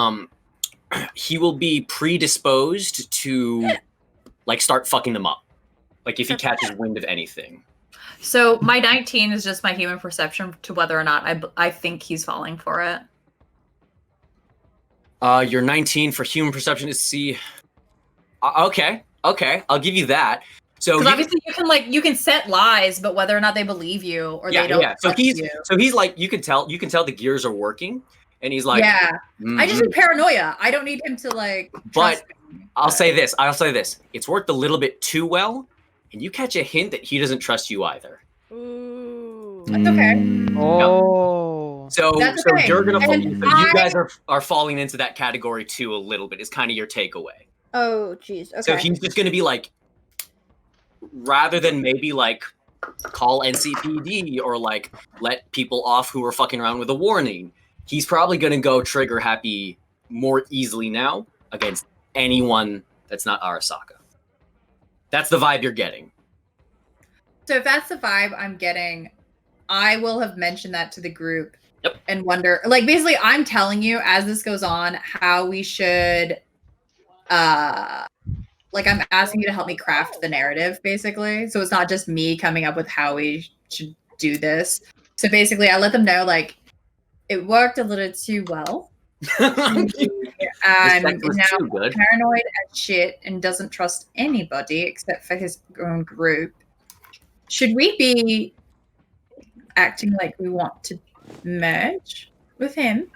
he will be predisposed to like start fucking them up. Like if he catches wind of anything. So my 19 is just my human perception to whether or not I think he's falling for it. Your 19 for human perception is C. Okay, I'll give you that. So Because obviously you can set lies, but whether or not they believe you or they don't. Yeah. So trust you. he's like you can tell the gears are working, and he's like, yeah. I just "Mhm." need paranoia. I don't need him to like. But trust me. I'll say this. It's worked a little bit too well, and you catch a hint that he doesn't trust you either. Ooh. That's okay. Oh. So That's so okay. you're gonna And you guys are falling into that category too a little bit. Is kind of your takeaway. Oh jeez. Okay. So he's just gonna be like, rather than maybe like call NCPD or like let people off who are fucking around with a warning, he's probably gonna go trigger happy more easily now against anyone that's not Arasaka. That's the vibe you're getting. So if that's the vibe I'm getting, I will have mentioned that to the group. Yep. And wonder, like, basically, I'm telling you as this goes on how we should, like, I'm asking you to help me craft the narrative, basically. So it's not just me coming up with how we should do this. So basically, I let them know, like, it worked a little too well. And Respect was now too good. paranoid as shit and doesn't trust anybody except for his own group. Should we be acting like we want to merge with him?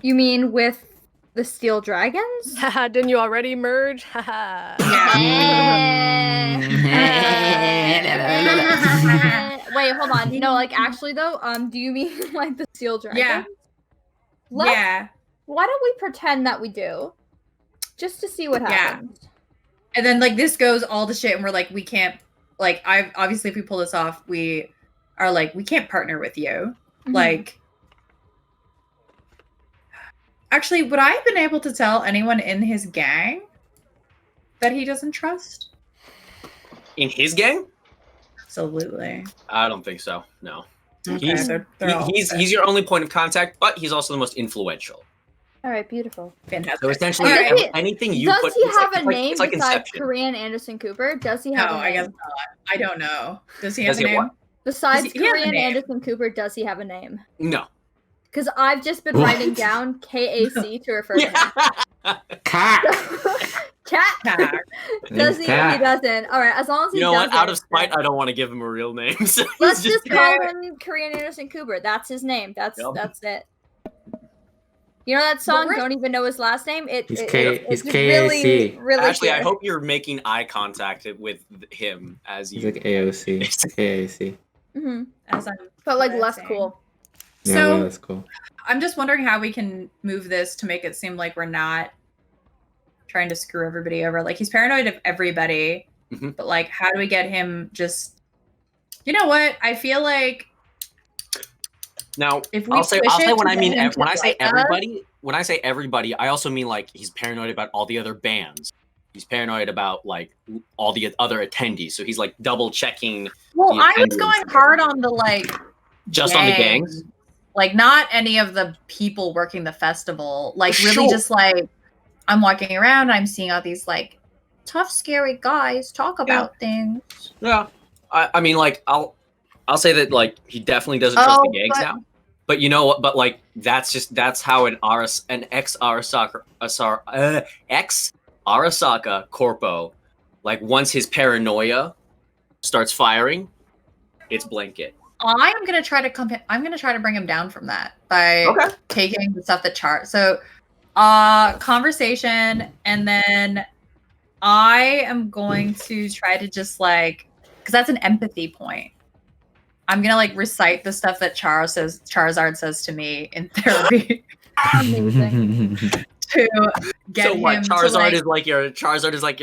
You mean with the Steel Dragons? Haha, didn't you already merge? Haha. Wait, hold on. No, like actually though, do you mean like the Steel Dragons? Yeah. Yeah. Why don't we pretend that we do? Just to see what Yeah. happens. And then like this goes all the shit and we're like, we can't obviously if we pull this off, we are like, we can't partner with you. Mhm. Like actually, would I have been able to tell anyone in his gang that he doesn't trust? In his gang? Absolutely. I don't think so. No. Okay, He's they're all he's your only point of contact, but he's also the most influential. All right, beautiful. fantastic. So essentially, Does he- anything you Does put, he it's have like, a name it's like besides Inception. Korean Anderson Cooper? Does he No, have a name? I guess not. I don't know. Does he have Does a he name? what? Besides Does he have a Korean name? Anderson Cooper, does he have a name? No. Because I've just been What? writing down KAC to refer to him. Cock. Cat. Cat. Does he? He Cat. doesn't. All right. As long as he You know doesn't. what? Out of spite, I don't want to give him a real name. So Let's he's just call him Korean Anderson Cooper. That's his name. That's it. You know that song? Don't even know his last name. He's it's KAC. really, really. Actually, I clear. hope you're making eye contact with him as you. He's like AOC. KAC. Mhm. As I'm But like less guessing. cool. Yeah, So- well, that's cool. I'm just wondering how we can move this to make it seem like we're not trying to screw everybody over. Like he's paranoid of everybody, Mhm. but like how do we get him just you know what? I feel like Now, if we I'll say push it when to I mean get him to when I say like us- everybody, when I say everybody, I also mean like he's paranoid about all the other bands. He's paranoid about like all the other attendees. So he's like double checking well, the I was attendance going and hard everything. on the like just on the gangs. Like not any of the people working the festival. Like really Sure. just like I'm walking around, I'm seeing all these like tough, scary guys talk about things. Yeah, I mean, like I'll say that like he definitely doesn't trust the gangs now. But you know what? But like that's how an ex Arasaka corpo, like once his paranoia starts firing, it's blanket. I'm gonna try to bring him down from that by taking the stuff that chart. So, conversation, and then I am going to try to just like, because that's an empathy point. I'm gonna like recite the stuff that Charizard says to me in therapy Amazing. to get So what? him. Charizard to, is like your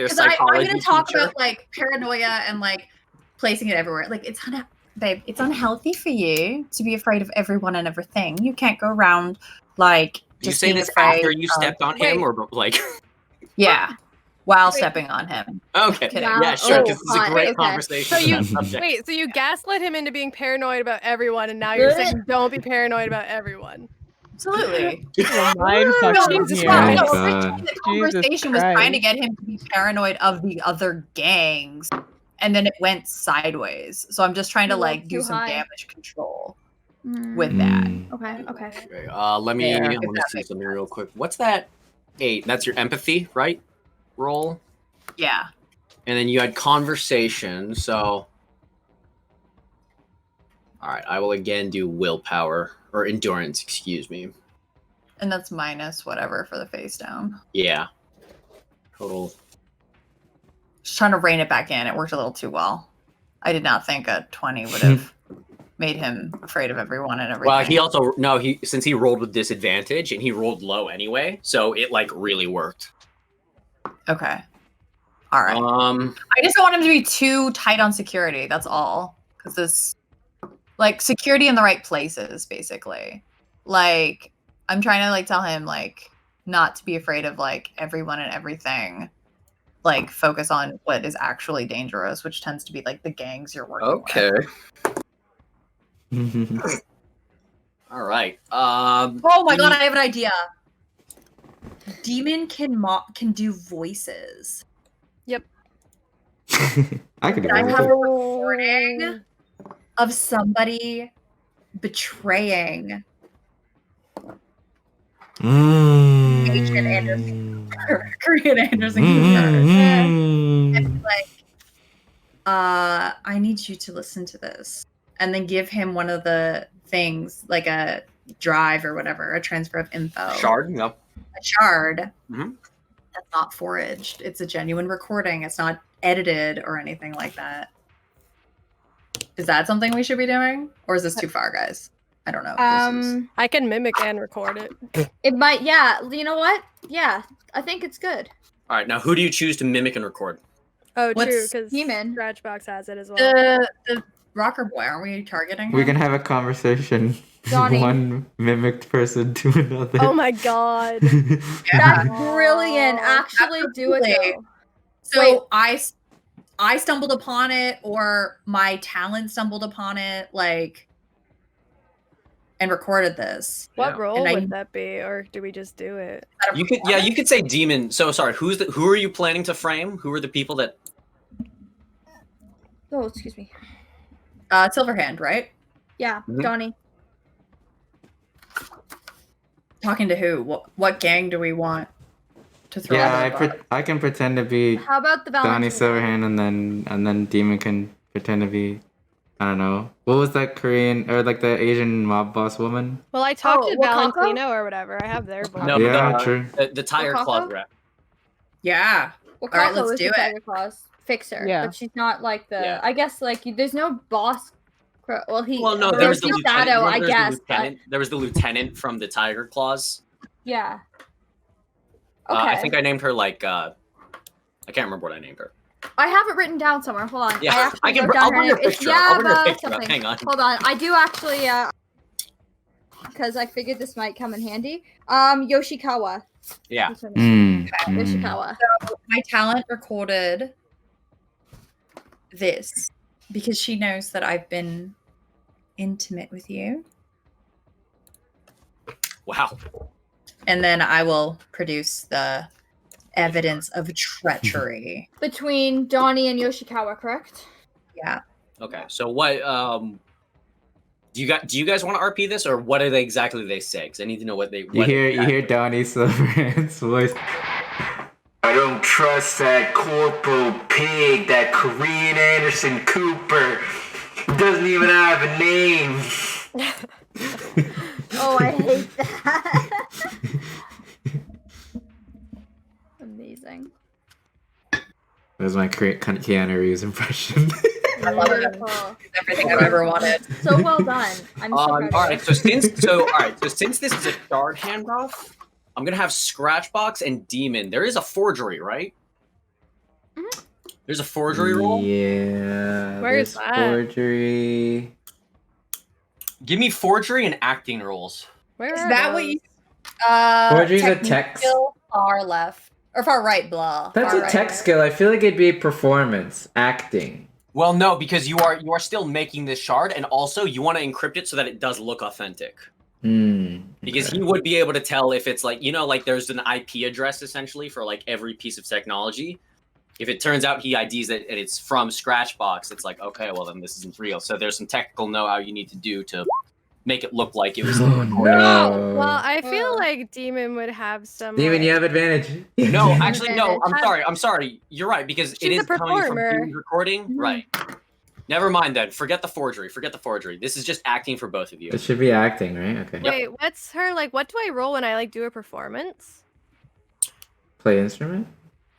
psychology I'm gonna talk teacher. about like paranoia and like placing it everywhere. Like babe, it's unhealthy for you to be afraid of everyone and everything. You can't go around like. You just say being this afraid after you of- stepped on him, or like? Yeah, while stepping on him. Okay, Kidding. yeah, sure. Because it's a hot. great Okay. conversation. So you on that subject. wait. So you gaslit him into being paranoid about everyone, and now you're saying don't be paranoid about everyone. Absolutely. Mind No, fucking Jesus here. Christ. Oh, originally God. the conversation was trying to get him to be paranoid of the other gangs, and then it went sideways. So I'm just trying to You like went do too some high. damage control Mm. with that. Mm. Okay. Okay, let me Yeah, let if me that see makes something real quick. What's that? 8. That's your empathy, right? Roll. Yeah. And then you had conversation. So, all right, I will again do willpower or endurance. Excuse me. And that's minus whatever for the face down. Yeah. Total. Just trying to rein it back in. It worked a little too well. I did not think a 20 would have made him afraid of everyone and everything. Well, he also since he rolled with disadvantage and he rolled low anyway, so it like really worked. Okay. All right. Um. I just don't want him to be too tight on security. That's all. Because this, like, security in the right places, basically. Like, I'm trying to like tell him like not to be afraid of like everyone and everything. Like, focus on what is actually dangerous, which tends to be like the gangs you're working with. All right. Oh my god, I have an idea. Demon can do voices. I could do I have it. a recording of somebody betraying Asian Anderson Korean Anderson Cooper. And be like, I need you to listen to this. And then give him one of the things, like a drive or whatever, a transfer of info. Shard. No. A shard. Mhm. That's not foraged. It's a genuine recording. It's not edited or anything like that. Is that something we should be doing? Or is this too far, guys? I don't know. This is- I can mimic and record it. It might. Yeah. You know what? Yeah. I think it's good. All right. Now, who do you choose to mimic and record? Oh, true, What's because Demon? Scratchbox has it as well. the rocker boy, aren't we targeting We him? can have a conversation. Johnny. One mimicked person to another. Oh my god. That's brilliant. Actually, do it Absolutely. though. So Wait. I stumbled upon it, or my talent stumbled upon it, like, and recorded this. What Yeah. role And I- would that be, or do we just do it? You could. Yeah, you could say demon. So sorry. Who are you planning to frame? Who are the people that? Oh, excuse me. Silverhand, right? Yeah, Mhm. Johnny. Talking to who? What gang do we want? to throw. Yeah, under the bus. I can pretend to be How about the Donnie Valentine? Silverhand, and then Demon can pretend to be, I don't know, what was that Korean or like the Asian mob boss woman? Well, I talked to Wakako? Valentino or whatever. I have their voice. No, Yeah, true. the Tiger Claw Wakako? rep. Yeah. Wakako Alright, let's is do the it. Tiger Claws fixer, Yeah. but she's not like the. Yeah. I guess like there's no boss. Well, he. Well, no, there there was was the no lieutenant. Shadow, I Remember there's guess. the lieutenant. There was the lieutenant from the Tiger Claws. Yeah. Okay. I think I named her like I can't remember what I named her. I have it written down somewhere. Hold on. Yeah, I actually I can. wrote down I'll her bring her name. It's picture. I'll bring her Yaba picture up. something. Hang on. Hold on. I do actually. Because I figured this might come in handy. Yoshikawa. Yeah. That's her name. Yoshikawa. My talent recorded this because she knows that I've been intimate with you. Wow. And then I will produce the evidence of treachery. Between Donnie and Yoshikawa, correct? Yeah. Okay. So what? Do you guys want to RP this, or what are they exactly they say? Because I need to know what they. You hear Donnie Silverhand's voice. I don't trust that Corporal Pig, that Korean Anderson Cooper. He doesn't even have a name. Oh, I hate that. Amazing. That was my Keanu Reeves impression. I love it. Beautiful. Everything I've ever wanted. So well done. I'm so proud of all you. right. So since this is a shard handoff, I'm gonna have Scratchbox and Demon. There is a forgery, right? Mhm. There's a forgery roll. Yeah. Where is there's that? Forgery. Give me forgery and acting rolls. Where Is are that what those? you? Forgery's a technique tech- skill, far left or far right, blah. That's far a right. tech skill. I feel like it'd be performance, acting. Well, no, because you are still making this shard, and also you want to encrypt it so that it does look authentic. Because he would be able to tell if it's like, like there's an IP address essentially for like every piece of technology. If it turns out he IDs it and it's from Scratchbox, it's like, okay, well then this isn't real. So there's some technical know-how you need to do to make it look like it was. Oh, no. Well, I feel like Demon would have some. Demon, like- you have advantage. No, actually, no. Advantage. I'm sorry. You're right because it She's is a coming from performer. Demon's recording. Mhm. Right. Never mind then. Forget the forgery. This is just acting for both of you. It should be acting, right? Okay. Wait, what's her like? What do I roll when I like do a performance? Play instrument?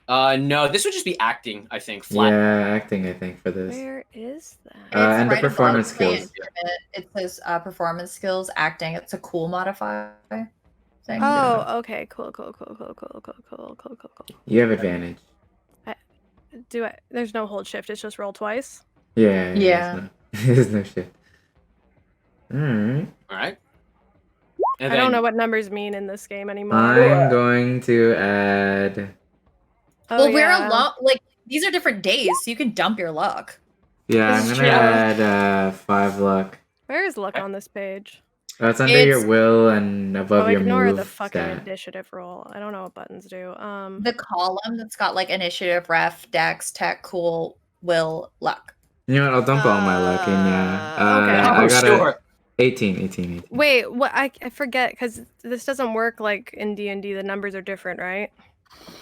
No, this would just be acting. I think flat. Yeah, acting, I think, for this. Where is that? It's And the right above performance play skills. instrument. It says performance skills, acting. It's a cool modifier thing. Oh, okay, cool. You have advantage. Do I? There's no hold shift. It's just roll twice. Yeah. Yeah. There's no shit. Alright. All right. I don't know what numbers mean in this game anymore. I'm going to add. Oh, Well, we're yeah. alone. Like these are different days, so you can dump your luck. Yeah, This I'm is gonna true. add 5 luck. Where is luck on this page? That's under It's- your will and above Oh, your ignore move the fucking stat. initiative roll. I don't know what buttons do. The column that's got like initiative, ref, dex, tech, cool, will, luck. You know what? I'll dump all my luck in, yeah. Okay. I Oh, got sure. 18. Wait, what? I forget because this doesn't work like in D&D. The numbers are different, right?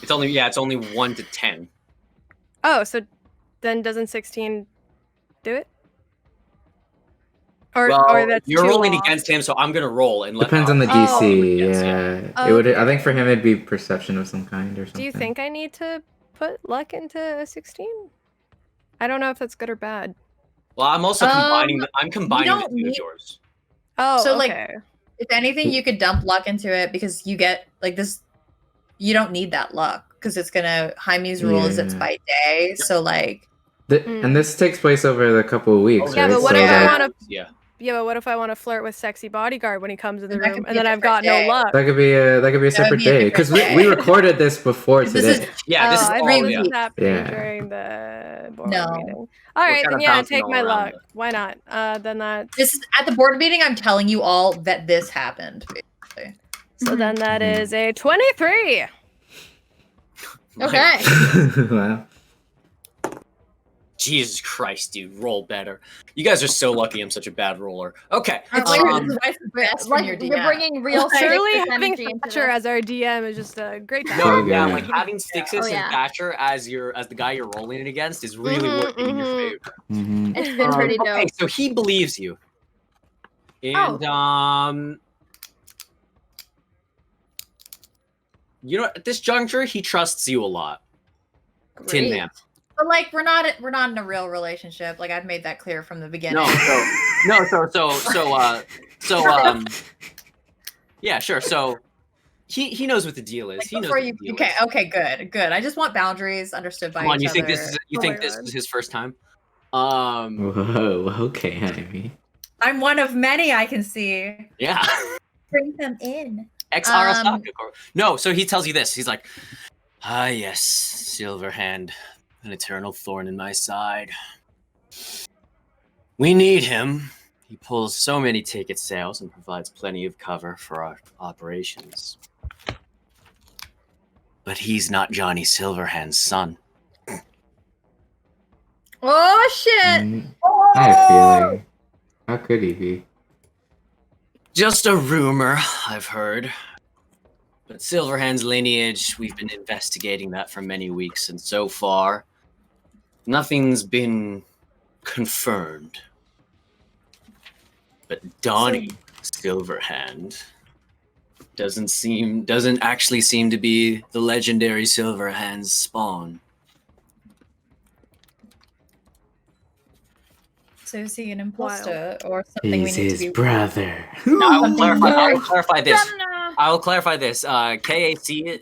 It's only 1 to 10. Oh, so then doesn't 16 do it? Or Well, that's you're too rolling long. against him, so I'm gonna roll and let. Depends on the Oh. DC, Yes, yeah. It would. I think for him it'd be perception of some kind or something. Do you think I need to put luck into a 16? I don't know if that's good or bad. Well, I'm also combining. I'm you combining the don't two of need- yours. Oh, So, like, okay. If anything, you could dump luck into it because you get like this. You don't need that luck because it's gonna. Jaime's rule is it's Yeah. by day, so like And this takes place over the couple of weeks, Yeah, right? but what So, if I like, want to? Yeah. Yeah, but what if I want to flirt with sexy bodyguard when he comes in the That could room, be and then a I've got different no day. luck? That could be a separate be a day different because day. we recorded this before this today. is Yeah, this is I all. think Yeah. this is happening Yeah. during the board No. meeting. All right, kinda then yeah, bouncing take all my around luck. it. Why not? Then that. this is at the board meeting. I'm telling you all that this happened. Basically. So then that Mhm. is a 23. Okay. Wow. Jesus Christ, dude, roll better. You guys are so lucky I'm such a bad roller. Okay. It's like- true. What's the best Like, from your you're DM? bringing real Like, Truly, Styxis having energy into Thatcher this. as our DM is just a great time. No, So yeah, good. like having Styxis Oh, yeah. and Thatcher as the guy you're rolling it against is really Mhm, working in your mhm. favor. Mm-hmm. It's been pretty dope. Okay, so he believes you. And you know, at this juncture, he trusts you a lot. Tin Man. But like we're not in a real relationship. Like I've made that clear from the beginning. Yeah, sure. So he knows what the deal is. Like, He knows before what you, the deal okay, is. okay, good. I just want boundaries understood by Come on, each you think other. this is Oh my this God. is his first time? Whoa, okay, Ivy. I'm one of many I can see. Yeah. Bring them in. Ex Arasaka. No, so he tells you this. He's like, ah, yes, Silverhand, an eternal thorn in my side. We need him. He pulls so many ticket sales and provides plenty of cover for our operations. But he's not Johnny Silverhand's son. Oh shit! I had a feeling. How could he be? Just a rumor, I've heard. But Silverhand's lineage, we've been investigating that for many weeks, and so far, nothing's been confirmed. But Donnie Silverhand doesn't actually seem to be the legendary Silverhand's spawn. So is he an imposter or something He's we need his to be? brother. I will clarify this. Dun-dun. I will clarify this. KAC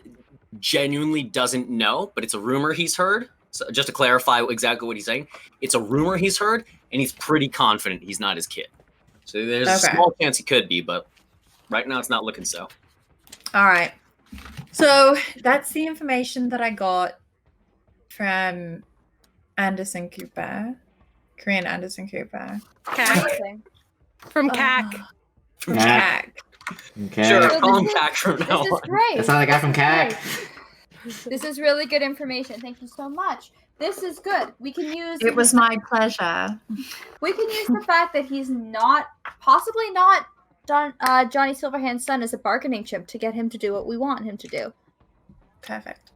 genuinely doesn't know, but it's a rumor he's heard. So just to clarify exactly what he's saying, it's a rumor he's heard, and he's pretty confident he's not his kid. So there's a Okay. small chance he could be, but right now it's not looking so. All right. So that's the information that I got from Anderson Cooper, Korean Anderson Cooper. CAC. From CAC. From Yeah. Jack. Okay. Sure, So call him this is- back from now This is on. great. That's not the guy from CAC. This is really good information. Thank you so much. This is good. We can use It was my pleasure. we can use the fact that he's possibly not Johnny Silverhand's son as a bargaining chip to get him to do what we want him to do. Perfect.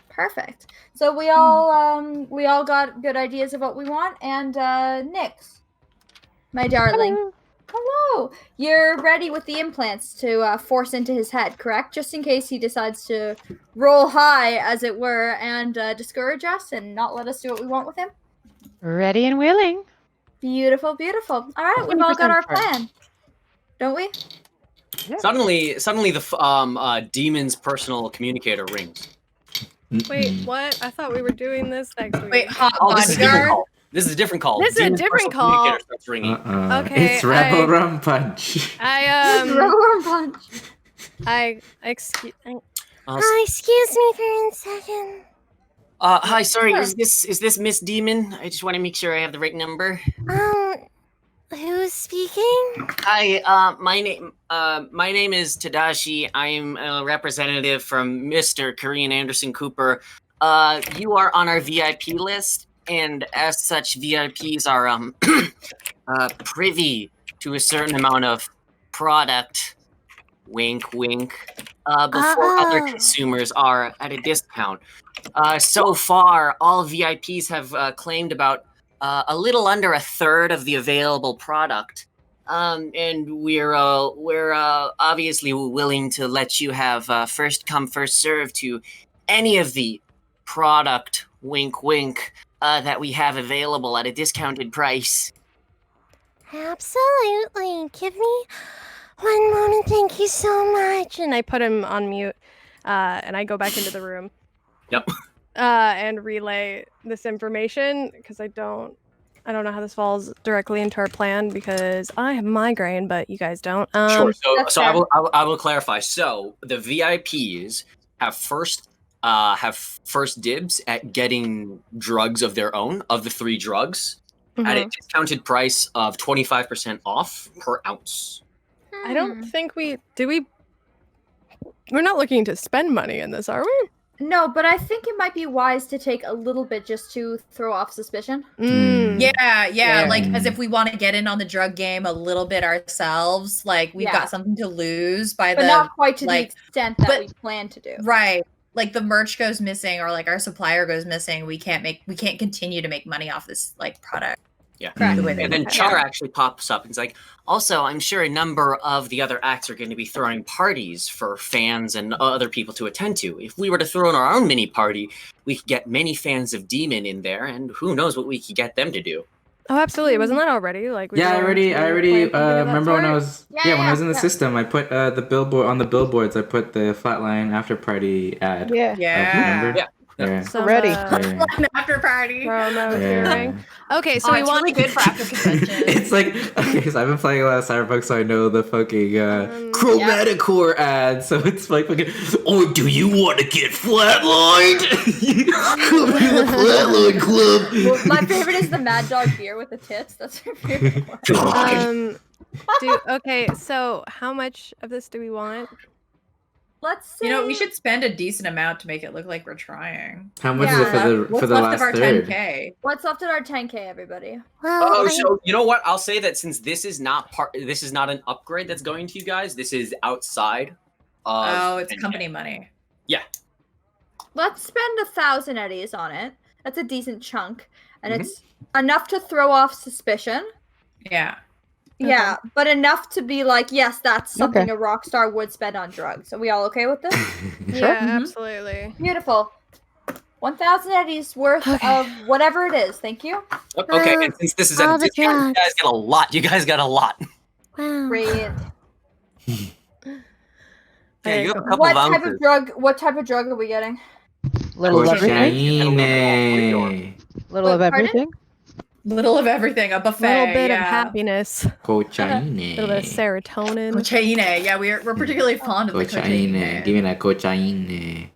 Perfect. So we all got good ideas of what we want, and Nyx, my darling. Hello. You're ready with the implants to force into his head, correct? Just in case he decides to roll high, as it were, and discourage us and not let us do what we want with him. Ready and willing. Beautiful, beautiful. All right, we've all got our 20% plan, don't we? Suddenly, the demon's personal communicator rings. Wait, what? I thought we were doing this next week. Wait, hot Oh, this is a different bodyguard. call. This is a different call. This is a Demon's different personal call. communicator starts ringing. Okay, It's Rebel I- Rum Punch. Excuse Excuse me for 1 second. Hi, sorry, is this Miss Demon? I just want to make sure I have the right number. Who's speaking? Hi, my name is Tadashi. I'm a representative from Mr. Korean Anderson Cooper. You are on our VIP list, and as such, VIPs are privy to a certain amount of product. Wink, wink. Before other Oh. consumers are at a discount. So far, all VIPs have claimed about a little under a third of the available product, and we're obviously willing to let you have first come first serve to any of the product. Wink, wink. That we have available at a discounted price. Absolutely. Give me 1 moment. Thank you so much. and I put him on mute, and I go back into the room. Yep. And relay this information because I don't know how this falls directly into our plan because I have migraine, but you guys don't. Sure. So, that's so fair. I will clarify. So the VIPs have first dibs at getting drugs of their own of the 3 drugs at a Mhm. discounted price of 25% off per ounce. I don't think we. We're not looking to spend money in this, are we? No, but I think it might be wise to take a little bit just to throw off suspicion. Yeah, like as Mm. if we want to get in on the drug game a little bit ourselves, like we've Yeah. got something to lose by But the not quite to the like extent that but- we plan to do. right. Like the merch goes missing or like our supplier goes missing, we can't continue to make money off this like product. Yeah. Correct. The way they And then look. Char actually pops up and is like, also, I'm sure a number of the other acts are going to be throwing parties for fans and other people to attend to. If we were to throw in our own mini party, we could get many fans of Demon in there, and who knows what we could get them to do. Oh, absolutely. Wasn't that already? Like, Yeah, I already remember when I was Yeah, when I was in the yeah. system, I put the billboard on the billboards. I put the Flatline after party ad. Yeah. Remember? Yeah. Yeah. Some, Ready. Yeah. An after party. promo Yeah. doing. Okay, so Oh, we it's want really good for after convention. It's like okay, so I've been playing a lot of Cyberpunk, so I know the fucking chromatic core ad. So it's like fucking. Oh, do you want to get flatlined? Come to the Flatline Club. Well, my favorite is the Mad Dog beer with the tits. That's my favorite one. Okay, so how much of this do we want? Let's see. You know, we should spend a decent amount to make it look like we're trying. How much is it for the What's for the left last of our third? 10K? What's left in our 10K, everybody? Well, Oh, I- so you know what? I'll say that since this is not an upgrade that's going to you guys. This is outside. Oh, it's 10K. company money. Let's spend 1,000 eddies on it. That's a decent chunk, and it's enough to throw off suspicion. Yeah. Yeah, but enough to be like, yes, that's something a rock star would spend on drugs. Are we all okay with this? Yeah, absolutely. Beautiful. 1,000 eddies worth of whatever it is. Thank you. Okay, and since this is at all a the discount, you drugs. guys get a lot. You guys got a lot. Wow. Great. Yeah, you have a couple What of type ounces. of drug? What type of drug are we getting? Little of everything. Cocaine. Little of Pardon? everything. Little of everything. A buffet. A little bit of yeah. happiness, a Cocaine. little bit of serotonin. Cocaine. Yeah, we're particularly fond of the Cocaine. cocaine. Give me that cocaine.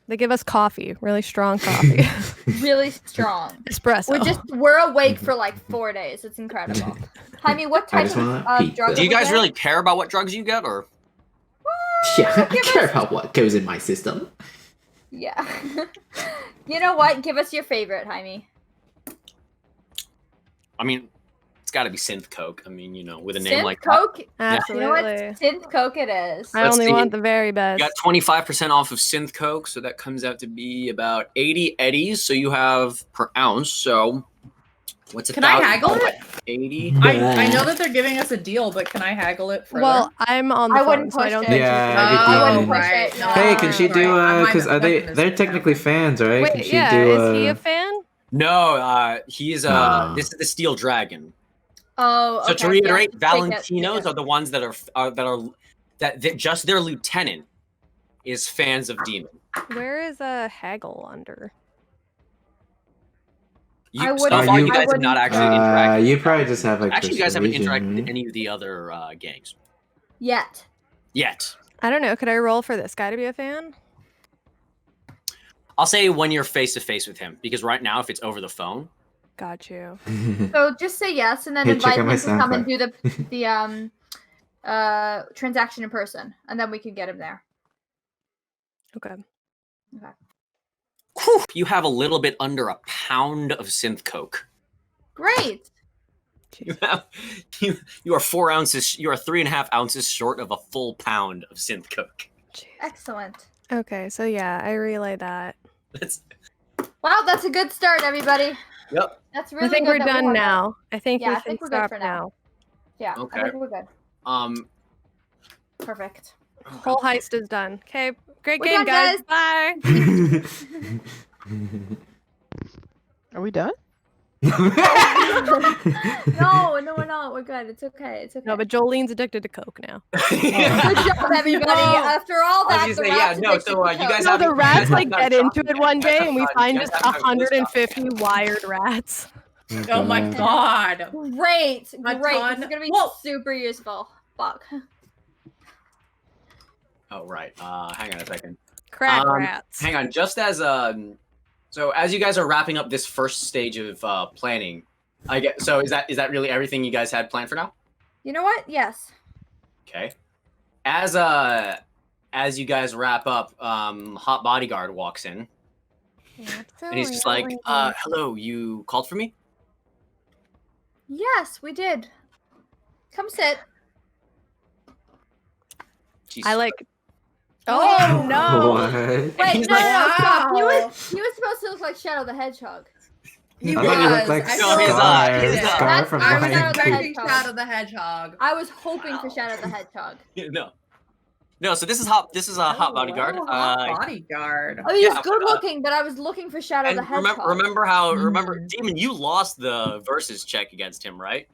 They give us coffee, really strong coffee, Really strong. espresso. We're awake for like 4 days. It's incredible. Jaime, what I type just want of pizza. drug? Do you are we guys getting? really care about what drugs you get, or? Yeah, I care about what goes in my system. Yeah. You know what? Give us your favorite, Jaime. I mean, it's got to be synth coke. I mean, you know, with a name Synth like Coke. that. Absolutely. You know what? Synth Coke it is. I Let's only see. want the very You best. got 25% off of synth coke, so that comes out to be about 80 eddies. So you have per ounce. So what's it? Can I haggle it? 80. I know that they're giving us a deal, but can I haggle it further? Well, I'm on the I phone, wouldn't so I push don't it. think Yeah, I everything. wouldn't push right. it. No. Hey, can she do Right. because are they? My They're goodness. technically fans, right? Can Wait, she yeah, do is he a fan? No, he's this is the Steel Dragon. Oh, So okay. to reiterate, yeah, take it, Valentinos take it. are the ones that just their lieutenant is fans of Demon. Where is a haggle under? I So wouldn't- far, you- you guys have not actually interacted. you probably just have like. Actually, you guys haven't persuasion, interacted with right? any of the other gangs Yet. yet. I don't know. Could I roll for this guy to be a fan? I'll say when you're face to face with him, because right now, if it's over the phone, Got you. So just say yes, and then Hey, check invite out my him to come and SoundCloud. do the transaction in person, and then we can get him there. Okay. whew, you have a little bit under a pound of synth coke. Great. You have you are 4 ounces. You are 3.5 ounces short of a full pound of synth coke. Excellent. Okay, so yeah, I relay that. That's Wow, that's a good start, everybody. yep. That's really I think good we're that we done have that. now. I think Yeah, we I can think we're good stop for now. now. Yeah, Okay. I think we're good. Perfect. Whole heist is done. Okay, great We're game, done, guys. Bye. Are we done? No, we're not. We're good. It's okay. It's okay. No, but Jolene's addicted to coke now. Good job, everybody. After all I that, was the gonna say, rats yeah, no, addicted so, to you coke. guys No, have- the you rats guys like have get not into stopped it yet. one You guys day have and we not- find you just guys haven't stopped yet. 150 wired rats. Oh my god. Great. A Great. ton. This is gonna be Whoa. super useful. Fuck. Oh right. Hang on a second. Crack rats. Hang on. Just as so as you guys are wrapping up this first stage of planning, I get. So is that really everything you guys had planned for now? You know what? Yes. Okay. As as you guys wrap up, Hot Bodyguard walks in, and he's just like, "Hello, you called for me?" Yes, we did. Come sit. Jesus I like. Oh, Oh no! What? Wait, He's no, like, no, stop. He wow. was supposed to look like Shadow the Hedgehog. He I thought you looked like I No, his feel eye, like his it. eye. Scar from I was Shadow Lion the King. expecting Hedgehog. Shadow the Hedgehog. I was hoping for Shadow the Hedgehog. No. So this is a Hot Bodyguard. Oh, Hot Bodyguard. Oh, he was Yeah, good looking, but I was looking for Shadow and the Hedgehog. remember, Mhm. Demon, you lost the versus check against him, right?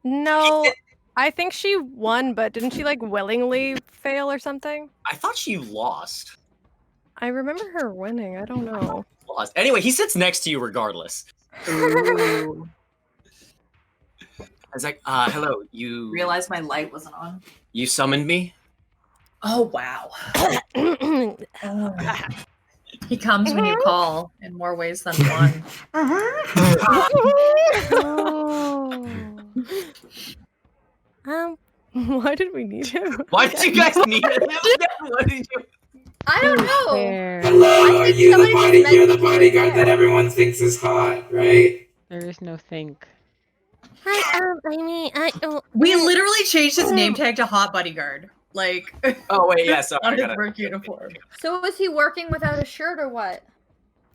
No, I think she won, but didn't she like willingly fail or something? I thought you lost. I remember her winning. I don't know. Lost. Anyway, he sits next to you regardless. Ooh. I was like, hello, you Realized my light wasn't on. you summoned me? Oh wow. He comes when you call in more ways than one. Why did we need him? Why did you guys need him? What did you I don't know. Fair. Hello, are think you the somebody body? just You're the mentioned you bodyguard there. that everyone thinks is hot, right? There is no think. Hi, I mean, We literally changed his name tag to Hot Bodyguard. Like Oh wait, yeah, sorry. on I his gotta- work uniform. So was he working without a shirt or what?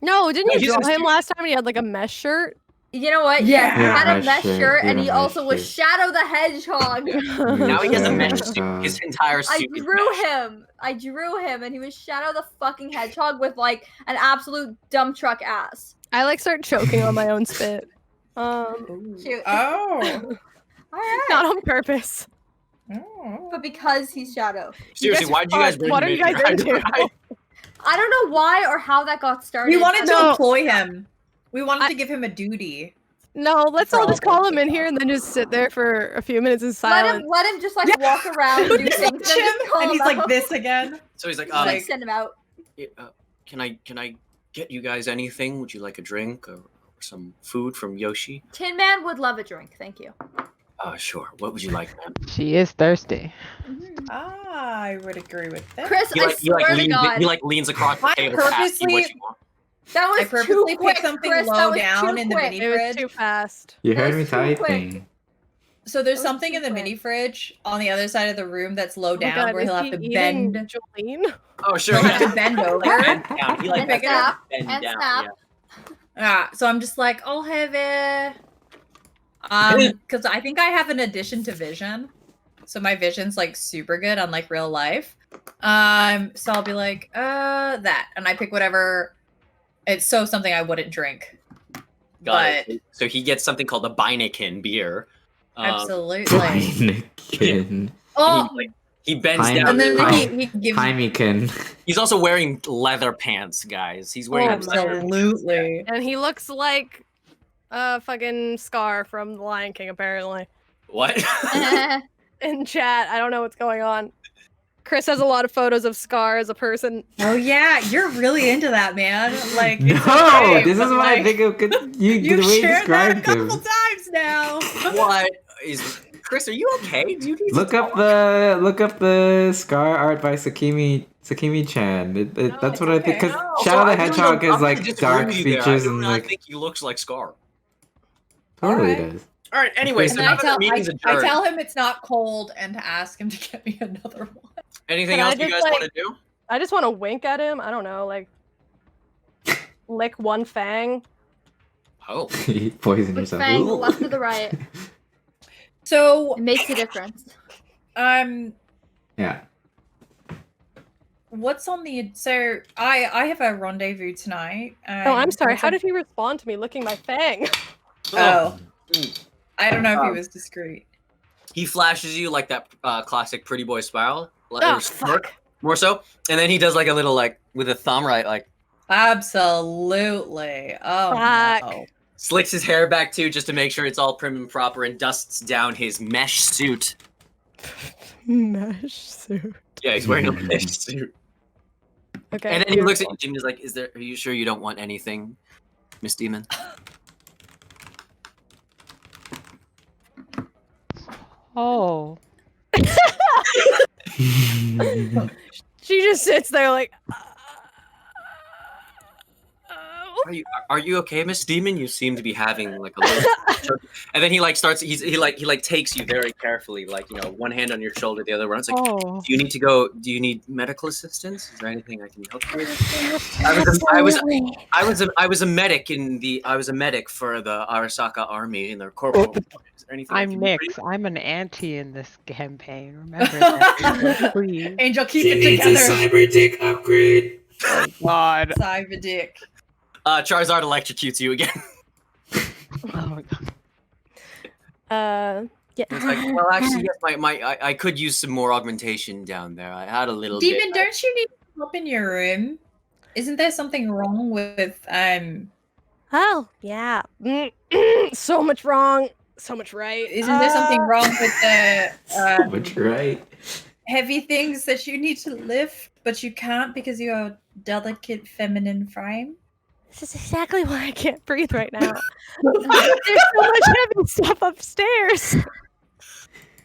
No, didn't No, you he's draw in him last time and he had like a mesh shirt? You know what? Yeah. He had a mesh mesh shirt, shirt, yeah, and he mesh also was shirt. Shadow the Hedgehog. Now he has a Yeah, mesh suit. His entire I suit is drew mesh. him. I drew him, and he was Shadow the fucking Hedgehog with like an absolute dump truck ass. I like start choking on my own spit. Cute. Oh. All right. Not on purpose. But because he's Shadow. Seriously, guys why did you guys fuck. bring What him are in you guys here? into? I don't know why or how that got started. We wanted to No. employ him. We wanted to give him a duty. No, let's all just call him in Probably. here and then just sit there for a few minutes in let silence. him just like walk around, do things, and then just call And he's him like out. this again. So he's like, Just, like, like- send him out. can I get you guys anything? Would you like a drink or some food from Yoshi? Tin Man would love a drink, thank you. Sure. What would you like, man? She is thirsty. I would agree with that. Chris, He I like, he like swear to leans, God, he like leans across the I table to ask you what purposely- you want. that was I too purposely quick, picked something Chris. low That was down too in the quick. mini It was fridge. too fast. You heard That's me too quick. typing. So there's That was something too in the quick. mini fridge on the other side of the room that's low Oh my down God, where is he'll have he to eating bend. Jolene? Oh, sure. He'll have Yeah. to bend over. Bend down. He like And pick it snap. bend And down. snap. So I'm just like, I'll have it. Because I think I have an addition to vision. So my vision's like super good on like real life. So I'll be like, that. And I pick whatever. It's so something I wouldn't drink. Got it. So he gets something called a Beineken beer. Absolutely. Heineken. Oh, He bends Heine- down. and then Heine- he gives Heineken. He's also wearing leather pants, guys. He's wearing Oh, absolutely. And he looks like a fucking Scar from The Lion King, apparently. What? In chat, I don't know what's going on. Chris has a lot of photos of Scar as a person. Oh yeah, you're really into that, man. Like it's No, okay, this is but, what I like, think of. You the You've way you shared that a described couple him. times now. What is Chris? Are you okay? Do you need Look to up the Scar art by Sakimi-chan. That's No, what I it's think. Because okay. Also, Shadow the I really Hedgehog don't- I'm has gonna like disagree dark with you there. features I do and not like think he looks like Scar. totally Alright. does. All right. Anyway, And so And now I that tell, the meeting's I adjourned, tell him it's not cold and to ask him to get me another one. anything Can I else you just, guys like- want to do? I just want to wink at him. I don't know, like lick one fang. Oh, You poison With yourself. Fang, Ooh. left to the right. So, It makes a difference. Yeah. what's on the so I have a rendezvous tonight. Oh, I'm sorry. what's How on- did he respond to me licking my fang? Oh, Mm. I don't know if he Um, was discreet. He flashes you like that classic pretty boy smile. Oh, or smirk, more so. And then he does like a little like with a thumb, right? Like Absolutely. Oh Fuck. no. slicks his hair back too, just to make sure it's all prim and proper, and dusts down his mesh suit. Mesh suit. Yeah, he's wearing a mesh suit. Okay. And then he looks at beautiful. you, Jim, and is like, are you sure you don't want anything, Miss Demon? Oh. She just sits there like. Are you okay, Miss Demon? You seem to be having like a little. And then he like starts. He takes you very carefully, like one hand on your shoulder, the other one. It's like, Oh. do you need to go? Do you need medical assistance? Is there anything I can help you with? I was a medic for the Arasaka army in their corporal. Is there anything I I'm can do for Nyx. you? I'm an auntie in this campaign. Remember that, please. Angel, keep She it needs together. a cyber dick upgrade. Oh God. Cyber dick. Charizard electrocutes you again. Oh my God. Yeah. It's like, well, actually, yes, I could use some more augmentation down there. I had a little Demon, bit. don't you need help in your room? Isn't there something wrong with Oh yeah. So much wrong. So much right. Isn't there something wrong with the So much right. heavy things that you need to lift, but you can't because you have a delicate feminine frame? This is exactly why I can't breathe right now. There's so much heavy stuff upstairs.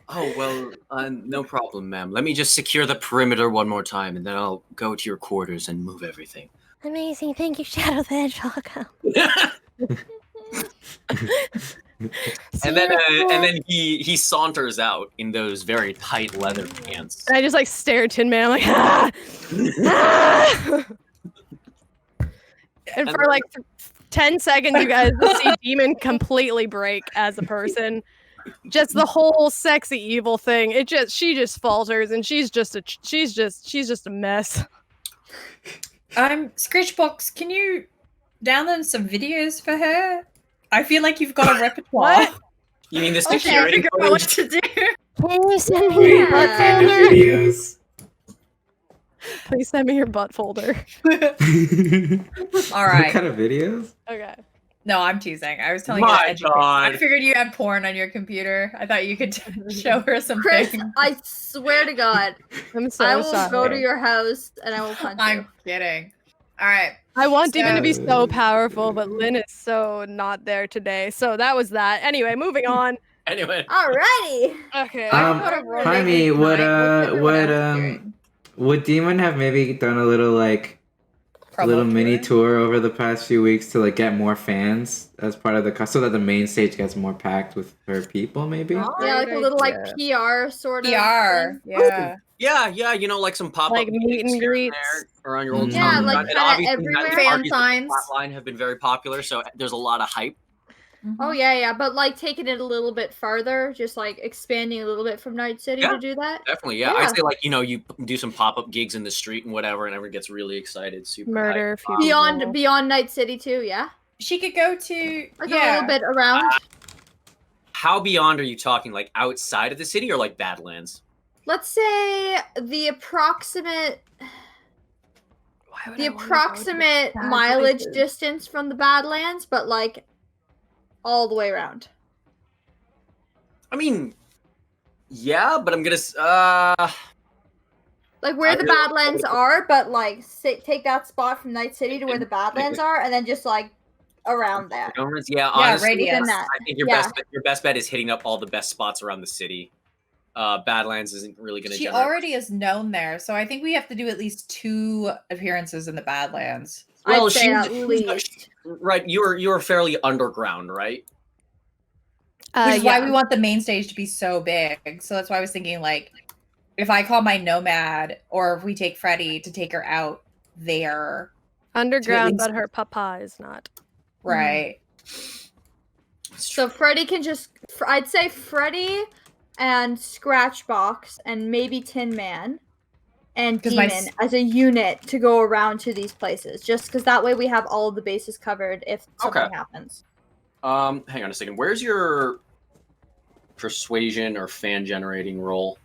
Oh, well, no problem, ma'am. Let me just secure the perimeter one more time, and then I'll go to your quarters and move everything. Amazing. Thank you, Shadow the Hedgehog. And then he saunters out in those very tight leather pants. And I just like stare at Tin Man. I'm like, ah! Ah! And for like 10 seconds, you guys will see Demon completely break as a person. Just the whole sexy evil thing. She just falters, and she's just a mess. Scritchbox, can you download some videos for her? I feel like you've got a repertoire. What? You mean the Okay, security figure out what footage? to do. Can you send me Wait, your what butt kind of folder? videos? Please send me your butt folder. What All right. kind of videos? Okay. No, I'm teasing. I was telling you. My to educate. God. I figured you had porn on your computer. I thought you could show her some Chris, things. I swear to God, I'm so I will sorry. go to your house and I will punch you. I'm kidding. All right. I want Demon to be so So- powerful, but Lynn is so not there today. So that was that. Anyway, moving on. Anyway. Alrighty. Okay. Honey, would Demon have maybe done a little like little mini tour over the past few weeks to like get more fans as part of the so that the main stage gets more packed with her people, maybe? Yeah, like a little like PR sort of. PR. thing. Yeah. Yeah, like some pop-up Like meet gigs and here greets. there around your old Yeah, town. like And kinda obviously everywhere. that Fan Arby's signs. Flatline have been very popular, so there's a lot of hype. Oh yeah, but like taking it a little bit farther, just like expanding a little bit from Night City Yeah. to do that. Definitely, yeah. Yeah. I'd say like you do some pop-up gigs in the street and whatever, and everyone gets really excited. Super Murder a few Beyond people. beyond Night City too, yeah. She could go to Like a little bit around. How beyond are you talking? Like outside of the city or like Badlands? Let's say the approximate Why would the I wanna go to approximate bad mileage places? distance from the Badlands, but like all the way around. I mean, yeah, but I'm gonna. Like where I the really- Badlands are, but like take that spot from Night City to where the Badlands are, and then just like around there. Yeah, honestly, radius. Within that. I think your Yeah. best bet is hitting up all the best spots around the city. Badlands isn't really gonna. She generate. already is known there, so I think we have to do at least 2 appearances in the Badlands. Well, I'd say she's- at least. Right, you're fairly underground, right? Which is yeah. why we want the main stage to be so big. So that's why I was thinking, like, if I call my Nomad, or if we take Freddy to take her out there, Underground, least- but her papa is not. right? So Freddy can just I'd say Freddy and Scratchbox and maybe Tin Man and 'Cause my Demon s- as a unit to go around to these places. Just because that way we have all of the bases covered if something Okay. happens. Hang on a second. Where's your persuasion or fan generating roll?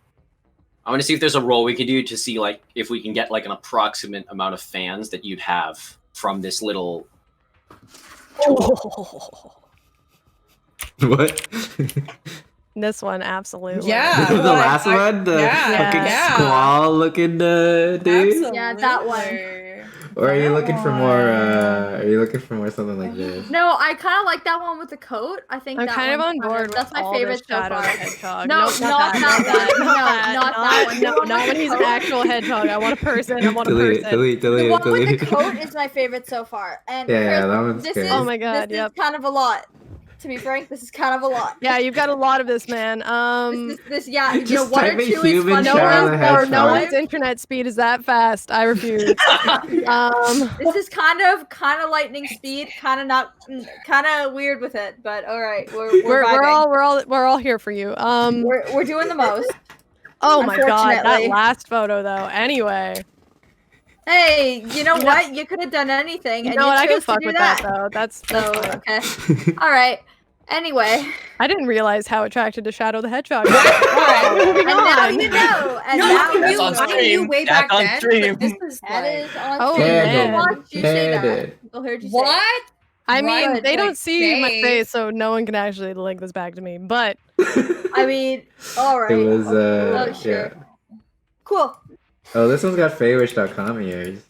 I want to see if there's a roll we could do to see like if we can get like an approximate amount of fans that you'd have from this little. What? This one, absolutely. Yeah. The well, last one, the yeah, fucking yeah. squall looking dude. Yeah, that one. Absolutely. Or are you looking for more? one. Are you looking for more something like this? No, I kind of like that one with the coat. I think I'm that kind of one's on board with That's my all favorite this so Shadow far. the Hedgehog. No, Nope, not that one. No, not that one. The No, one not with when the he's an coat. actual hedgehog. I want a person. I want a Delete it. person. Delete. The Delete one it. with the Delete coat it. is my favorite so far. And Yeah, Chris, that one's this good. is Oh my God, this yep. is kind of a lot. To be frank, this is kind of a lot. Yeah, you've got a lot of this, man. This yeah, you know, Just one or type in two is human fun. No Shadow the one's, Hedgehog. no one's internet speed is that fast. I refuse. This is kind of lightning speed, kind of not, kind of weird with it, but all right, we're vibing. we're all here for you. We're doing the most. Oh my God, that unfortunately. last photo though. Anyway, Hey, you know what? You could have done anything. you and know what? I can chose to fuck do with that though. That's So fine. okay, all right. Anyway, I didn't realize how attracted to Shadow the Hedgehog. all right. Moving And now on. you know. And No, now I you knew, on know. I knew stream. way That's back on then, stream. but this is That like, is on Oh, stream. man. People watched you say that. Handed. People heard you say it. what? I mean, Right, they don't like, see my Dave. face, so no one can actually link this back to me. But I mean, all right. It was Oh, sure. yeah. Cool. Oh, this one's got Feywish.com ears.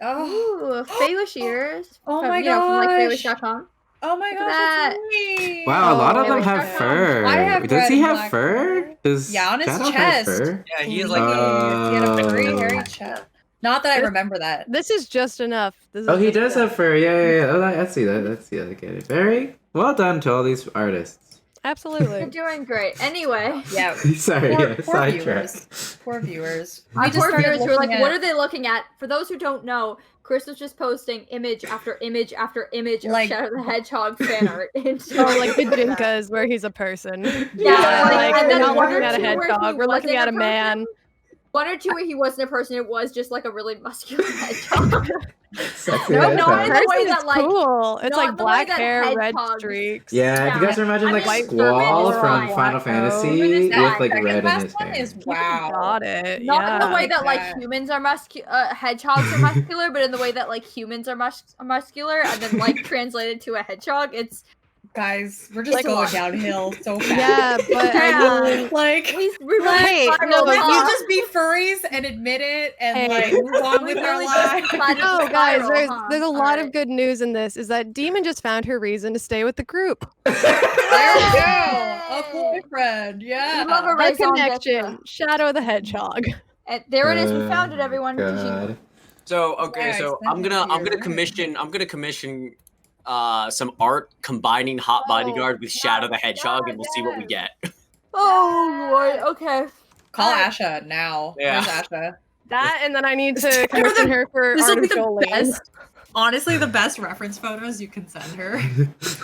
Oh, Ooh, Feywish ears. Oh from, my you know, from like gosh. Feywish.com. oh my Look gosh, at that's me. Wow, a lot of Oh, them have Feywish.com. fur. I have Does red he and have black fur? fur. Does Yeah, on his Shadow have chest. fur? Yeah, he is Like like. he had a very Oh. hairy chest. Not that I remember that. this is just enough. This is Oh, he just does enough. have fur. Yeah. Oh, I see that. I get it. Very well done to all these artists. You're Absolutely. doing great. Anyway, Yeah. Sorry, Poor, yeah, poor sidetrack. viewers. Poor viewers. We our just poor started viewers who are like, looking what at- are they looking at? For those who don't know, Chris was just posting image after image after image of Like- Shadow the Hedgehog fan art. So like the Jinkas, where he's a person. Yeah, like, and we're then not one looking or at a two where he hedgehog. We're looking wasn't at a a man. One or two where he wasn't a person, it was just like a really muscular hedgehog. Sexy No, hedgehog. no, in the way Person, that, it's like, cool. It's not like the way black that hair, red hedgehogs- streaks. Yeah, if you Yeah. guys imagine I like mean, Squall Serpent from is Final black, Fantasy though. with That like second red in last his one hair. is People wow. got it. Not yeah. in the way Like that like that. humans are hedgehogs are muscular, but in the way that like humans are muscular, and then like translated to a hedgehog, it's Guys, we're just Like a going lot. downhill so fast. Yeah, but Yeah. I mean, Like, we Hey, really no, we but can just be furries and admit it and Hey. like move on with our lives. no, guys, there's a lot of good. good news in this. Is that Demon just found her reason to stay with the group. There we go. A boyfriend. Yeah. We love a A raison connection. d'etre. Shadow the Hedgehog. And there it is. We found it, Oh, everyone. Did you- God. So okay, Guys, so that I'm might gonna be right. commission some art combining Hot Oh, Bodyguard with Shadow the yes, Hedgehog, and we'll see what we yes. get. Oh boy. Okay. Call Asha now. Yeah. Where's Asha? That, and then I need to commission her for This will be artificial the land. best. Honestly, the best reference photos you can send her.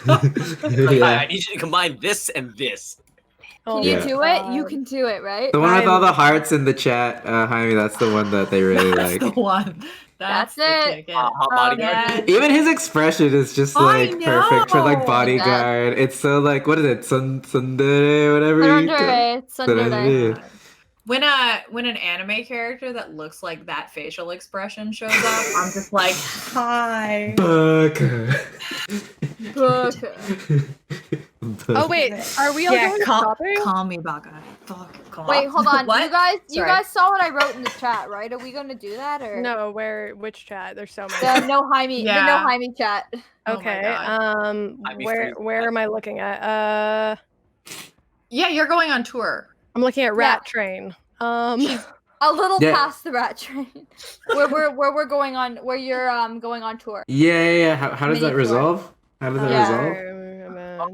I Yeah. need you to combine this and this. Oh Can you Yeah. do it? You can do it, right? The one with all the hearts in the chat, Jaime, that's the one that they really That's like. the one. That's the it. ticket. Hot Bodyguard. yeah. Even his expression is just I like perfect for like know. bodyguard. It's so like what is it, Sundere, whatever. you do. Tsundere. When an anime character that looks like that facial expression shows up, I'm just like, hi. Baka. Oh wait, are we all Yeah, going call, shopping? call me Baka. Fuck, call. Wait, hold on. What? You Sorry. guys saw what I wrote in the chat, right? Are we gonna do that or No, which chat? There's so many. the no Jaime Yeah. the no Jaime chat? Oh my Okay. God. I'd be Where free. where am I looking at? Yeah, you're going on tour. I'm looking at Rat Train. A little Yeah. past the rat train. where we're going on where you're going on tour. Yeah. How does Mini that tour. resolve? How does that Yeah. resolve? No, we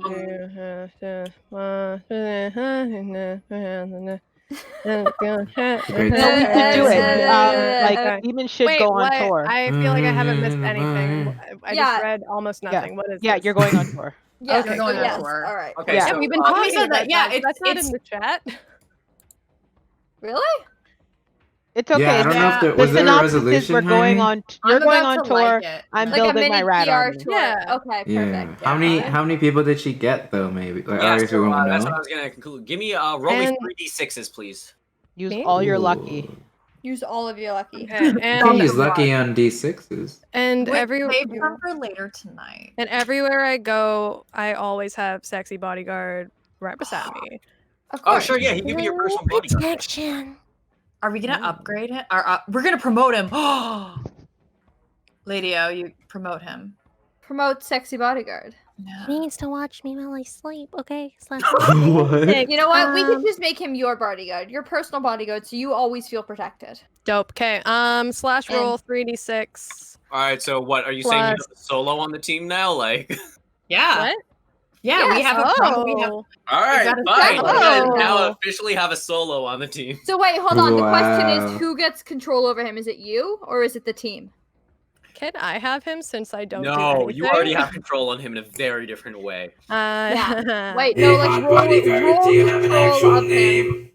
Great. could do it. Like, Okay. Demon should Wait, go on what? tour. I feel like I haven't missed anything. I Yeah. just read almost nothing. What is Yeah, this? you're going on tour. Yes, You're going on yes. tour. All right. Okay, Yeah. so Yeah, we've been we talking said about that, yeah, that. That's not in the chat. Really? It's okay. Yeah, I don't know if the there was there a synopsis is resolution. we're going Jaime? on. You're I'm going about on to tour. like it. I'm Like a building mini my rat PR army. tour. Yeah. Okay, Yeah. perfect. How many people did she get though? Maybe. Like, Yeah, I guess we so, won't that's know. what I was gonna conclude. Give me roll me And- 3d6s, please. Use Me? all your lucky. Ooh. Use all of your lucky. Okay, You and can use lucky on d6s. and Wait, every save them for later tonight. and everywhere I go, I always have sexy bodyguard right beside me. Of Oh, course. sure, yeah, he can be your personal bodyguard. Protection. Are we gonna upgrade him? Or we're gonna promote him? Oh, Lady O, you promote him. Promote sexy bodyguard. Yeah. He needs to watch me while I sleep, okay? What? You know what? We could Um, just make him your bodyguard, your personal bodyguard, so you always feel protected. Dope. Okay. Slash roll 3d6. All right, so what are you saying? You Plus- have a solo on the team now? Like, Yeah. What? Yeah, we have a we have Oh. all right, got a fine. solo. You guys Oh. now officially have a solo on the team. So wait, hold on. The question Wow. is, who gets control over him? Is it you or is it the team? Can I have him since I don't do No, anything? you already have control on him in a very different way. Yeah. Wait, Hey, no, like hot roll, bodyguard, roll do you have an control actual of him. name?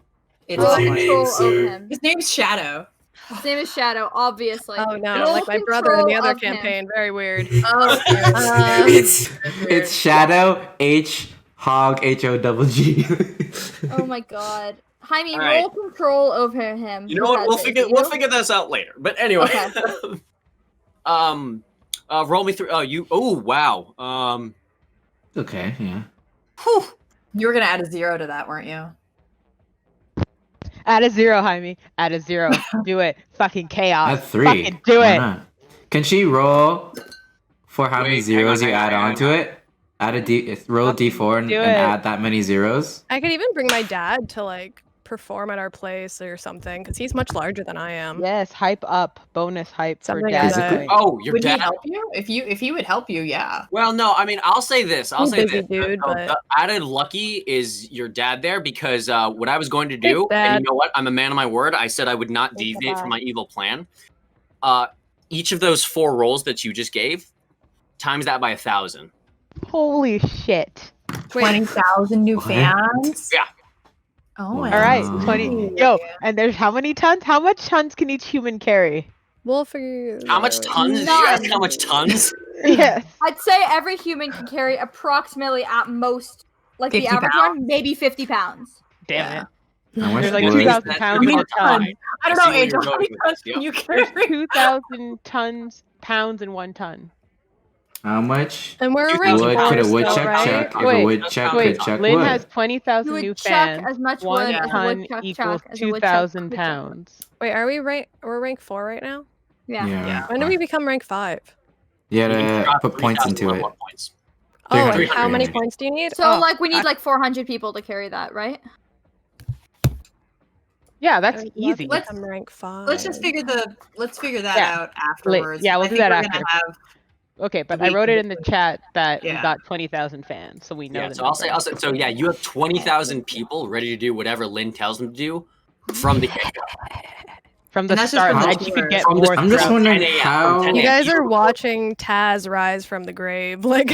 It's Roll What's your control name, of sir? him. his name's Shadow. His name is Shadow, obviously. Oh no, Roll like my brother in the control other of him. campaign. Very weird. Oh, It's Shadow H Hog HOGG. Oh my god. Jaime, All right. roll control over him. You know what? We'll figure this out later. But anyway, Okay. roll me through. Oh, you. Oh, wow. Okay, yeah. Whew. You were gonna add a 0 to that, weren't you? Add a 0, Jaime. Add a 0. Do it. Fucking chaos. At 3. Fucking do Why it. not? Can she roll for how many Wait, zeros hang you on, add hang on, onto hang on. it? Add a roll a d4 and do it. add that many zeros. I could even bring my dad to like perform at our place or something because he's much larger than I am. Yes, hype up. Bonus hype for Something dad. like that. point. Oh, your Would dad. he help you? If he would help you, yeah. Well, no. I mean, I'll say this. I'll He's say busy, this. dude, but- The added lucky is your dad there because what I was going to do, Thanks, Dad. and you know what? I'm a man of my word. I said I would not Thanks, deviate from Dad. my evil plan. Each of those 4 rolls that you just gave, times that by 1,000. Holy shit. 20,000 new What? fans. Yeah. Oh, All All right, Wow. 20. Yo, and there's how many tons? How much tons can each human carry? We'll figure. How much that out. tons? Did you ask how much tons? Yes. I'd say every human can carry approximately at most, like the 50 average pounds? one, maybe 50 pounds. Damn it. How much There's like wood? 2,000 That- pounds I mean, in a ton. tons. I don't I know, see where Angel. you're How many going with tons this, can you There's carry? 2,000 pounds in 1 ton. How much And we're Wood ranked wood four could a still, woodchuck right? chuck? If a Wait, woodchuck Wait, could chuck Lynn wood. has 20,000 You new would chuck fans. as much 1 wood as a ton woodchuck equals chuck as a woodchuck 2,000 could chuck. pounds. Wait, are we we're rank 4 right now? Yeah. Yeah. When do we become rank 5? You You gotta got put points into 3,000 it. level points. Oh, and 300. how many 300. points do you need? So, Oh, like, we need I- like 400 people to carry that, right? Yeah, I that's would love easy. to become rank 5. Let's figure that Yeah. out afterwards. yeah, we'll I do think that we're gonna after. have Okay, but we I wrote can it in the chat that we Yeah. got 20,000 fans, so we know Yeah, the so I'll say, number. so yeah, you have 20,000 people ready to do whatever Lynn tells them to do from the get-go. From the And that's just start, from the like you could get From the- more I'm just throughout- wondering 10 a.m. how. from 10 You a.m. guys are watching Taz rise from the grave. Like,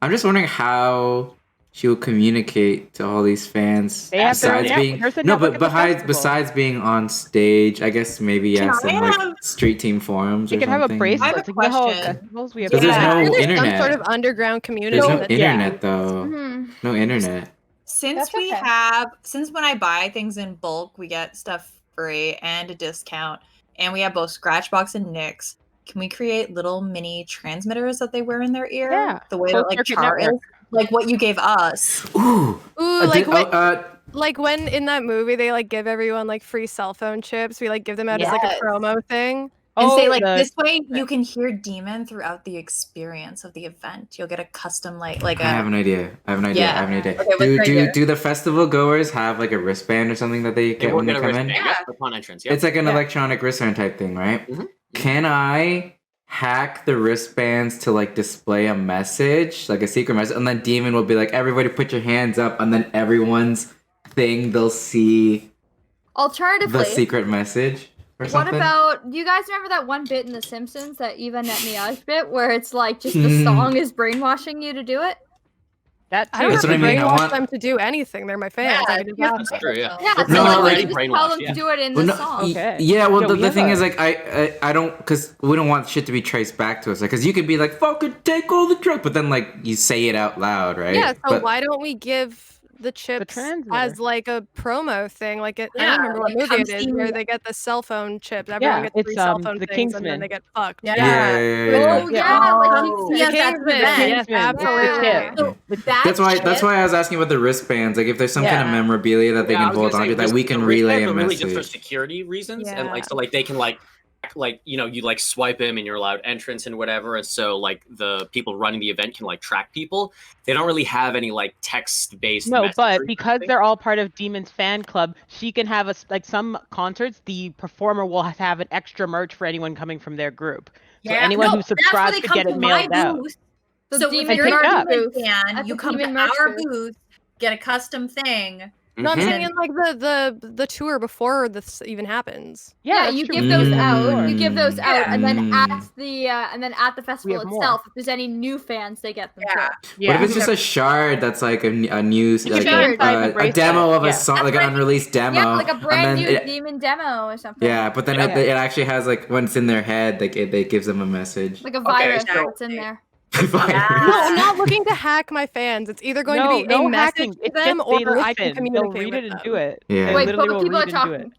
I'm just wondering how she will communicate to all these fans. They have their own besides network. being There's a no, network but at the besides festival. besides being on stage, I guess maybe Can some I like have- street team forums We or could have a something. bracelet. I have a Like, you know how at question. festivals we have Because Yeah. there's no there's internet. some sort of underground community. There's no that- internet though. Mhm. No internet. Since That's we okay. have since when I buy things in bulk, we get stuff free and a discount, and we have both Scratchbox and Nix. Can we create little mini transmitters that they wear in their ear? Yeah, The way that closed like circuit char network. like what you gave us. Ooh. Ooh, I like did- when, like when in that movie they like give everyone like free cell phone chips. We like give them out as like Yes. a promo thing. And say Oh, like the- this way you can hear Demon throughout the experience of the event. You'll get a custom like I have an idea. I have an idea. Yeah. I have an idea. Okay, what's your idea? Do the festival goers have like a wristband or something that they They get will when they get a come in? wristband, Yeah. yep, upon entrance. Yep. It's like an Yeah. electronic wristband type thing, right? Mhm. Can I hack the wristbands to like display a message, like a secret message, and then Demon will be like, "Everybody, put your hands up," and then everyone's thing they'll see Alternatively, the secret message or what something. about, do you guys remember that one bit in The Simpsons, that Eva Netmiage bit, where it's like just the song is brainwashing you to do it? That I don't That's have what to I mean, I brainwash want- them to do anything. They're my fans. I can just ask That's them. true, yeah. Yeah, They're so No, like already you just tell them brainwashed, to do it in Well, the no, song. Okay. yeah, well, Yeah, the we thing have is, a- like, I don't, because we don't want shit to be traced back to us. Like, because you could be like, fucking take all the drugs, but then, like, you say it out loud, right? Yeah, so But- why don't we give the chips transmitter. as like a promo thing? Like I Yeah, don't remember what like, movie come it is see where me. they get the cell phone chips. Everyone gets it's, free cell phone the things and then Kingsman. they get fucked. Yeah. Yeah, Oh, yeah, like Oh. you Yeah, see that's us the at event. the Yes, Kingsman, it's the absolutely. chip. So That's why I was asking about the wristbands. Like, if there's some kind of Yeah. memorabilia that they Yeah, I can was hold gonna on say to, that we the can wristbands relay a are really just for message. security reasons, and like Yeah. so like they can like like you like swipe him and you're allowed entrance and whatever, and so like the people running the event can like track people. They don't really have any like text based. No, but because they're all part of Demon's fan club, she can have like some concerts. The performer will have an extra merch for anyone coming from their group. So anyone who subscribes could get it mailed out. So if you're a Demon fan, you come to our booth, get a custom thing. No, I'm saying in like the tour before this even happens. Yeah, you give those out. You give those out, and then at the festival itself, if there's any new fans, they get them. Yeah. What if it's just a shard that's like a new like a demo of a song, like an unreleased demo? Yeah, like a brand new Demon demo or something. Yeah, but then it actually has like when it's in their head, like it gives them a message. Like a virus that's in there. No, I'm not looking to hack my fans. It's either going to be a message to them or I can communicate They'll read with it and them. do it. Yeah. Wait, but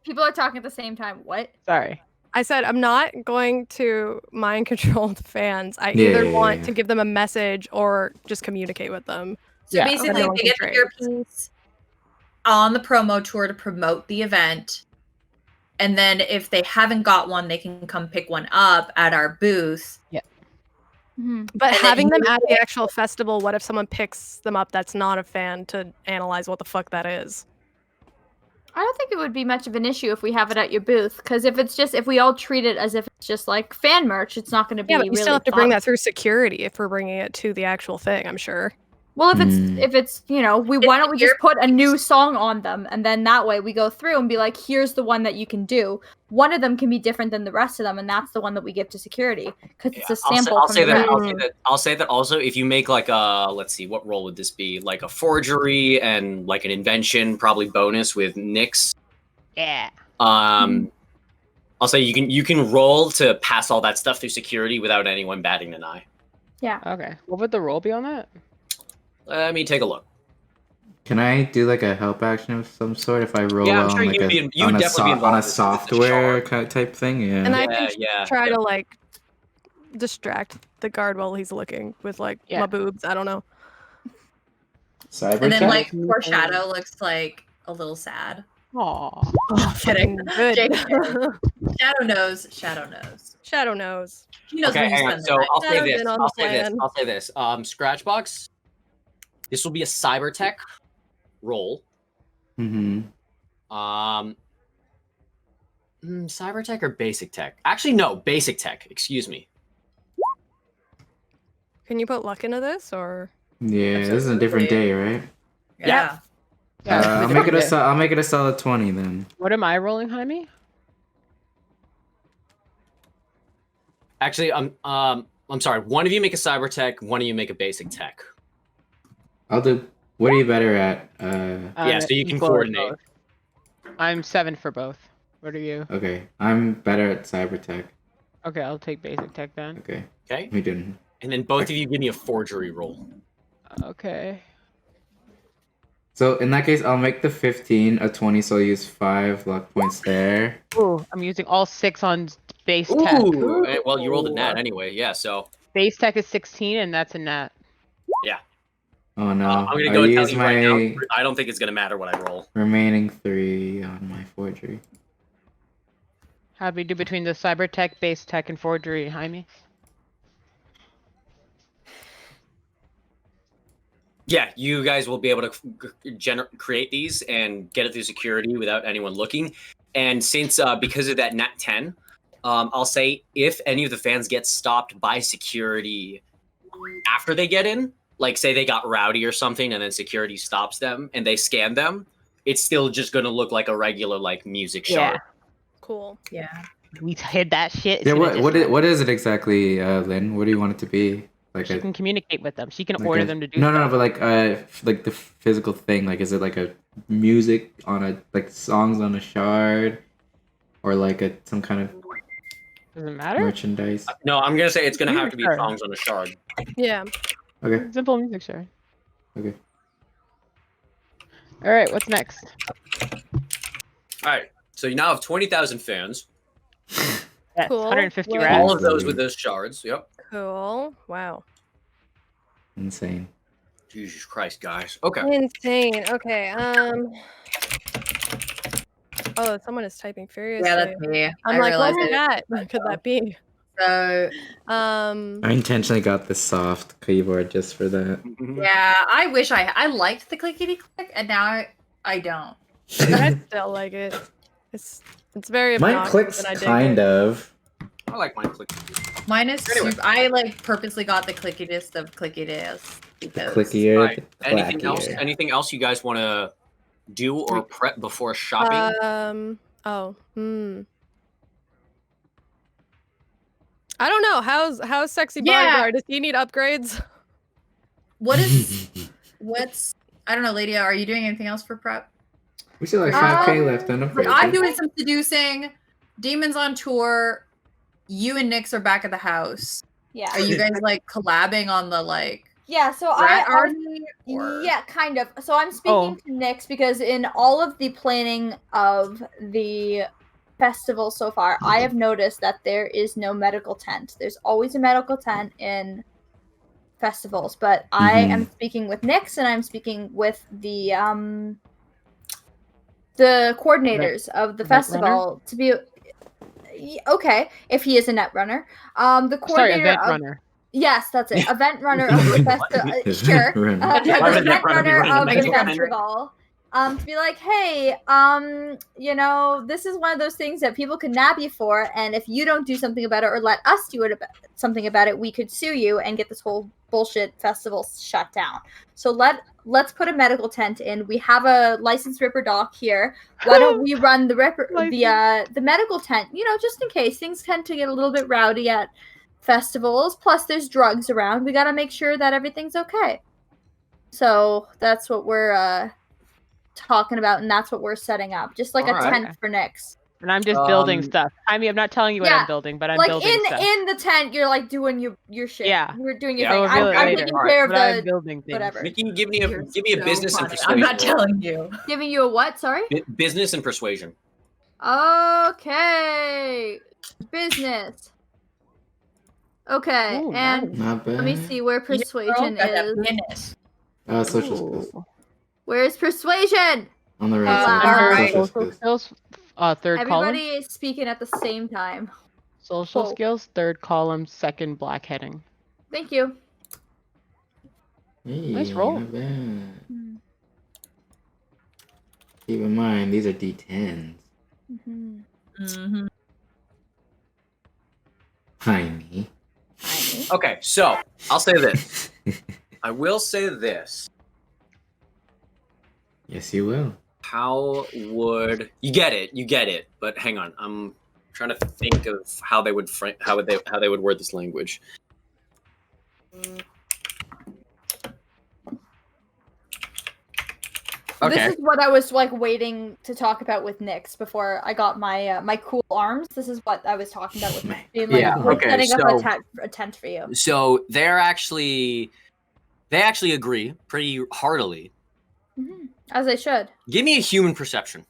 people are talking at the same time. What? Sorry. I said I'm not going to mind control the fans. I either want to give them a message or just communicate with them. So basically, they get the earpiece on the promo tour to promote the event. And then if they haven't got one, they can come pick one up at our booth. Yeah. But having them at the actual festival, what if someone picks them up that's not a fan to analyze what the fuck that is? I don't think it would be much of an issue if we have it at your booth, because if we all treat it as if it's just like fan merch, it's not going to be. Yeah, but really you still have to bring that through security if we're bringing it to the actual thing. I'm sure. Well, if it's why don't we just put a new song on them, and then that way we go through and be like, here's the one that you can do. One of them can be different than the rest of them, and that's the one that we give to security because it's a sample. I'll say that also. If you make like a, let's see, what role would this be? Like a forgery and like an invention, probably bonus with Nyx. Yeah. I'll say you can roll to pass all that stuff through security without anyone batting an eye. Yeah. Okay. What would the roll be on that? Let me take a look. Can I do like a help action of some sort if I roll I'm sure on like on a software type thing? Yeah. And I can try to like distract the guard while he's looking with like my boobs. I don't know. Cyberpunk? And then like poor Shadow looks like a little sad. Aww. Oh, kidding. Good. Shadow knows. Shadow knows. Shadow knows. He knows when you spend the night. I'll say this. Scratchbox. This will be a Cybertech roll. Cybertech or basic tech? Actually, no, basic tech. Excuse me. Can you put luck into this or? Yeah, this is a different day, right? Yeah. I'll make it a solid 20 then. What am I rolling, Jaime? Actually, I'm sorry. One of you make a Cybertech. One of you make a basic tech. I'll do. What are you better at? So you can coordinate. I'm 7 for both. What are you? Okay, I'm better at Cybertech. Okay, I'll take basic tech then. Okay. We didn't. And then both of you give me a forgery roll. Okay. So in that case, I'll make the 15 a 20, so I'll use 5 luck points there. Ooh, I'm using all 6 on base tech. Ooh. Well, you rolled a nat anyway, yeah, so. Base tech is 16, and that's a nat. Yeah. Oh no. I'm going to go tell you right now. I don't think it's going to matter what I roll. Remaining 3 on my forgery. How'd we do between the Cybertech, base tech, and forgery, Jaime? Yeah, you guys will be able to create these and get it through security without anyone looking. And since because of that nat 10, I'll say if any of the fans get stopped by security after they get in, like say they got rowdy or something and then security stops them and they scan them, it's still just going to look like a regular like music shard. Cool. Yeah. We hid that shit. Yeah, what is it exactly, Lynn? What do you want it to be? Like she can communicate with them. She can like order them to do No, stuff. but like the physical thing. Like, is it like a music on a like songs on a shard, or like some kind of doesn't matter merchandise? No, I'm gonna say it's gonna have to be songs on a shard. Yeah. Okay. Simple music shard. Okay. All right. What's next? All right. So you now have 20,000 fans. That's Cool. 150 Well, rats. All of those with those shards. Yep. Cool. Wow. Insane. Jesus Christ, guys. Okay. Insane. Okay. Oh, someone is typing furiously. Yeah, that's me. I'm I like, realized what's it. that? Could that be? So I intentionally got the soft keyboard just for that. yeah, I wish I liked the clickety click, and now I don't. I still like it. It's very Mine obnoxious, clicks and I dig kind it. of. I like mine click. Mine is Anyway. I like purposely got the clickiest of clickiest The because clickier, Right. the Anything else? clackier. Anything else you guys want to do or prep before shopping? I don't know. How's sexy Yeah. bodyguard? Does he need upgrades? what's I don't know, Ladia, are you doing anything else for prep? We still have 5K left on the Like, I'm doing some seducing. Demon's on tour. You and Nyx are back at the house. Yeah. Are you guys like collabing on the like Yeah, so rat I army? Or... yeah, kind of. So I'm speaking to Nyx because in all of the planning of the festival so far, I have noticed that there is no medical tent. There's always a medical tent in festivals, but I am speaking with Nyx and I'm speaking with the coordinators of the festival to be okay if he is a net runner. The coordinator event runner. Yes, that's it. Event runner of the festival. Sure. The event runner of the festival. To be like, hey, you know, this is one of those things that people could nab you for, and if you don't do something about it or let us do something about it, we could sue you and get this whole bullshit festival shut down. So let's put a medical tent in. We have a licensed Ripper doc here. Why don't we run the the medical tent? You know, just in case things tend to get a little bit rowdy at festivals. Plus, there's drugs around. We got to make sure that everything's okay. So that's what we're talking about, and that's what we're setting up. Just like a tent for Nyx. And I'm just building stuff. I mean, I'm not telling you what I'm building, but I'm like building stuff. in the tent, you're like doing your shit. Yeah, you're doing your thing. I'm taking care of I'm building things. whatever. Mickey, give me a business and persuasion. I'm not telling you. Giving you a what? Sorry. Business and persuasion. Okay, business. Okay, and Not bad. let me see where persuasion is. Social skills. Where's persuasion? On the right side. Social skills. Third column. Everybody is speaking at the same time. Social skills, third column, second black heading. Thank you. Hey, nice roll. Not bad. Keep in mind, these are D10s. Tiny. Okay, so I'll say this. I will say this. Yes, you will. How would you get it? You get it. But hang on, I'm trying to think of how they would how they would word this language. Okay. This is what I was like waiting to talk about with Nyx before I got my my cool arms. This is what I was talking about with Nyx. Being like, we're setting up a tent for you. So they actually agree pretty heartily. As they should. Give me a human perception.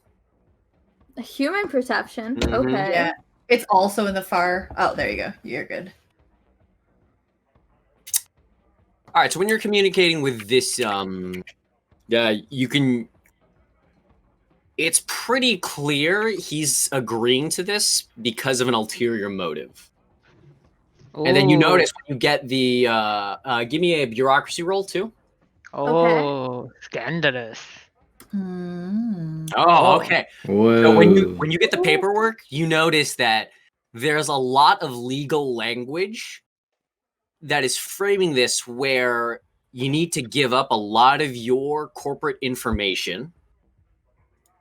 A human perception? Okay. Yeah. It's also in the far... Oh, there you go. You're good. All right, so when you're communicating with this, you can... It's pretty clear he's agreeing to this because of an ulterior motive. Ooh. And then you notice when you get the... give me a bureaucracy roll, too. Oh, scandalous. Oh, okay. Whoa. So when you get the paperwork, you notice that there's a lot of legal language that is framing this where you need to give up a lot of your corporate information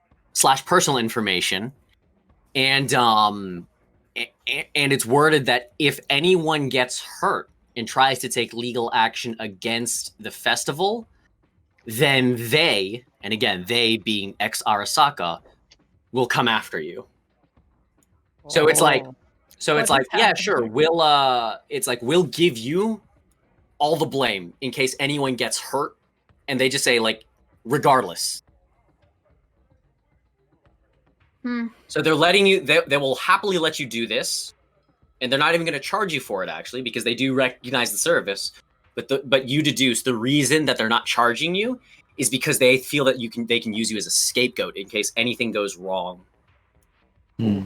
/ personal information, and it's worded that if anyone gets hurt and tries to take legal action against the festival, then they, and again, they being ex Arasaka, will come after you. So it's like, yeah, sure, we'll give you all the blame in case anyone gets hurt, and they just say like, regardless. So they're letting you, they will happily let you do this, and they're not even going to charge you for it actually, because they do recognize the service. But you deduce the reason that they're not charging you is because they feel that they can use you as a scapegoat in case anything goes wrong Hmm.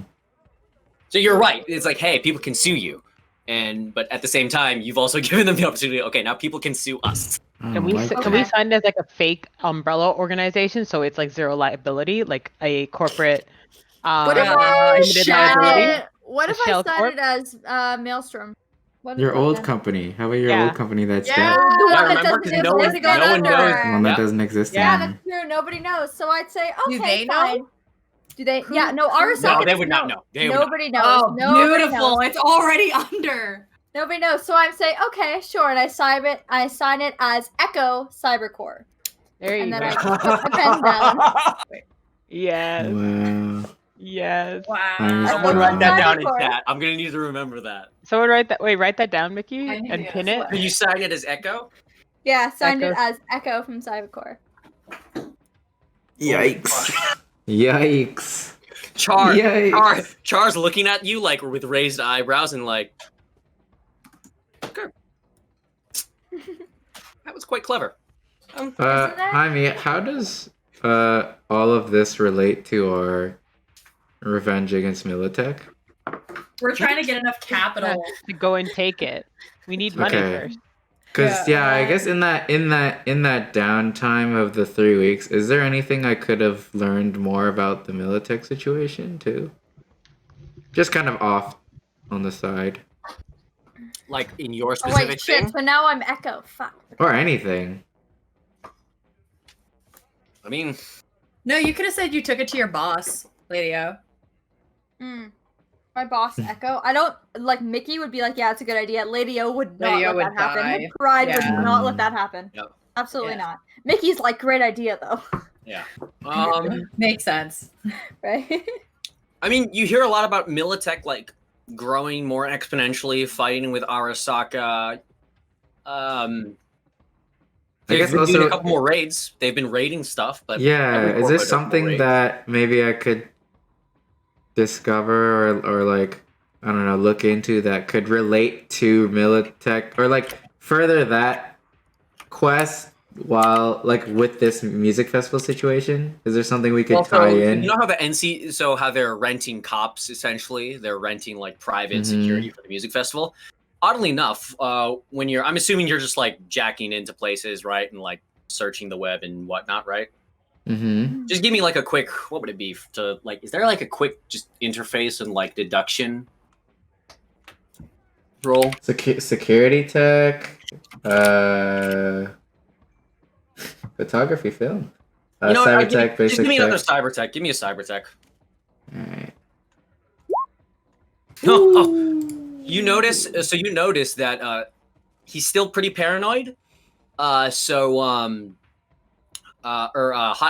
So you're right. It's like, hey, people can sue you, but at the same time, you've also given them the opportunity. Okay, now people can sue us. Can we sign as like a fake umbrella organization so it's like zero liability, like a corporate What if I limited sign liability? it? What if I Shell sign Corp? it as Maelstrom? What is Your that old then? company. How about your Yeah. old company that's The dead? one that remember, doesn't no one exist knows. anymore. The one that Yep. doesn't exist Yeah, anymore. that's true. Nobody knows. So I'd say, okay, Do they know? fine. Do they? Who- Yeah, no. who- Arasaka No, they doesn't would not know. They would not. Nobody knows. Oh, Nobody beautiful! knows. It's already under. Nobody knows. So I'm saying, okay, sure, and I sign it as Echo Cybercore, There you and then go. I put my pen down. Yes. Wow. Yes. Wow. Someone write that down in Cybercore. chat. I'm gonna need to remember that. Someone write that down, Mickey, I need and to pin do it. that. Can you sign it as Echo? Yeah, signed it Echo. as Echo from Cybercore. Yikes. Yikes. Char's looking at you like with raised eyebrows and like, okay. That was quite clever. Jaime, how does all of this relate to our revenge against Militech? We're trying to get enough capital. To go and take it. We need money Okay. first. Because I guess in that downtime of the 3 weeks, is there anything I could have learned more about the Militech situation too? Just kind of off on the side, Like in your Oh specific wait, shit. thing. So now I'm Echo. Fuck. or anything. I mean, No, you could have said you took it to your boss, Ladio. My boss, Echo. I don't like Mickey would be like, yeah, it's a good idea. Lady O would not Lady O let that would happen. die. Her pride Yeah. would not let that happen. Yep. Absolutely Yeah. not. Mickey's like, great idea though. yeah. Makes sense. Right? I mean, you hear a lot about Militech like growing more exponentially, fighting with Arasaka. They've guess been doing also- a couple more raids. They've been raiding stuff, but Yeah, every is corporate there does more something raids. that maybe I could discover or like I don't know, look into that could relate to Militech or like further that quest while like with this music festival situation? Is there something we could Well, tie so, in? You know how the NC, so how they're renting cops essentially, they're renting like private Mhm. security for the music festival. Oddly enough, when I'm assuming you're just like jacking into places, right, and like searching the web and whatnot, right? Mm-hmm. Just give me like a quick, what would it be to like? Is there like a quick just interface and like deduction roll? Security tech, photography, film, You know what, cyber give me- tech, just basic give me another tech. cyber tech. Give me a cyber tech. Alright. You notice that he's still pretty paranoid. Hot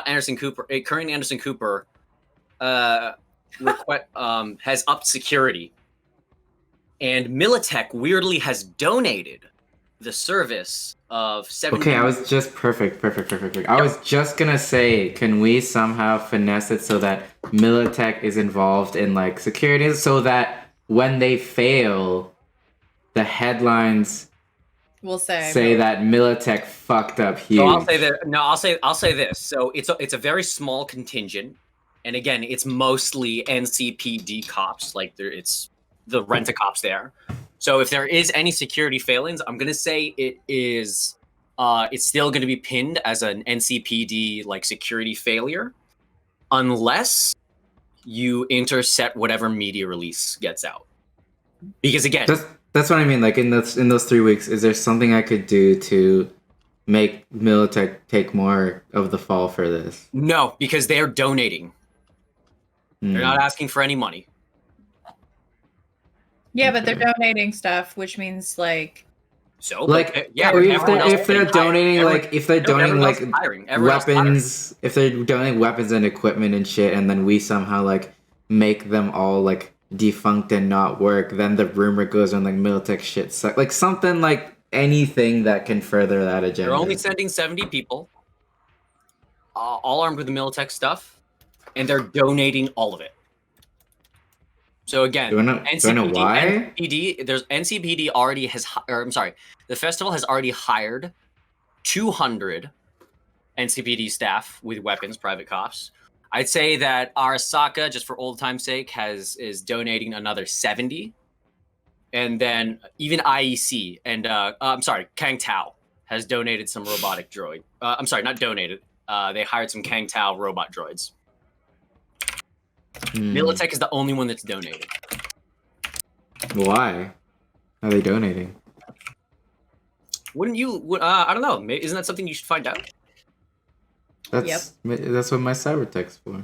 Anderson Cooper, current Anderson Cooper, has upped security, and Militech weirdly has donated the service of 70. Okay, I was just perfect. I was just gonna say, can we somehow finesse it so that Militech is involved in like security, so that when they fail, the headlines We'll say that Militech fucked up huge. So I'll say that. No, I'll say this. So it's a very small contingent, and again, it's mostly NCPD cops. Like it's the rent-a-cops there. So if there is any security failings, I'm gonna say it is. It's still gonna be pinned as an NCPD like security failure, unless you intercept whatever media release gets out. Because again, That's what I mean. Like in those 3 weeks, is there something I could do to make Militech take more of the fall for this? no, because they're donating. They're not asking for any money. Yeah, but they're donating stuff, which means like So Like, but, yeah, or everyone else if they're is donating hiring. like if they're donating Everyone like else is hiring. Everyone else is hiring. weapons, if they're donating weapons and equipment and shit, and then we somehow like make them all like defunct and not work, then the rumor goes on like Militech shit suck. Like something like anything that can further that agenda. They're only sending 70 people, all armed with the Militech stuff, and they're donating all of it. So again, Do I know why? NCPD already has, or I'm sorry, the festival has already hired 200 NCPD staff with weapons, private cops. I'd say that Arasaka, just for old time's sake, is donating another 70. And then even IEC and I'm sorry, Kang Tao has donated some robotic droid. I'm sorry, not donated. They hired some Kang Tao robot droids. Militech is the only one that's donated. Why are they donating? Wouldn't you? I don't know. Isn't that something you should find out? That's what my Cybertech's for.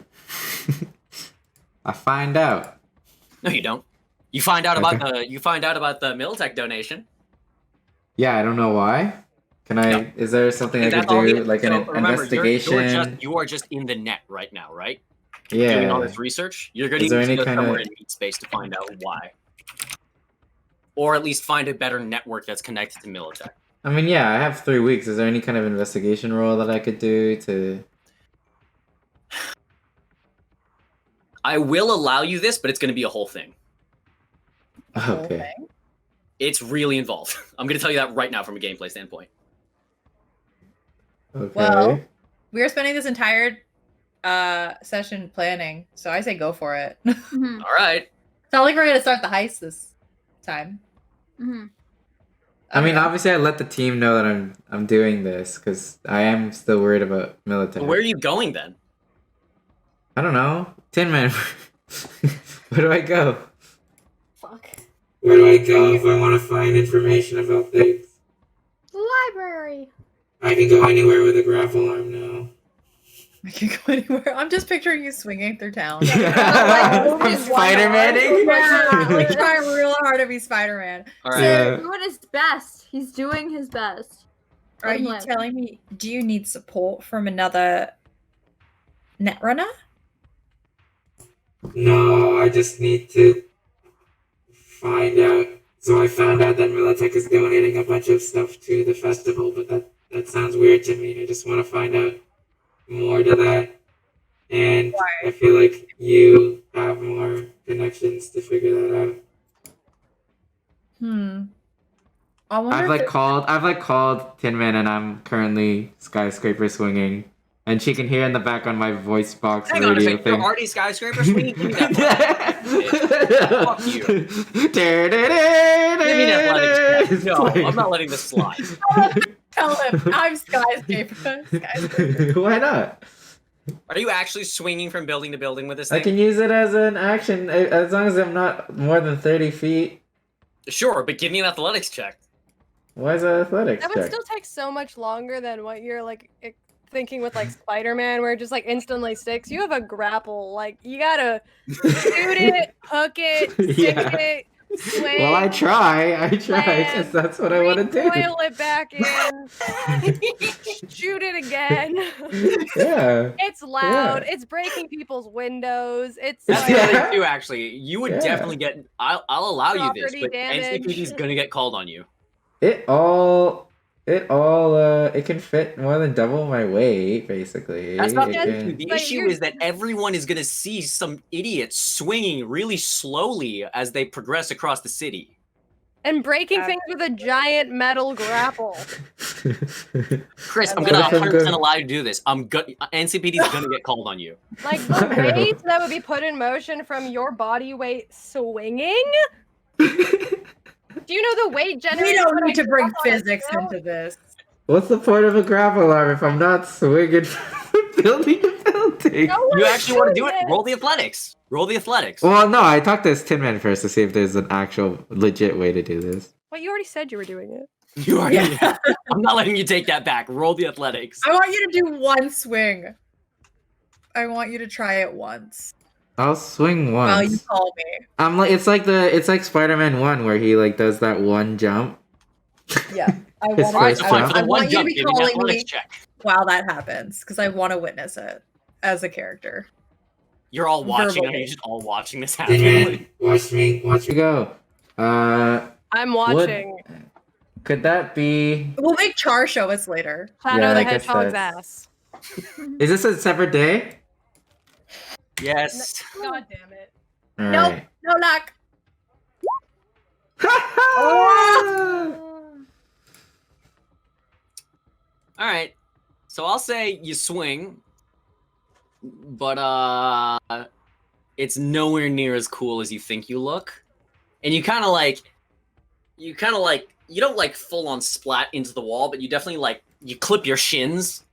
I find out. No, you don't. You find out about the Militech donation. Yeah, I don't know why. Can I? No. Is there something I could do, like an investigation? You are just in the net right now, right? Yeah. Doing all this research. You're going to need to go somewhere in meat space to find out why, or at least find a better network that's connected to Militech. I mean, yeah, I have 3 weeks. Is there any kind of investigation role that I could do to? I will allow you this, but it's going to be a whole thing. Okay. It's really involved. I'm going to tell you that right now from a gameplay standpoint. Okay. Well, we are spending this entire session planning, so I say go for it. All right. It's not like we're going to start the heist this time. I mean, obviously, I let the team know that I'm doing this because I am still worried about military. Where are you going then? I don't know. Tin Man. Where do I go? Fuck. Where do I go if I want to find information about things? Library. I can go anywhere with a grapple arm now. I can go anywhere. I'm just picturing you swinging through town. I'm Spider-Man-ing? Yeah, like trying real hard to be Spider-Man. All right. Yeah. He's doing his best. He's doing his best. Are you telling me, do you need support from another netrunner? No, I just need to find out. So I found out that Militech is donating a bunch of stuff to the festival, but that sounds weird to me. I just want to find out more to that. And I feel like you have more connections to figure that out. I've called Tin Man, and I'm currently skyscraper swinging. And she can hear in the background my voice box Hang on a radio second. thing. You're already skyscraper swinging? Give me that. Fuck you. Give me that athletics check. No, I'm not letting this slide. Tell him I'm skyscraper. Why not? Are you actually swinging from building to building with this thing? I can use it as an action as long as I'm not more than 30 feet. Sure, but give me an athletics check. Why is that athletics That check? would still take so much longer than what you're like thinking with like Spider-Man, where it just like instantly sticks. You have a grapple. Like you gotta shoot it, hook it, stick it, swing. Well, I try because that's what I want to do. Recoil it back in. Shoot it again. Yeah. It's loud. Yeah. It's breaking people's windows. It's That's like, the other thing too, actually. You would definitely get. I'll allow you this, Property but damage. NCPD's gonna get called on you. It can fit more than double my weight, basically. That's not the It issue. can- The But issue you're- is that everyone is gonna see some idiot swinging really slowly as they progress across the city. and breaking things with a giant metal grapple. Chris, I'm What gonna if I'm 100% good? allow you to do this. NCPD's gonna get called on you. Like the weight that would be put in motion from your body weight swinging. Do you know the weight generated? We don't when need I to bring jump on a physics hill? into this. What's the point of a grapple arm if I'm not swinging from building to building? No You one's actually want to do doing it? Roll the athletics. Roll the athletics. Well, no, I talked to this Tin Man first to see if there's an actual legit way to do this. Well, you already said you were doing it. You are. I'm not letting you take that back. Roll the athletics. I want you to do one swing. I want you to try it once. I'll swing once. While you call me. I'm like it's like Spider-Man 1 where he like does that one jump. Yeah. I His want, first Alright, so fine. jump. For I the want one you to jump, be give me an calling athletics me check. while that happens, because I want to witness it as a character. You're all watching. Are Verbally. you just all watching this Tin happen? Man, watch me go. I'm watching Could that be? We'll make Char show us later. Shadow Yeah, the I guess Hedgehog's that's- ass. Is this a separate day? Yes. God damn it. All Nope. right. No luck. All right. So I'll say you swing. but it's nowhere near as cool as you think you look. And you kind of like, you don't like full on splat into the wall, but you definitely like, you clip your shins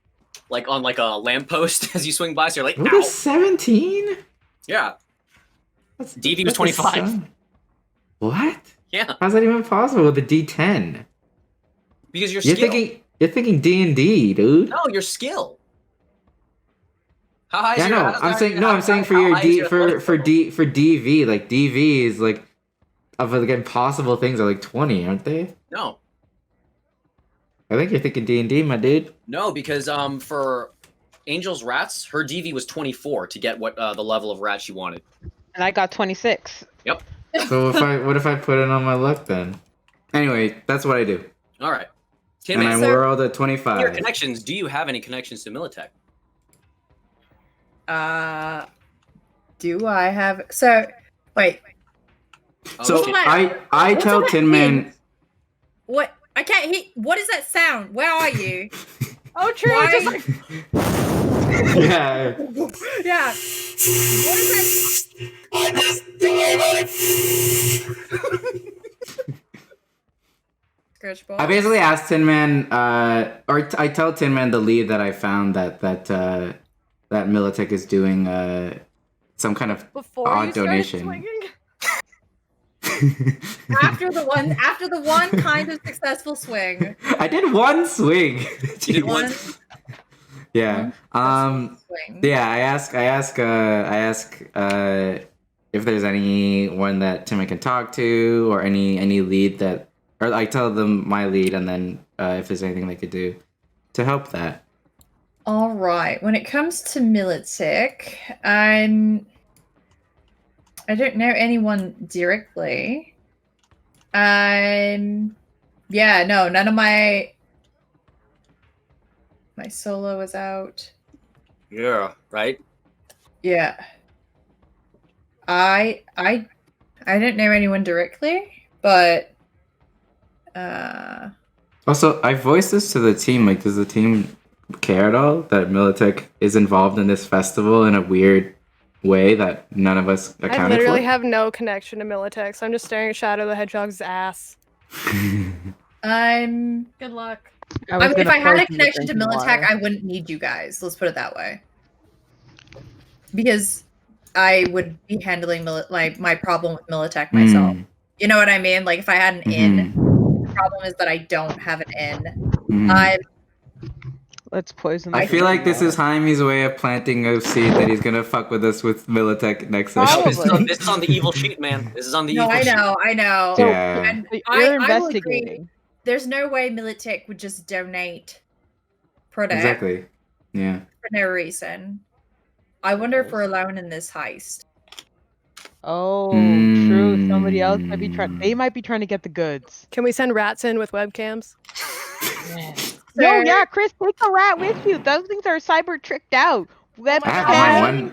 like on like a lamppost as you swing by. So you're like, What ow. is 17? Yeah. That's, DV was that's a 25. son. What? Yeah. How's that even possible with a D10? Because You're thinking D&D, dude. No, your skill. How high Yeah, is no, your, I'm saying for your D for DV, like DV is like of like impossible things are like 20, aren't they? No. I think you're thinking D&D, my dude. No, because for Angel's Rats, her DV was 24 to get what the level of rat she wanted. And I got 26. Yep. So what if I put it on my luck then? Anyway, that's what I do. All right. And I rolled a 25. Your connections. Do you have any connections to Militech? Do I have? So, wait. So I tell Tin Man. What? I can't hear. What is that sound? Where are you? Oh, true. Why- Just like Yeah. Yeah. What is that? I basically asked Tin Man, or I tell Tin Man the lead that I found that Militech is doing some kind of before odd you started donation. swinging. After the one kind of successful swing. I did one swing. You did one. Yeah. Swing. Yeah. I ask if there's anyone that Tim can talk to, or any lead that, or I tell them my lead, and then if there's anything they could do to help that. All right. When it comes to Militech, I don't know anyone directly. Yeah, no, none of my solo is out. Yeah. Right. Yeah. I don't know anyone directly, but Also, I voiced this to the team. Like, does the team care at all that Militech is involved in this festival in a weird way that none of us accounted for? I literally have no connection to Militech, so I'm just staring at Shadow the Hedgehog's ass. Good luck. I mean, if I had a connection to Militech, I wouldn't need you guys. Let's put it that way. Because I would be handling my problem with Militech myself. You know what I mean? Like, if I had an in, the problem is that I don't have an in. Let's poison. I feel like this is Jaime's way of planting a seed that he's gonna fuck with us with Militech next No, session. this is on the evil sheet, man. This is on the No, evil sheet. I know. So, Yeah. And you're I will agree. investigating. There's no way Militech would just donate product Exactly. Yeah. for no reason. I wonder if we're alone in this heist. Oh, true. Somebody else might be trying. They might be trying to get the goods. Can we send rats in with webcams? No, yeah, Chris, take a rat with you. Those things are cyber tricked out. I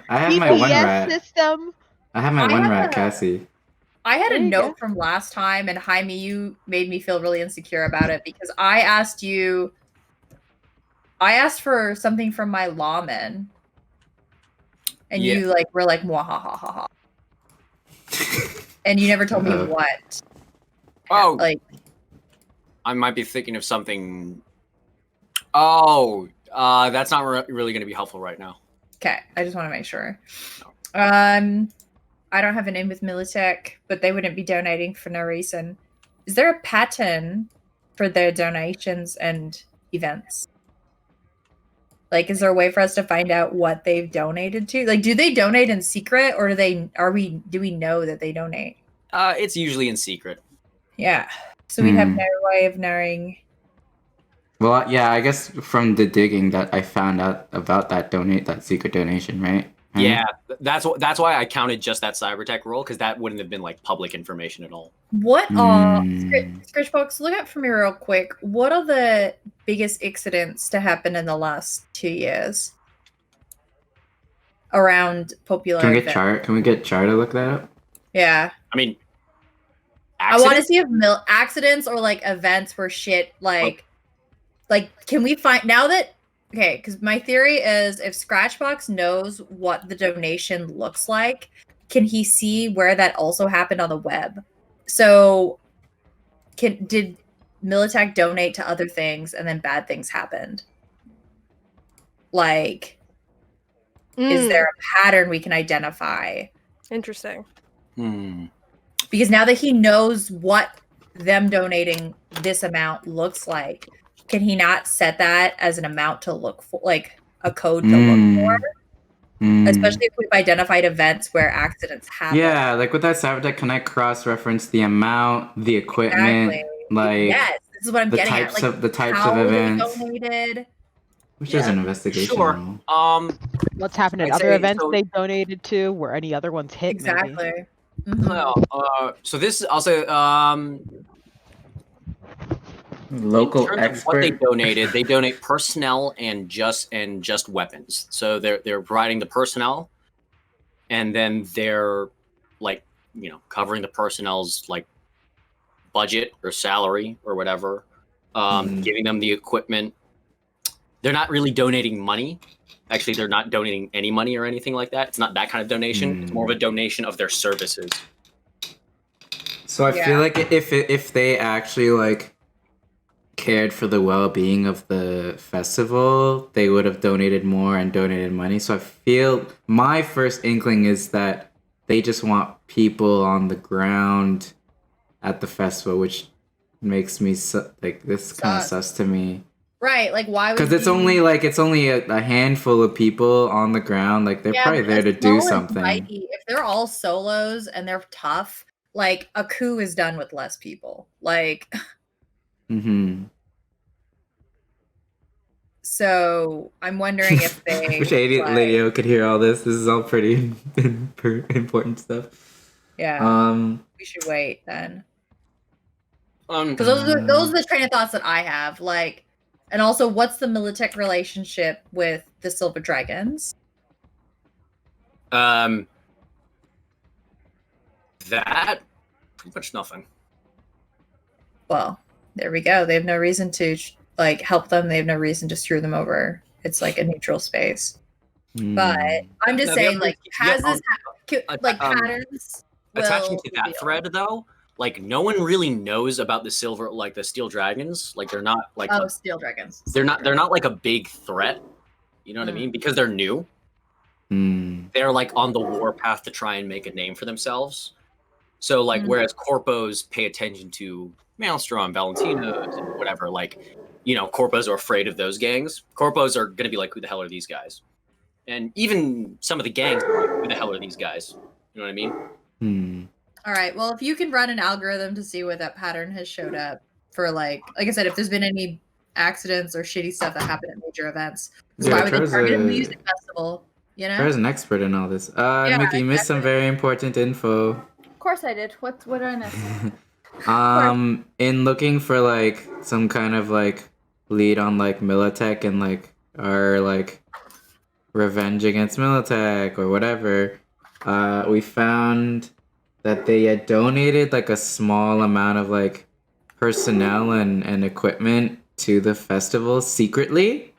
have my one rat. System. I have my I one have rat, a- Cassie. I had a There you note go. from last time, and Jaime, you made me feel really insecure about it because I asked for something from my lawman, and Yeah. you were like, "Mwahahaha," and you never told me what. Oh, Like, I might be thinking of something. Oh, that's not really going to be helpful right now. okay, I just want to make sure. I don't have an in with Militech, but they wouldn't be donating for no reason. Is there a pattern for their donations and events? Like, is there a way for us to find out what they've donated to? Like, do they donate in secret, or do we know that they donate? It's usually in secret. Yeah. So we'd have no way of knowing. Well, yeah, I guess from the digging that I found out about that secret donation, right? Yeah, that's why I counted just that Cybertech roll, because that wouldn't have been like public information at all. What are Scritchbox? Look up for me real quick. What are the biggest accidents to happen in the last 2 years around popular? Can we get events? Char? Can we get Char to look that up? Yeah, I mean, I want to accidents? see if accidents or like events where shit like can we find now that Okay, because my theory is if Scratchbox knows what the donation looks like, can he see where that also happened on the web? So, did Militech donate to other things and then bad things happened? Like, is there a pattern we can identify? Interesting. Because now that he knows what them donating this amount looks like, can he not set that as an amount to look for, like a code to look for? Especially if we've identified events where accidents happen. Yeah, like with that Cybertech, can I cross-reference the amount, the equipment, like yes, this is what I'm getting at. Like the types how of events, donated. which is an investigation. Sure. Role. What's happened at I'd other say- events so- they donated to? Were any other ones hit? Exactly. Maybe? Well, so this also Local in terms of expert. what they donated, they donate personnel and just weapons. So they're providing the personnel, and then they're like covering the personnel's like budget or salary or whatever, giving them the equipment. They're not really donating money. Actually, they're not donating any money or anything like that. It's not that kind of donation. It's more of a donation of their services. So I feel like if they actually like cared for the well-being of the festival, they would have donated more and donated money. So I feel my first inkling is that they just want people on the ground at the festival, which makes me like this kind of sus to me. Right, like why would because it's only a handful of people on the ground. Like they're probably there to do something. If they're all solos and they're tough, like a coup is done with less people. Like, so I'm wondering if they. Wish Lalinea could hear all this. This is all pretty important stuff. Yeah. We should wait then. Because those are the train of thoughts that I have. Like, and also, what's the Militech relationship with the Silver Dragons? That pretty much nothing. Well, there we go. They have no reason to like help them. They have no reason to screw them over. It's like a neutral space. But I'm just saying, like, has this patterns? Attaching to that thread, though, like no one really knows about the steel dragons. Like they're not like steel dragons. They're not like a big threat. You know what I mean? Because they're new. They're like on the warpath to try and make a name for themselves. So like, whereas corpos pay attention to Maelstrom, Valentino's, and whatever, like, corpos are afraid of those gangs. Corpos are gonna be like, who the hell are these guys? And even some of the gangs are like, who the hell are these guys? You know what I mean? All right. Well, if you can run an algorithm to see where that pattern has showed up for like I said, if there's been any accidents or shitty stuff that happened at major events, why would they target a music festival? There's an expert in all this. Mickey, you missed some very important info. Of course I did. What did I miss? In looking for like some kind of like lead on like Militech and like our like revenge against Militech or whatever, we found that they had donated like a small amount of like personnel and equipment to the festival secretly,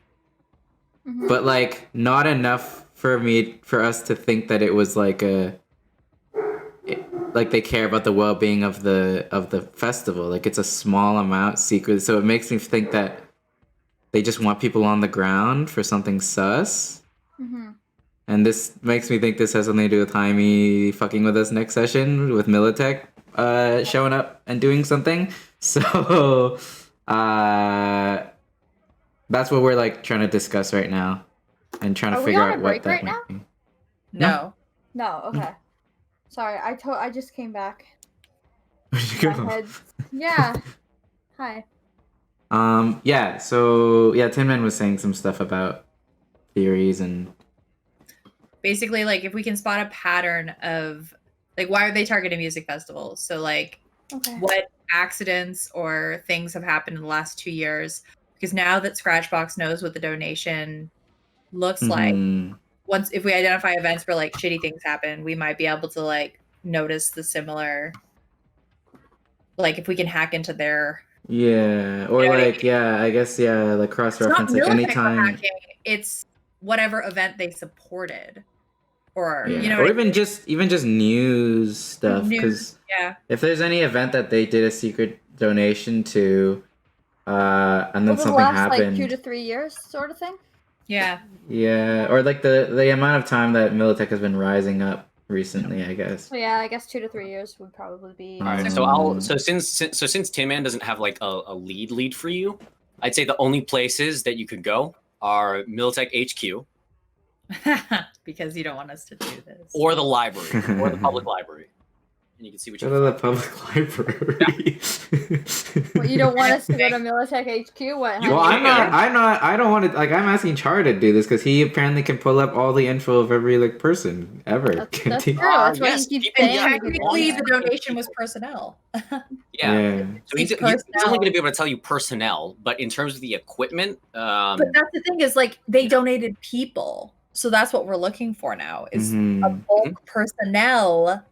but like not enough for us to think that it was like like they care about the well-being of the festival. Like it's a small amount secret, so it makes me think that they just want people on the ground for something sus. And this makes me think this has something to do with Jaime fucking with us next session with Militech showing up and doing something. So that's what we're like trying to discuss right now and trying to figure out what that might be. No. No, okay. Sorry, I just came back. Where'd you go? My head. Yeah. Hi. Yeah, so Tin Man was saying some stuff about theories and basically like if we can spot a pattern of like why are they targeting music festivals? So like what accidents or things have happened in the last 2 years? Because now that Scratchbox knows what the donation looks like, if we identify events where like shitty things happen, we might be able to like notice the similar, like if we can hack into their or like I guess like cross-reference like anytime it's whatever event they supported, or Yeah. you know, or what I mean? even just news stuff. Because Yeah. if there's any event that they did a secret donation to, and then Over the something last happened. like 2 to 3 years, sort of thing. Yeah. Yeah, or like the amount of time that Militech has been rising up recently, I guess. So yeah, I guess 2 to 3 years would probably be. All right, so since Tin Man doesn't have like a lead for you, I'd say the only places that you could go are Militech HQ Because you don't want us to do this. or the library or the public library, and you can see what you Go to can the find. public library. What, you don't want us to go to Militech HQ? What? Well, I don't want to. Like, I'm asking Char to do this because he apparently can pull up all the info of every like person ever. That's Can't true. he? That's why yes, he keeps people- saying. yeah, we can do Technically, that. the donation was personnel. Yeah. So he's only personnel. going to be able to tell you personnel, but in terms of the equipment, But that's the thing is, like, they donated people, so that's what we're looking for now is a Mhm. bulk personnel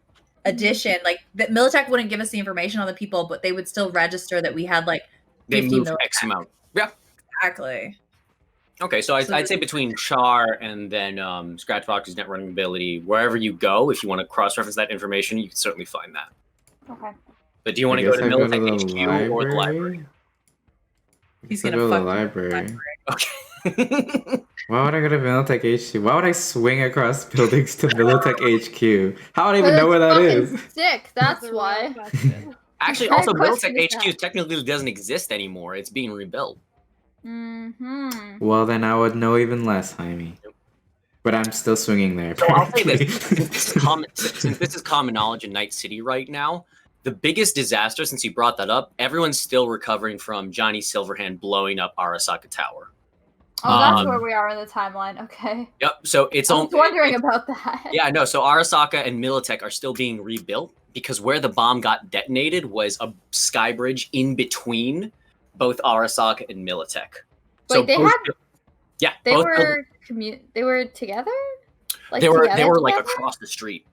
addition. Like, that Militech wouldn't give us the information on the people, but they would still register that we had like they 50 move Militech. X amount. Yeah. Exactly. Okay, so I'd say between Char and then Scratchbox's net running ability, wherever you go, if you want to cross-reference that information, you can certainly find that. Okay. But do you want I to go guess to I go to Militech the HQ or the library? He's I gonna go to the fuck library. Okay. Why would I go to Militech HQ? Why would I swing across buildings to Militech HQ? How would I even know where that It's is? fucking sick. That's why. Actually, What also, kind of question Militech is HQ that? technically doesn't exist anymore. It's being rebuilt. Mm-hmm. Well, then I would know even less, Jaime. But I'm still swinging there. So I'll say apparently. this: since this is common knowledge in Night City right now, the biggest disaster, since you brought that up, everyone's still recovering from Johnny Silverhand blowing up Arasaka Tower. Oh, that's Um, where we are in the timeline. Okay. Yep. So it's I only was wondering about that. Yeah, no. So Arasaka and Militech are still being rebuilt because where the bomb got detonated was a sky bridge in between both Arasaka and Militech. Wait, they both- had- yeah, They both were they were together. Like they were together, like together? across the street.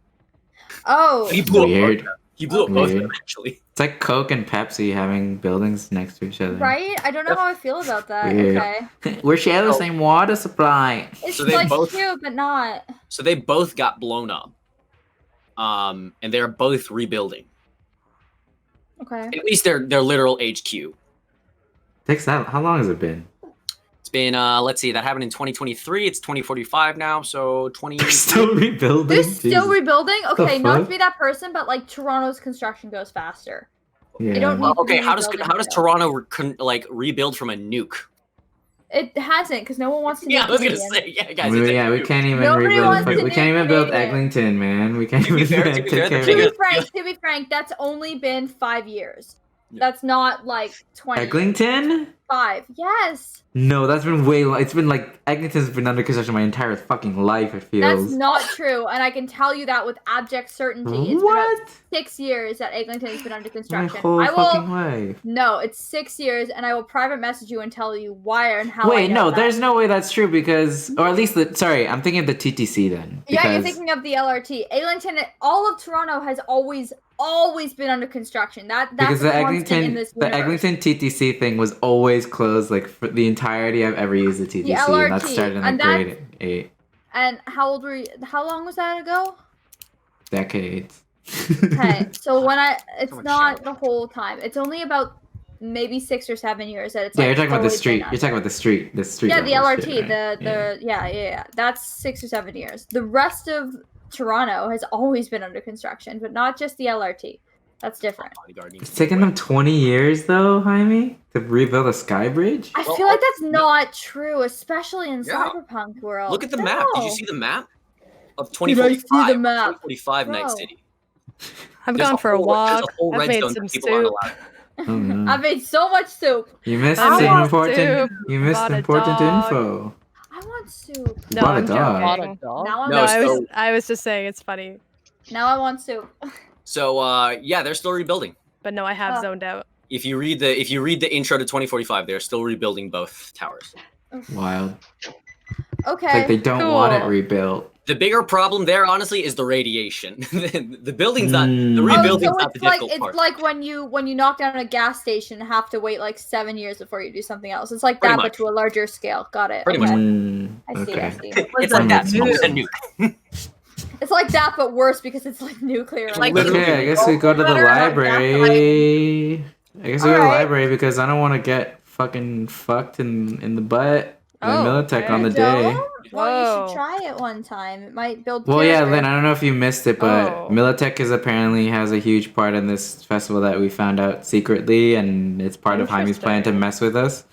Oh. He blew up both Weird. of them. He blew up both of them Weird. actually. It's like Coke and Pepsi having buildings next to each other. Right? I don't know how I feel about that. Weird. Okay. We share the same water supply. It's So they like both- cute, but not. So they both got blown up. And they're both rebuilding. Okay. At least their literal HQ. Takes that. How long has it been? It's been let's see, that happened in 2023. It's 2045 now, so 20. They're still rebuilding. They're still Jesus. rebuilding? Okay, not to fuck? be that person, but like Toronto's construction goes faster. Yeah. They don't need to Okay, be how does rebuilding Toronto rebuild from a nuke? It hasn't, because no one wants to. Yeah, be I was gonna Canadian. say, yeah, guys. we, it's a yeah, we nuke. can't even Nobody rebuild. wants to We do can't even build Canadian. Eglinton, man. We can't To be even fair, to be fair, take the care To of biggest- it. be frank, that's only been 5 years. Yeah. That's not like 20. Eglinton? 5. Yes. No, that's been way long. It's been like Eglinton's been under construction my entire fucking life. It feels. That's not true, and I can tell you that with abject certainty. It's been What? about 6 years that Eglinton has been under My construction. whole I fucking will. life. No, it's 6 years, and I will private message you and tell you why and how. I Wait, know no, that. there's no way that's true because, or at least sorry, I'm thinking of the TTC then. Yeah, you're because- thinking of the LRT. Eglinton, all of Toronto has always been under construction. That's Because the a constant in Eglinton, this the universe. Eglinton TTC thing was always closed, like for the entirety I've ever used the TTC, and that LRT, started in like and that's- grade 8 And how old were you? How long was that ago? decades. Okay, so when it's much not shadow. the whole time. It's only about maybe 6 or 7 years that it's. Yeah, like, you're talking about the fully street. been You're talking about the street. The street. Yeah, the level LRT, shit, right? the yeah. That's 6 or 7 years. The rest of Toronto has always been under construction, but not just the LRT. That's different. Bodyguard needs It's to be taken them 20 years though, Jaime, to rebuild a sky bridge. I Well, feel like that's not true, especially in Yeah. Cyberpunk world. Look at the map. Did you No. see the map of Did I see 2045? the map? 2045 Night Bro. City. I've There's gone for a there's walk. whole I've red made zone some that people aren't soup. allowed. Oh, no. I made so much soup. You missed I the want important. soup. You missed Bought a important dog. info. I want soup. No, bought a I'm dog. Bought a joking. dog? Now I No, No, want so- I was just saying it's funny, Now I want soup. So yeah, they're still rebuilding. but no, I have Oh. zoned out. If you read the intro to 2045, they're still rebuilding both towers. Wild. Okay. It's like they don't want it Cool. rebuilt. The bigger problem there, honestly, is the radiation. The building's not the Oh, rebuilding's so not the it's like difficult it's part. like when you knock down a gas station and have to wait like 7 years before you do something else. It's like Pretty that, but much. to a larger scale. Got it. Pretty okay. much. I see. I see. It's like that, small with a nuke. It's like that, but worse because it's like nuclear. Like, Okay, I guess we go to the library. I guess we go to the library because I don't want to get fucking fucked in the butt by Militech on the day. Well, you should try it one time. It might build. Well, yeah, character. Lynn, I don't know if you missed it, but Militech is apparently has a huge part in this festival that we found out secretly, and it's part of Jaime's plan to mess with us.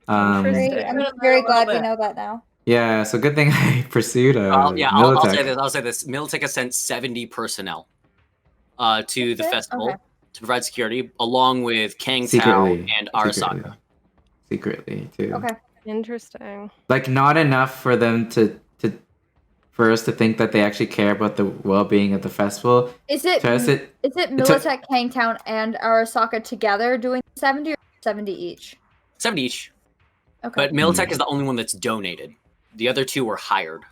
Great. I'm very glad we know that now. Yeah, so good thing I pursued I'll Militech. say this. Militech has sent 70 personnel to the festival to provide security, along with Kang Tao and Arasaka. Secretly, too. Okay. Interesting. Like, not enough for them for us to think that they actually care about the well-being of the festival. Is it Militech, Hangtown, and Arasaka together doing 70 or 70 each? 70 each. Okay. But Militech is the only one that's donated. The other two were hired.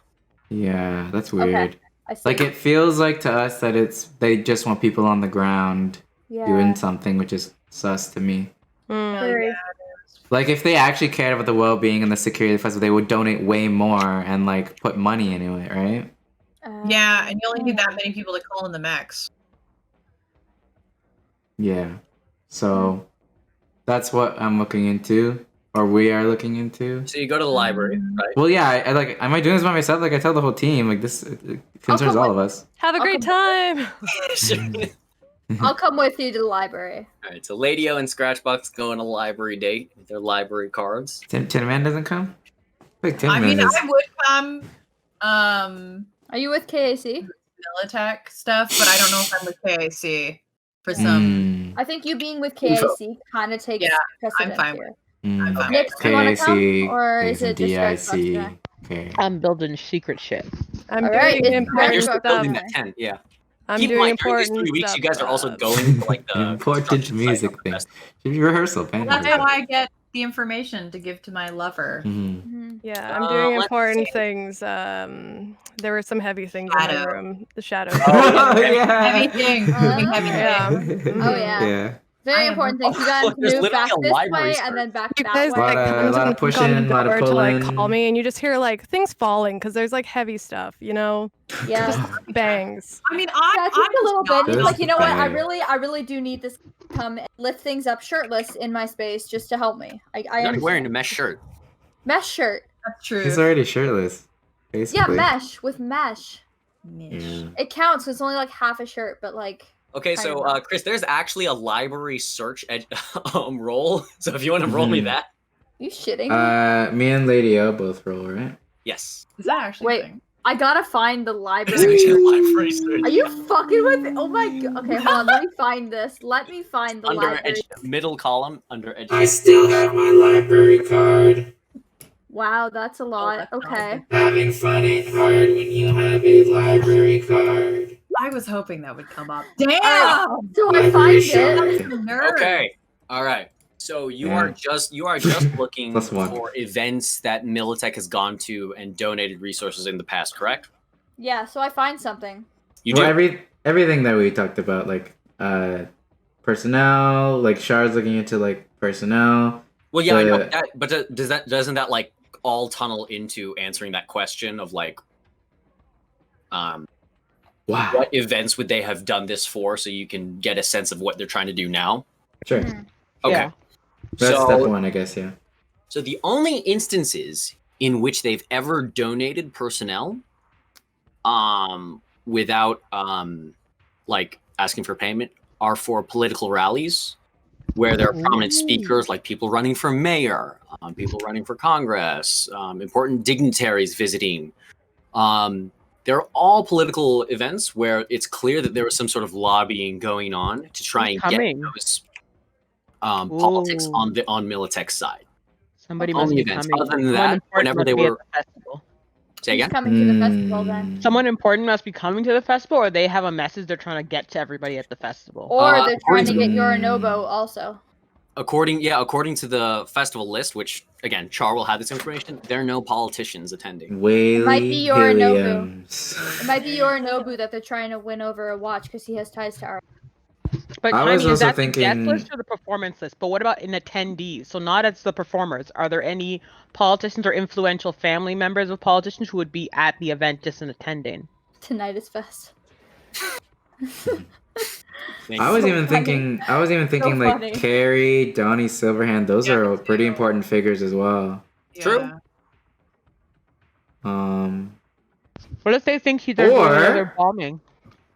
Yeah, that's weird. Okay, I see. Like, it feels like to us that they just want people on the ground doing something, which is sus to me. Like, if they actually cared about the well-being and the security of the festival, they would donate way more and, like, put money into it, right? Yeah, and you only need that many people to call in the mechs. Yeah. So, that's what I'm looking into, or we are looking into. So you go to the library, right? Well, yeah, I like, am I doing this by myself? Like, I tell the whole team, like, this it concerns all of us. Have a great time. I'll come with you to the library. All right, so Ladio and Scratchbox go on a library date with their library cards. Tin Man doesn't come? Like, Tin I Man mean, is... I would come. Are you with KAC? Militech stuff, but I don't know if I'm with KAC for some. I think you being with KAC kind of takes precedence I'm fine here. I'm fine. Nick, do you want to come, or is it just DIC. Xbox? Okay. I'm building secret shit. I'm Alright, doing it's important You're stuff. building that tent, yeah. I'm Keep in doing mind, during these important 3 weeks, stuff. you guys are also going to like the Important construction site music of the thing. festival. Rehearsal, band. That's how I get the information to give to my lover. Yeah, I'm doing let's important see. things. There were some heavy things in Shadow. my room. The shadow. Oh, yeah. Heavy thing. Heavy Yeah. thing. Oh yeah. Yeah. Very I am- important thing. You guys Look, there's move literally back a this library way search. and then back You that guys way. like Lot come of to knock on pushing, the lot of door to like pulling. call me, and you just hear like things falling because there's like heavy stuff, you know, Yeah. bangs. I mean, Yeah, just a little bit. It's Just like, you know what? I bang. really do need this to come and lift things up shirtless in my space just to help me. I You're not understand. wearing a mesh shirt. Mesh shirt. That's true. He's already shirtless. Yeah, Basically. mesh with mesh. Yeah. It counts. It's only like half a shirt, but like. Okay, Kind so of. Chris, there's actually a library search roll. So if you want to roll me that, You shitting me? Me and Lady O both roll, right? yes. Is that actually Wait. a thing? I gotta find the There's library. actually a library search Are you fucking with me? Oh my god. Okay, hold on. Let me find this. Let me find the under library. middle column under I education. still have my library card. Wow, that's a lot. that's not Okay. Having fun ain't hard when you have a library card. I was hoping that would come up. Damn! So I Library find shopping. it. Nerd. Okay. All right. So you Yeah. are just looking Plus one. for events that Militech has gone to and donated resources in the past, correct? Yeah, so I find something. You Well, do. everything that we talked about, like personnel, like Shard's looking into like personnel. Well, yeah, I know the- that, but doesn't that like all tunnel into answering that question of like, Wow. what events would they have done this for, so you can get a sense of what they're trying to do now? Sure. Okay. Yeah. That's so, step one, I guess. Yeah. So the only instances in which they've ever donated personnel, without like asking for payment, are for political rallies, where there are prominent speakers like people running for mayor, people running for Congress, important dignitaries visiting. They're all political events where it's clear that there was some sort of lobbying going on to try and Coming. get those politics on Militech's side. Somebody Only must be events. coming. Other than Someone that, important whenever must they be at were the festival. say Who's again, coming to the festival then? Someone important must be coming to the festival, or they have a message they're trying to get to everybody at the festival. Or they're trying to according get Yorinobu also. according to the festival list, which again, Char will have this information. There are no politicians attending. It might be Whaley Yorinobu. Williams. It might be Yorinobu that they're trying to win over a watch because he has ties to art. But I Tiny, was is also that the thinking- guest list or the performance list? But what about in attendees? So not as the performers. Are there any politicians or influential family members of politicians who would be at the event just in attending? Tinnitusfest. I was So even funny. thinking like funny. Carrie, Donnie Silverhand. Those Yeah, are me pretty too. important figures as well. True. What if they think there's going to be Or- another bombing?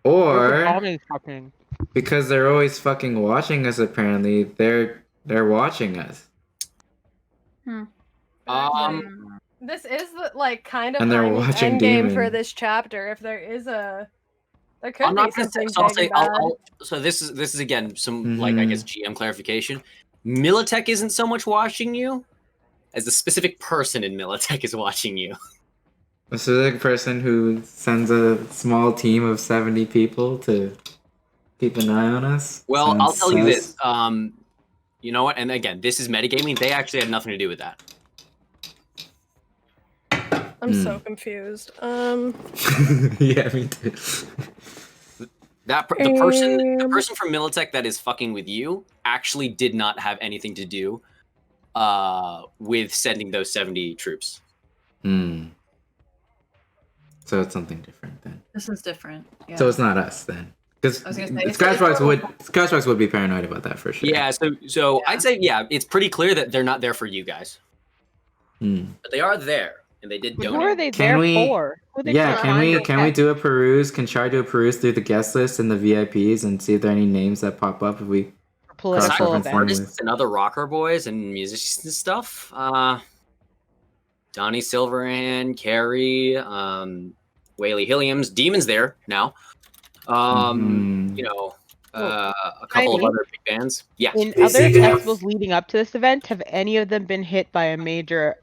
What if the Or bombing is happening? because they're always fucking watching us. Apparently, they're watching us. This is like kind of And they're Tiny's watching end game for Demon. this chapter. If there is there could I'm be not gonna say. something So I'll big say. and bad. So this is again some like I Mhm. guess GM clarification. Militech isn't so much watching you, as the specific person in Militech is watching you. A specific person who sends a small team of 70 people to keep an eye on us. Well, I'll Sounds tell you sus. this. You know what? And again, this is metagaming. They actually had nothing to do with that. I'm so confused. Yeah, me too. The person from Militech that is fucking with you actually did not have anything to do with sending those 70 troops. So it's something different then. This is different. Yeah. So it's not us then. Because I was gonna say, Scratchbox would be paranoid about that for sure. Yeah, so I'd say it's pretty clear that they're not there for you guys, but they are there, and they did But donate. who are they Can there we- for? Who are they Yeah, trying to can we get? do a peruse? Can Char do a peruse through the guest list and the VIPs and see if there are any names that pop up if we Political cross-reference event. them? Artists and other rocker boys and musicians and stuff. Donnie Silverhand, Carrie, Whaley Williams, Demon's there now. Mhm. You know, a couple of Tiny. other big bands. Yeah. In They other seem to have- festivals leading up to this event, have any of them been hit by a major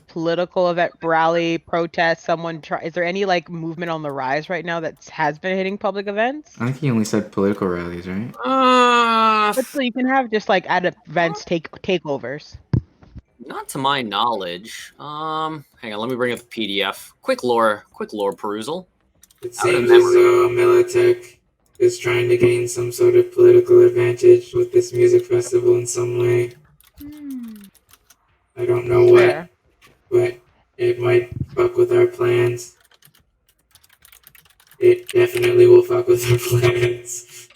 political event, rally, protest? Is there any like movement on the rise right now that has been hitting public events? I think he only said political rallies, right? But so you can have just like at events takeovers. Not to my knowledge. Hang on, let me bring up the PDF. Quick lore perusal. It Out of seems as though Militech is trying to gain some sort of political advantage with this music festival in some way. I don't know what, Fair. but it might fuck with our plans. It definitely will fuck with our plans.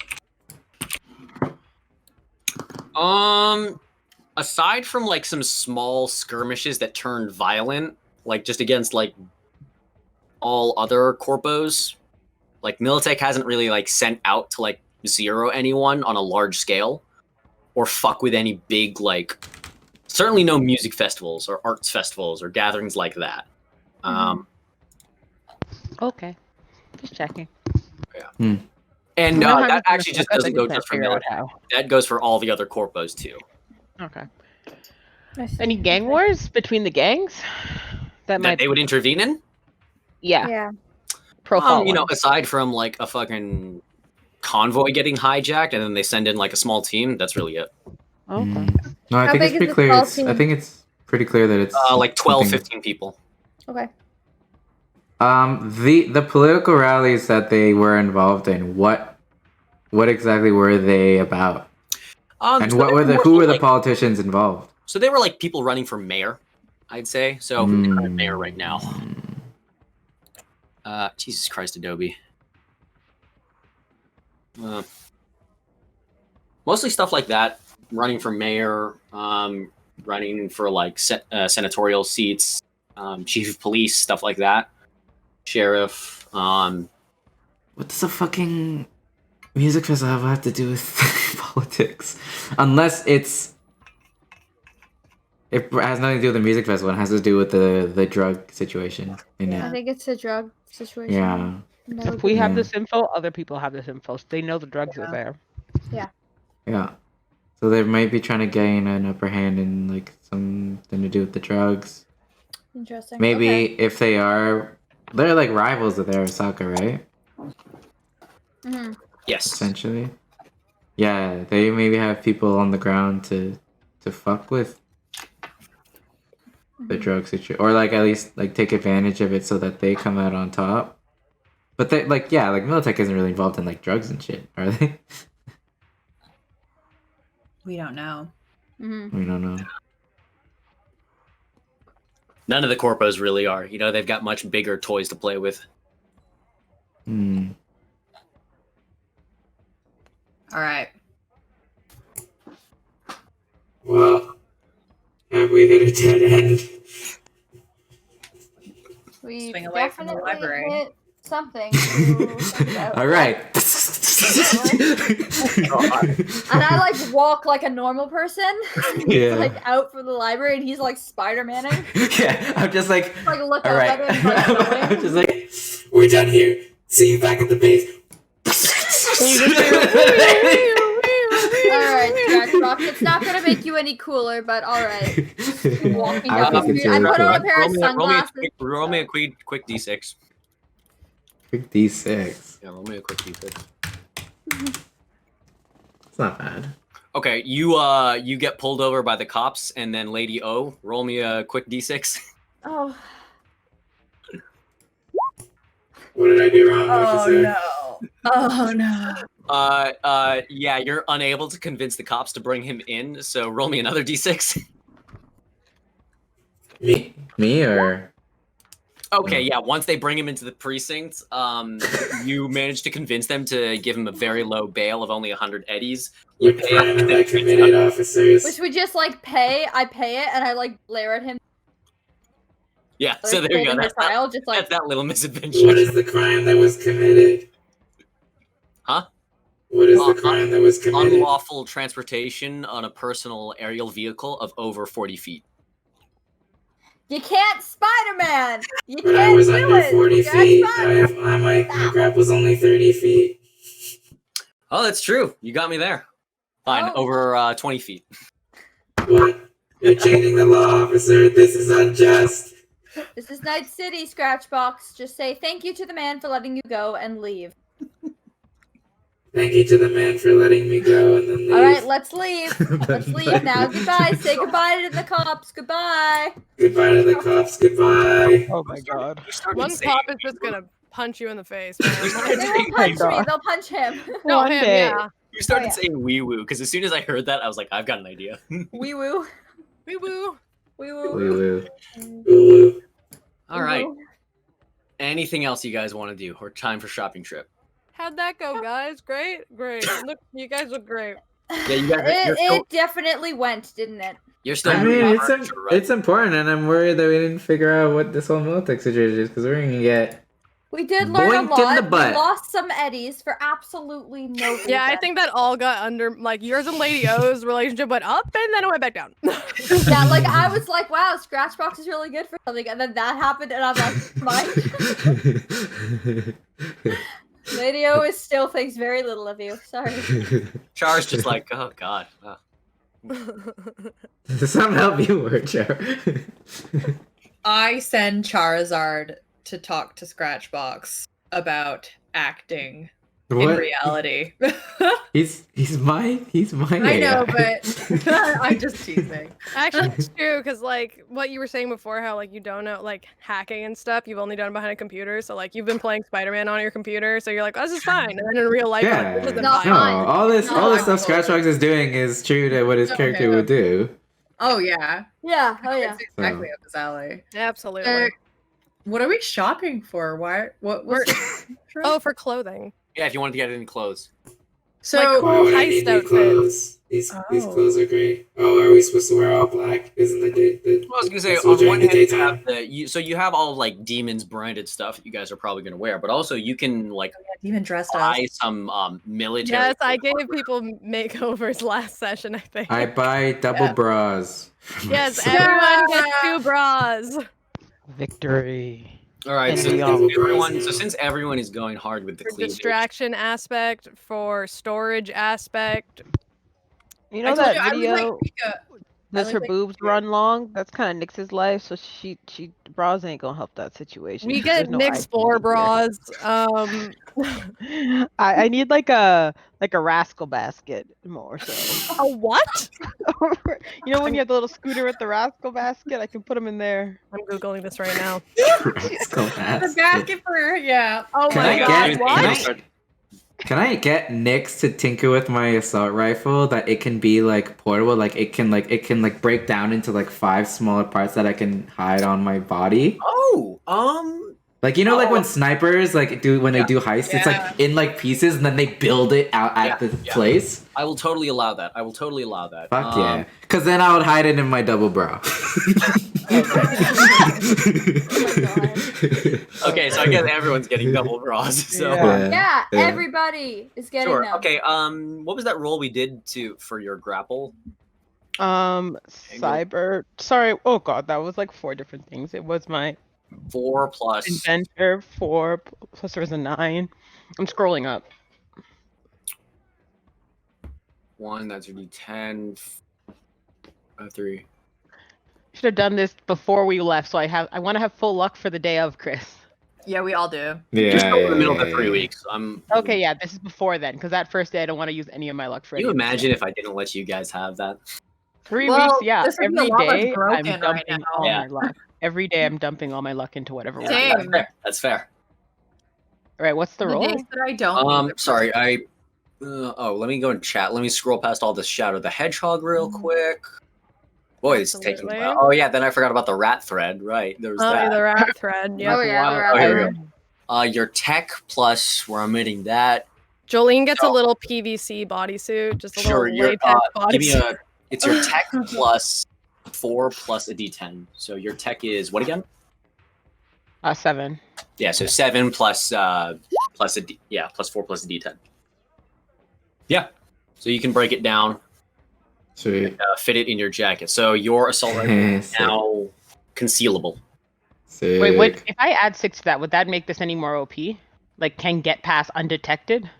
Aside from like some small skirmishes that turned violent, like just against like all other corpos, like Militech hasn't really like sent out to like zero anyone on a large scale or fuck with any big like certainly no music festivals or arts festivals or gatherings like that. Okay, just checking. And No, I'm that just actually just I doesn't go can't just for figure out Militech. how. That goes for all the other corpos too. Okay. Any gang wars between the gangs? That might. They would intervene in? Yeah. Yeah. Profile. You know, aside from like a fucking convoy getting hijacked and then they send in like a small team, that's really it. Okay. No, I How think big it's is pretty the clear. small I team? think it's pretty clear that it's Like 12, something- 15 people. Okay. The political rallies that they were involved in, what exactly were they about? And So what they were the more who so, were the like- politicians involved? So they were like people running for mayor, I'd say. So who's the current mayor right now? Jesus Christ, Adobe. Mostly stuff like that. Running for mayor, running for like senatorial seats, chief of police, stuff like that. Sheriff. What does a fucking music festival have to do with politics? Unless it has nothing to do with the music festival. It has to do with the drug situation. I think it's a drug situation. Yeah. That would If we be- have this info, other people have this info. So they know the drugs are there. Yeah. So they might be trying to gain an upper hand in like something to do with the drugs. Interesting. Maybe Okay. if they're like rivals of Arasaka, right? Mhm. Yes. Essentially. yeah, they maybe have people on the ground to fuck with the drug situation, or like at least like take advantage of it so that they come out on top. But they like Militech isn't really involved in like drugs and shit, are they? We don't know. Mm-hmm. We don't know. None of the corpos really are. You know, they've got much bigger toys to play with. Hmm. All right. Well, have we hit a dead end? We Swing away from the definitely library. hit something. To think about. All right. And I like walk like a normal person, Yeah. like out from the library, and he's like Spider-Manning. Yeah, I'm just like, Like look all up right. at him, like, I'm annoying. just like, we're done here. See you back at the base. Alright, Jackbox, it's not gonna make you any cooler, but alright. Walking I down the think it's street. I really put on a cool. pair of sunglasses. Roll me a quick D6. Quick D6. Yeah, roll me a quick D6. It's not bad. Okay, you get pulled over by the cops, and then Lady O, roll me a quick D6. Oh. What did I do wrong, Oh officer? no. Oh no. Yeah, you're unable to convince the cops to bring him in, so roll me another D6. Me or? Okay, yeah, once they bring him into the precinct, you manage to convince them to give him a very low bail of only 100 eddies. You What pay crime have I it. committed, officers? Which we just like pay, I pay it, and I like glare at him. Yeah, Like, so there you go. in That's style, just like that little misadventure. What is the crime that was committed? Huh? What is the crime that was committed? Unlawful transportation on a personal aerial vehicle of over 40 feet. you can't Spider-Man! You But I can't was do under it! 40 You can't feet. Spider-Man! My grab was only 30 feet. Oh, that's true. You got me there. Fine, Oh. over 20 feet. What? You're changing the law, officer. This is unjust. This is Night City, Scratchbox. Just say thank you to the man for letting you go and leave. Thank you to the man for letting me go and then leave. Alright, let's leave. Let's leave now. Goodbye. Say goodbye to the cops. Goodbye. Goodbye to the cops. Goodbye. Oh my god. One cop is just gonna punch you in the face, man. They won't punch me. They'll punch him. No, One him, day. yeah. You started Oh, yeah. saying wee woo, because as soon as I heard that, I was like, I've got an idea. Wee woo. Wee woo. Wee woo. Woo woo. Woo woo. All right. Anything else you guys want to do, or time for shopping trip? How'd that go, guys? Great? Great. Look, you guys look great. Yeah, you guys. It definitely went, didn't it? You're still. I mean, it's right? it's important, and I'm worried that we didn't figure out what this whole Militech situation is, because we're gonna get We did learn Boinked a in lot. the butt. We lost some eddies for absolutely no reason. Yeah, I think that all got under, like, yours and Lady O's relationship went up and then it went back down. Yeah, like I was like, wow, Scratchbox is really good for something, and then that happened, and I'm like, fine. Lady O is still thinks very little of you. Sorry. Char's just like, oh god. some help you were, Char. I send Charizard to talk to Scratchbox about acting in What? reality. He's my I know, AI. but I'm just teasing. Actually, it's true, because, like, what you were saying before, how, like, you don't know, like, hacking and stuff, you've only done it behind a computer, so, like, you've been playing Spider-Man on your computer, so you're like, oh, this is fine, and then in real life, Yeah. this isn't Not fine. No, fine. all this No, stuff Scratchbox is doing is true to what his Okay. character would do. Oh yeah. Yeah. Oh yeah. It's exactly up his alley. Absolutely. What are we shopping for? Why? What was? Oh, for clothing. Yeah, if you wanted to get any clothes. So like, Why would I heist need new outfit. clothes? These clothes are great. Oh, are we supposed to wear all black? Isn't the I was gonna say, that's what on during one the hand, you daytime? have so you have all like demons branded stuff that you guys are probably gonna wear, but also you can like even dressed buy us. some military. Yes, I gave people makeovers last session, I think. I buy double Yeah. bras. for Yes, myself. everyone gets 2 bras. Victory. All right, so And we all- since everyone is going hard with the For cleavage, distraction aspect, for storage aspect. You know I told that you, I would video? like Does like her that. boobs run long? That's kind of Nyx's life, so she bras ain't gonna help that situation. We 'cause get there's no Nick's eye 4 candy here. bras. I need like a rascal basket more so. A what? You know when you have the little scooter with the rascal basket? I can put them in there. I'm googling this right now. Rascal The basket. basket for her, yeah. Oh Can my I god, get- what? can I- Can I get Nyx to tinker with my assault rifle that it can be like portable, like it can break down into like 5 smaller parts that I can hide on my body? Oh, Like like when snipers like when they do heists, it's Yeah. like in like pieces and then they build it out at the place. I will totally allow that. Fuck yeah. Cause then I would hide it in my double brow. Okay, so I guess everyone's getting double bras. So Yeah, everybody is getting sure. them. Okay. What was that roll we did for your grapple? Cyber. Sorry. Oh god, that was like 4 different things. It was my 4 plus inventor 4 plus there was a 9. I'm scrolling up. 1. That's your D10. 3. Should have done this before we left, so I want to have full luck for the day of, Chris. Yeah, we all do. You're still in the middle of the 3 weeks. Okay, yeah, this is before then, because that first day I don't want to use any of my luck for Can any you of this imagine stuff. if I didn't let you guys have that? 3 Well, weeks, yeah. this would be a Every lot less day I'm broken right dumping now. all Yeah. my luck. Every day I'm dumping all my luck into whatever. we're Same. doing. That's fair. All right, what's the The roll? days that I don't. need to Sorry. break. Let me go and chat. Let me scroll past all this Shadow the Hedgehog real quick. Boy, it's taking. Absolutely. Oh yeah, then I forgot about the rat thread. Right, there was Oh, that. the rat thread. Yeah. Oh yeah, Wow. they're Oh, out here we there. go. Your tech plus, we're omitting that. Jolene gets a So- little PVC bodysuit, just a Sure, little you're. latex Give me bodysuit. it's your tech plus 4 plus a D10. So your tech is what again? 7. Yeah, so 7 plus plus 4 plus a D10. Yeah, so you can break it down, Sweet. fit it in your jacket. So your assault rifle is Sick. now concealable. Sick. Wait, if I add 6 to that, would that make this any more OP? Like, can get past undetected?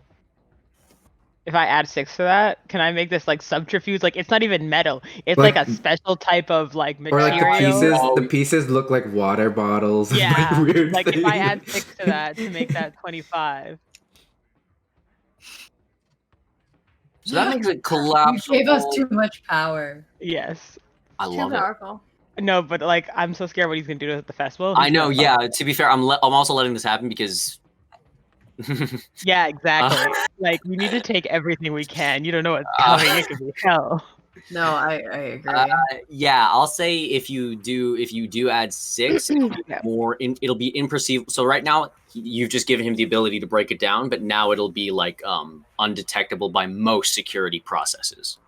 If I add 6 to that, can I make this like subterfuge? Like, it's not even metal. It's like a special type of like Or material. like the pieces look like water bottles. and, Yeah, like weird like if I add things. 6 to that to make that 25. So that makes it You collapsible. gave us too much power. Yes. I Too love it. powerful. No, but like I'm so scared what he's gonna do at the festival. I know. Yeah. To be fair, I'm also letting this happen because. Yeah, exactly. Like we need to take everything we can. You don't know what's coming. It could be hell. No, I agree. Yeah, I'll say if you do add 6, it'll be it'll be imperceivable. So right now you've just given him the ability to break it down, but now it'll be like undetectable by most security processes.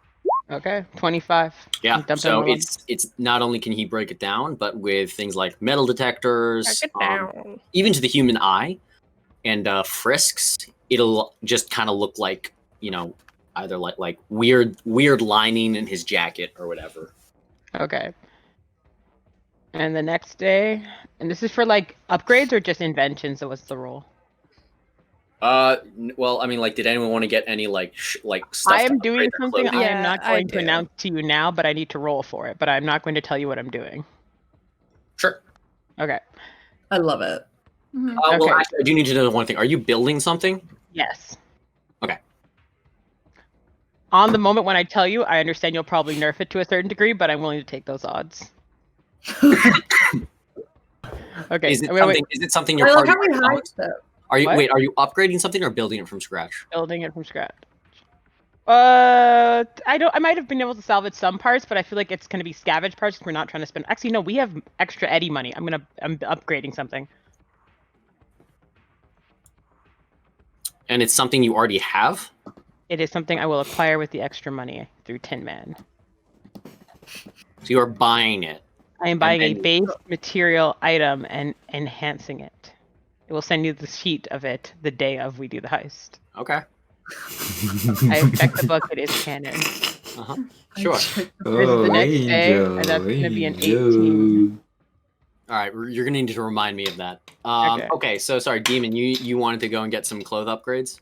Okay, 25. Yeah. Dump So everyone. it's not only can he break it down, but with things like metal detectors, Break it down. even to the human eye, and frisks, it'll just kind of look like either like weird lining in his jacket or whatever. Okay. And the next day, and this is for like upgrades or just inventions. So what's the role? Well, I mean, like, did anyone want to get any like stuff? I am to doing upgrade their something clothing? I am not Yeah, I going to do. announce to you now, but I need to roll for it. But I'm not going to tell you what I'm doing. Sure. Okay. I love it. Mhm. Well, Okay. actually, I do need to know one thing. Are you building something? Yes. Okay. On the moment when I tell you, I understand you'll probably nerf it to a certain degree, but I'm willing to take those odds. Okay. Is it wait, something? Is it something you're I like part how we of? hide stuff. Are you What? Are you upgrading something or building it from scratch? building it from scratch. I might have been able to salvage some parts, but I feel like it's gonna be scavenge parts. We're not trying to spend. Actually, no, we have extra Eddie money. I'm upgrading something. And it's something you already have. It is something I will acquire with the extra money through Tin Man. So you are buying it. I am buying a then- base material item and enhancing it. It will send you the sheet of it the day of we do the heist. Okay. I have checked the book. It is canon. Sure. This is the next day, and that's gonna be an 18. All right. You're gonna need to remind me of that. Okay. Okay. So sorry, Demon. You wanted to go and get some clothes upgrades.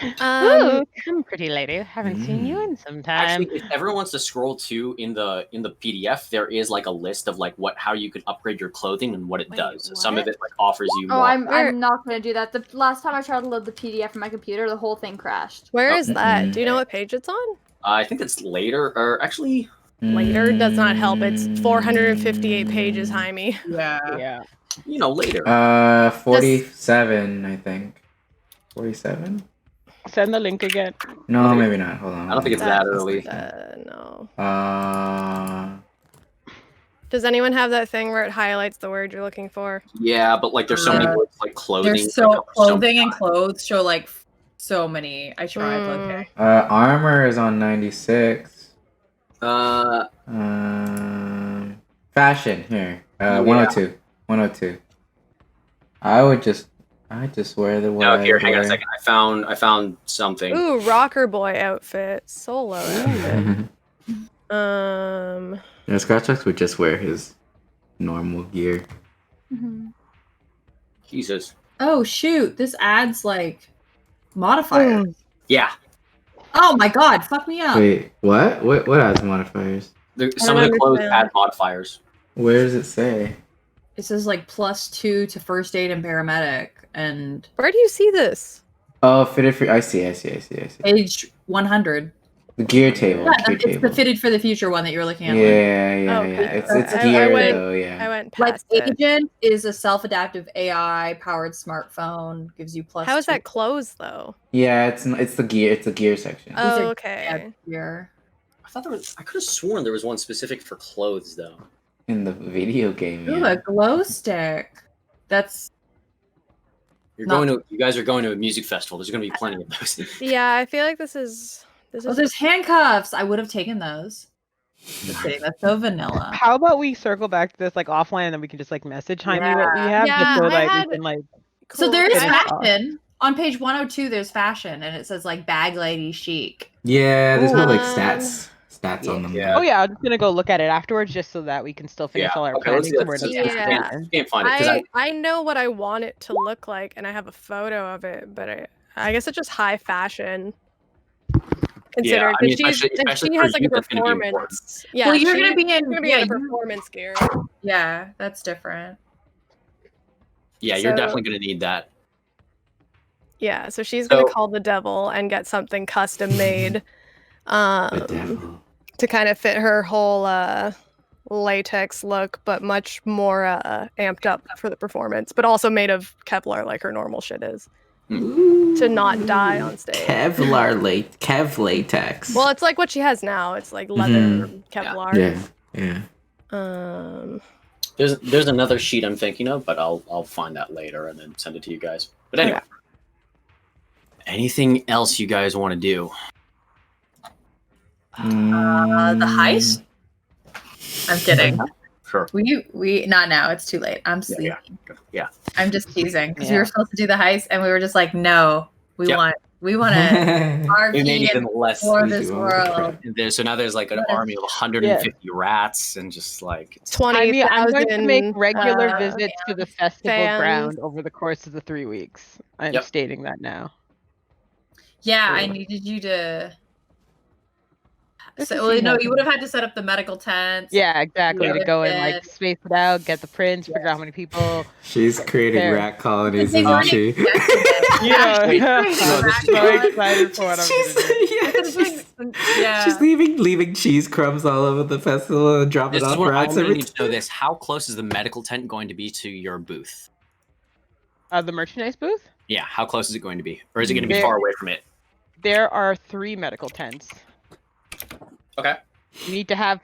Ooh, come, pretty lady. Haven't seen you in some time. Actually, if everyone wants to scroll to in the PDF, there is like a list of like how you could upgrade your clothing and what it does. So some of it like offers you Oh, more. I'm not gonna do that. The last time I tried to load the PDF from my computer, the whole thing crashed. Where is that? Do you know what page it's on? I think it's later, or actually later does not help. It's 458 pages, Jaime. Yeah. You know, later. 47, I think. 47? Send the link again. No, maybe not. Hold on. I don't think it's that early. No. Does anyone have that thing where it highlights the word you're looking for? Yeah, but like there's so many words like clothing. There's clothing and clothes show like so many. I tried looking. Armor is on 96. Fashion here. 102. 102. I just wear the No, here, hang on a second. I found something. Ooh, rocker boy outfit, solo outfit. Yeah, Scratchbox would just wear his normal gear. Jesus. Oh shoot! This adds like modifiers. Yeah. Oh my god! Fuck me up. Wait, what? What adds modifiers? Some of the clothes add modifiers. Where does it say? It says like +2 to first aid and paramedic, and where do you see this? Oh, fitted for. I see. Page 100. The gear table. Yeah, it's the fitted for the future one that you're looking at. Yeah. It's gear though. Yeah. I went like past it. Agent is a self-adaptive AI powered smartphone. Gives you +2. How is that closed though? Yeah, it's the gear. It's the gear section. Oh, okay. Gear. I thought I could have sworn there was one specific for clothes though. In the video game. Ooh, yeah. a glow stick. That's. You guys are going to a music festival. There's going to be plenty of those. Yeah, I feel like this is. Oh, there's handcuffs. I would have taken those. Just kidding. That's so vanilla. How about we circle back to this like offline and then we can just like message Jaime what we have just so that we can like. So there is finish off. fashion on page 102. There's fashion, and it says like bag lady chic. Yeah, there's no like stats on them. Yeah. Oh yeah, I'm just gonna go look at it afterwards just so that we can still finish all our planning. So we're not- Can't find it. I know what I want it to look like, and I have a photo of it, but I guess it's just high fashion. Considered, I mean, she especially has for like you, a that's gonna be performance. Yeah, Well, you're gonna be in a performance gear. Yeah, that's different. Yeah, you're definitely gonna need that. Yeah, so she's gonna call the devil and get something custom made, The devil. to kind of fit her whole latex look, but much more amped up for the performance, but also made of Kevlar like her normal shit is. To not die on stage. Kev latex. Well, it's like what she has now. It's like leather Kevlar. Yeah. There's another sheet I'm thinking of, but I'll find that later and then send it to you guys. But anyway, anything else you guys want to do? The heist. I'm kidding. Sure. We not now. It's too late. I'm sleeping. Yeah. I'm just teasing because we were supposed to do the heist and we were just like, no, we want to RV We made even less for this world. So now there's like an army of 150 rats and just like 20,000. I'm going to make regular visits to the festival ground over the course of the 3 weeks. I'm stating that now. Yeah, I needed you to. So, you would have had to set up the medical tents. Yeah, exactly. To go and like space it out, get the prints, figure out how many people. She's creating rat colonies, isn't she? I'm so excited for what I'm gonna do. She's leaving cheese crumbs all over the festival and dropping This is off what rats. I need to know this. How close is the medical tent going to be to your booth? The merchandise booth? Yeah, how close is it going to be? Or is it going to be far away from it? There are 3 medical tents. Okay. You need to have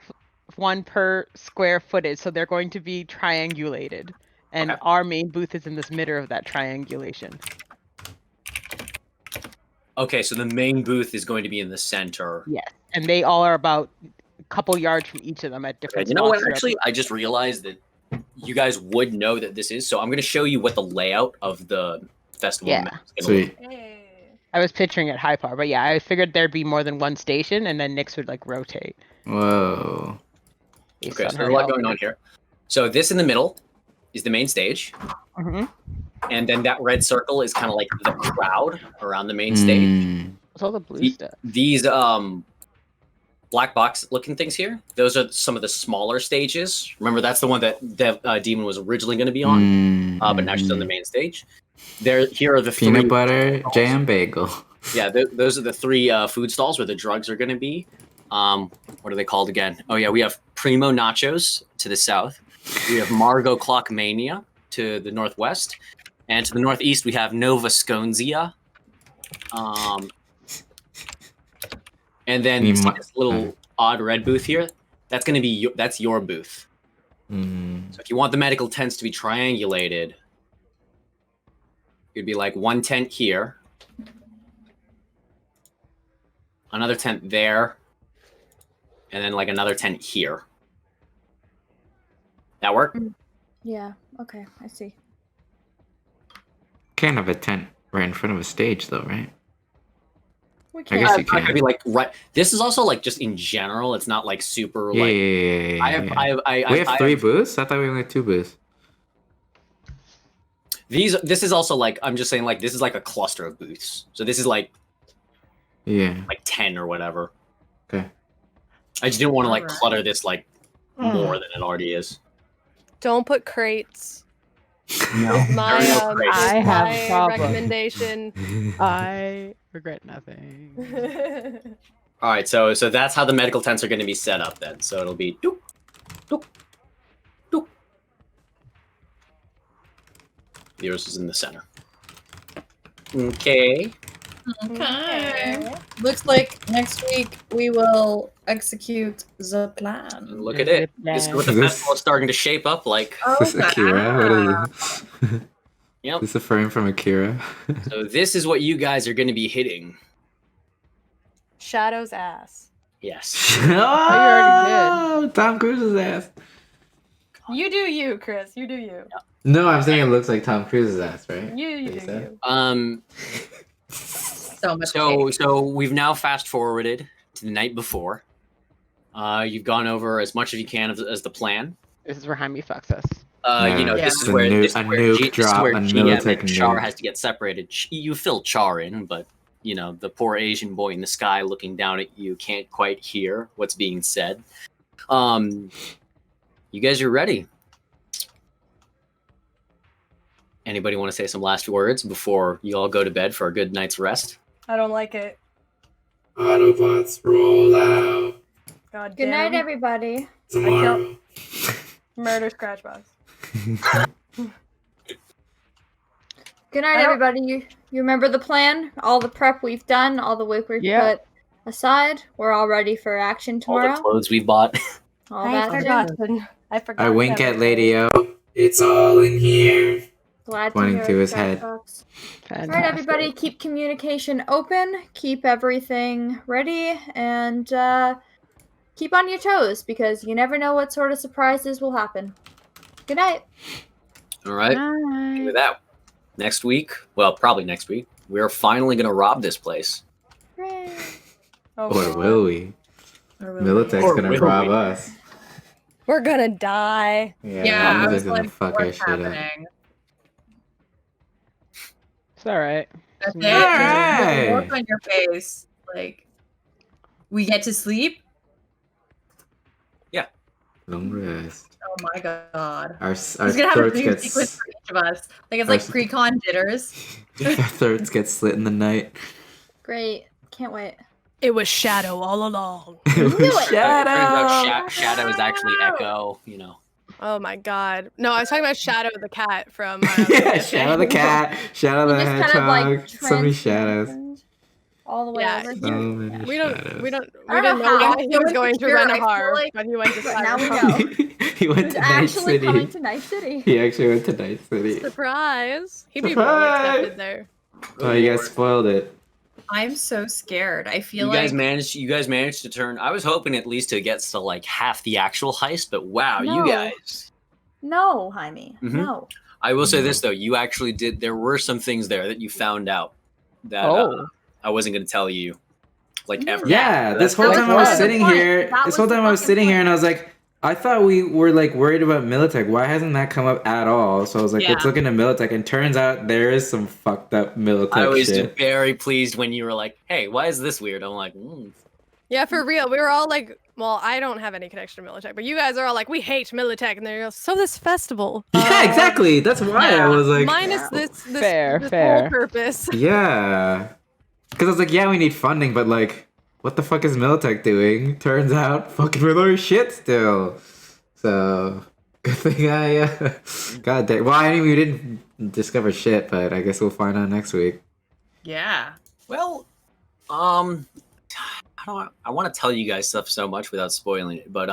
one per square footage, so they're going to be triangulated. And our main booth is in this middle of that triangulation. Okay, so the main booth is going to be in the center. Yes, and they all are about a couple yards from each of them at different spots. You know what, actually, I just realized that you guys would know that this is, so I'm going to show you what the layout of the festival map is going to look like. I was picturing it high power, but yeah, I figured there'd be more than one station, and then Nyx would like rotate. Whoa. Okay, so there's a lot going on here. So this in the middle is the main stage. Mm-hmm. and then that red circle is kind of like the crowd around the main stage. What's all the blue stuff? These black box looking things here, those are some of the smaller stages. Remember, that's the one that Demon was originally going to be on, but now she's on the main stage. Here are the peanut three butter jam bagel. Yeah, those are the three food stalls where the drugs are going to be. What are they called again? Oh yeah, we have Primo Nachos to the south. We have Margot Clock Mania to the northwest, and to the northeast we have Nova Sconzia. And then you see this little odd red booth here. That's going to be that's your booth. So if you want the medical tents to be triangulated, it'd be like one tent here, another tent there, and then like another tent here. That work? Yeah. Okay, I see. Can't have a tent right in front of a stage, though, right? We I can't. guess you It's not can. gonna be like right. This is also like just in general. It's not like super Yeah, like. yeah. We have 3 booths? I thought we only had 2 booths. This is also like, I'm just saying, like, this is like a cluster of booths. So this is like Yeah. 10 or whatever. Okay. I just didn't want to like Alright. clutter this like more than it already is. Don't put crates. No, My, there are no crates. I have my problems. recommendation. I regret nothing. All right, so that's how the medical tents are going to be set up then. So it'll be doop, doop, doop. Yours is in the center. Okay. Okay. Looks like next week we will execute the plan. Look at it. This is what the Is this- festival is starting to shape up like. Is this Akira? What is this? Yep. Is this a frame from Akira? So this is what you guys are going to be hitting. Shadow's ass. Yes. Oh, Tom Cruise's ass. You do you, Chris. You do you. No, I'm saying it looks like Tom Cruise's ass, right? You What do said? you. So much. So we've now fast forwarded to the night before. You've gone over as much as you can as the plan. This is where Jaime fucks us. You know, Yeah. this is A where nu- this a is where nuke G- this is drop, where a GM Militech and Char nuke. has to get separated. You fill Char in, but you know the poor Asian boy in the sky looking down at you can't quite hear what's being said. You guys are ready. Anybody want to say some last words before you all go to bed for a good night's rest? I don't like it. Autobots roll out God Good damn. night, everybody. tomorrow. Murder Scratchbox. Good night, I don't- everybody. You remember the plan? All the prep we've done, all the work we've Yeah. put aside. We're all ready for action All tomorrow. the clothes we've bought. All I that forgot. I forgot. I wink at everything. Lady O. It's all in here. Glad Pointing hear to it, his head. Xbox. Fantastic. All right, everybody, keep communication open, keep everything ready, and keep on your toes because you never know what sort of surprises will happen. Good night. All right. Bye. With that, next week, well, probably next week, we're finally gonna rob this place. Hooray. Oh, Or God. will we? Militech's Or gonna will rob we? us. We're gonna die. Yeah, I Militech's was gonna like, fuck our what's shit up. happening? It's alright. That's it. Alright. There's a look on your face. Like, we get to sleep? Long rest. Oh my god. Our He's gonna have a throats dream get sequence for each of us. Like, it's like Our- pre-con jitters. our throats get slit in the night. Great. Can't wait. It was Shadow all along. It was it. Turns out Shadow. Shadow is actually Echo. You know. Oh my God. No, I was talking about Shadow the cat from. Yeah, Shadow the cat, Shadow the He just hedgehog. kind of like So many shadows. transitioned all the way Yeah, over So here. many We shadows. don't. I We don't didn't know know how. why he was going to I feel Renahar, like- but he went to But now we Cyberpunk. know. He went He's to Night actually coming City. to Night City. He actually went to Night City. Surprise! He'd be well Surprise! accepted there. Oh, you guys spoiled it. I'm so scared. I feel You like guys managed to turn. I was hoping at least to get to like half the actual heist, but wow, No. you guys. No, Jaime. Mhm. No. I will say this though, you actually did. There were some things there that you found out that Oh. I wasn't going to tell you, like ever. Yeah, this That's whole Like time I was what? sitting Point. here. That This whole was the time I was fucking sitting here, point. and I was like, I thought we were like worried about Militech. Why hasn't that come up at all? So I was like, let's look into Militech, and turns out there is some fucked up Militech I was shit. very pleased when you were like, "Hey, why is this weird?" I'm like, Yeah, for real. We were all like, well, I don't have any connection to Militech, but you guys are all like, we hate Militech, and they're so this festival. Yeah, exactly. That's why I was like, minus this Fair. whole purpose. yeah, because I was like, yeah, we need funding, but like, what the fuck is Militech doing? Turns out, fucking with our shit still. So good thing I God damn. Well, I mean, we didn't discover shit, but I guess we'll find out next week. Yeah. well, I want to tell you guys stuff so much without spoiling it, but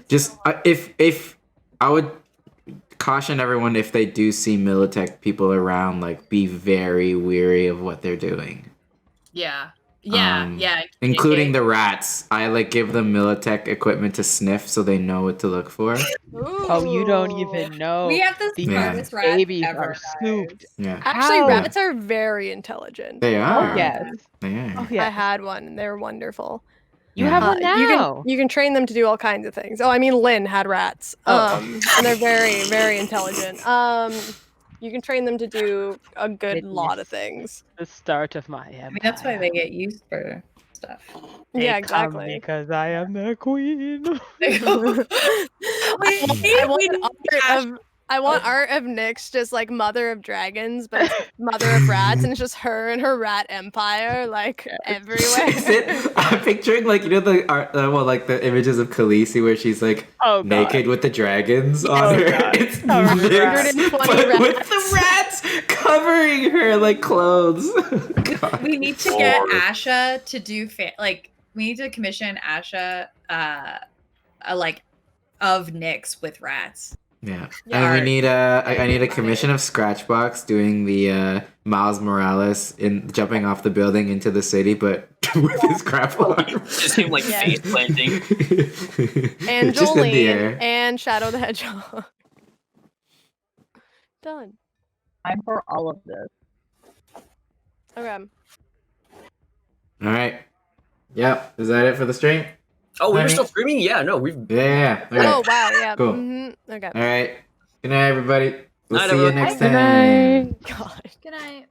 Just if I would caution everyone, if they do see Militech people around, like, be very weary of what they're doing. Yeah. Including the rats. I like give them Militech equipment to sniff so they know what to look for. Oh, you don't even know. We have the These smartest rat babies ever, are scooped. Yeah. Actually, How? rabbits are very intelligent. They are. Oh, yes. They are. Oh, I yeah. had one, and they're wonderful. You have one now. You can train them to do all kinds of things. Oh, I mean, Lynn had rats. And they're very, very intelligent. You can train them to do a good lot of things. The start of my empire. I mean, that's why they get used for stuff. They Yeah, come exactly. because I am the queen. I want art of Nyx, just like mother of dragons, but it's mother of rats, and it's just her and her rat empire, like everywhere. Is it? I'm picturing like, you know, the art, like the images of Khaleesi where she's like naked with the dragons on her. God. It's Nyx, Nyx, but rats. with the rats covering her like clothes. God. We need to get Asha to do we need to commission Asha like of Nyx with rats. Yeah, Yeah. and we need I need a commission of Scratchbox doing the Miles Morales in jumping off the building into the city, but with his grapple arm. just him like face planting. And Just in the Jolene air. and Shadow the Hedgehog. Done. I'm for all of this. Okay. All right. Yep. Is that it for the stream? Oh, we were Honey? still streaming? Yeah, no, we've Yeah. All right. Oh wow, yeah. Cool. Okay. All right. Good night, everybody. We'll Night, see you everyone. next Good time. night. God. Good night.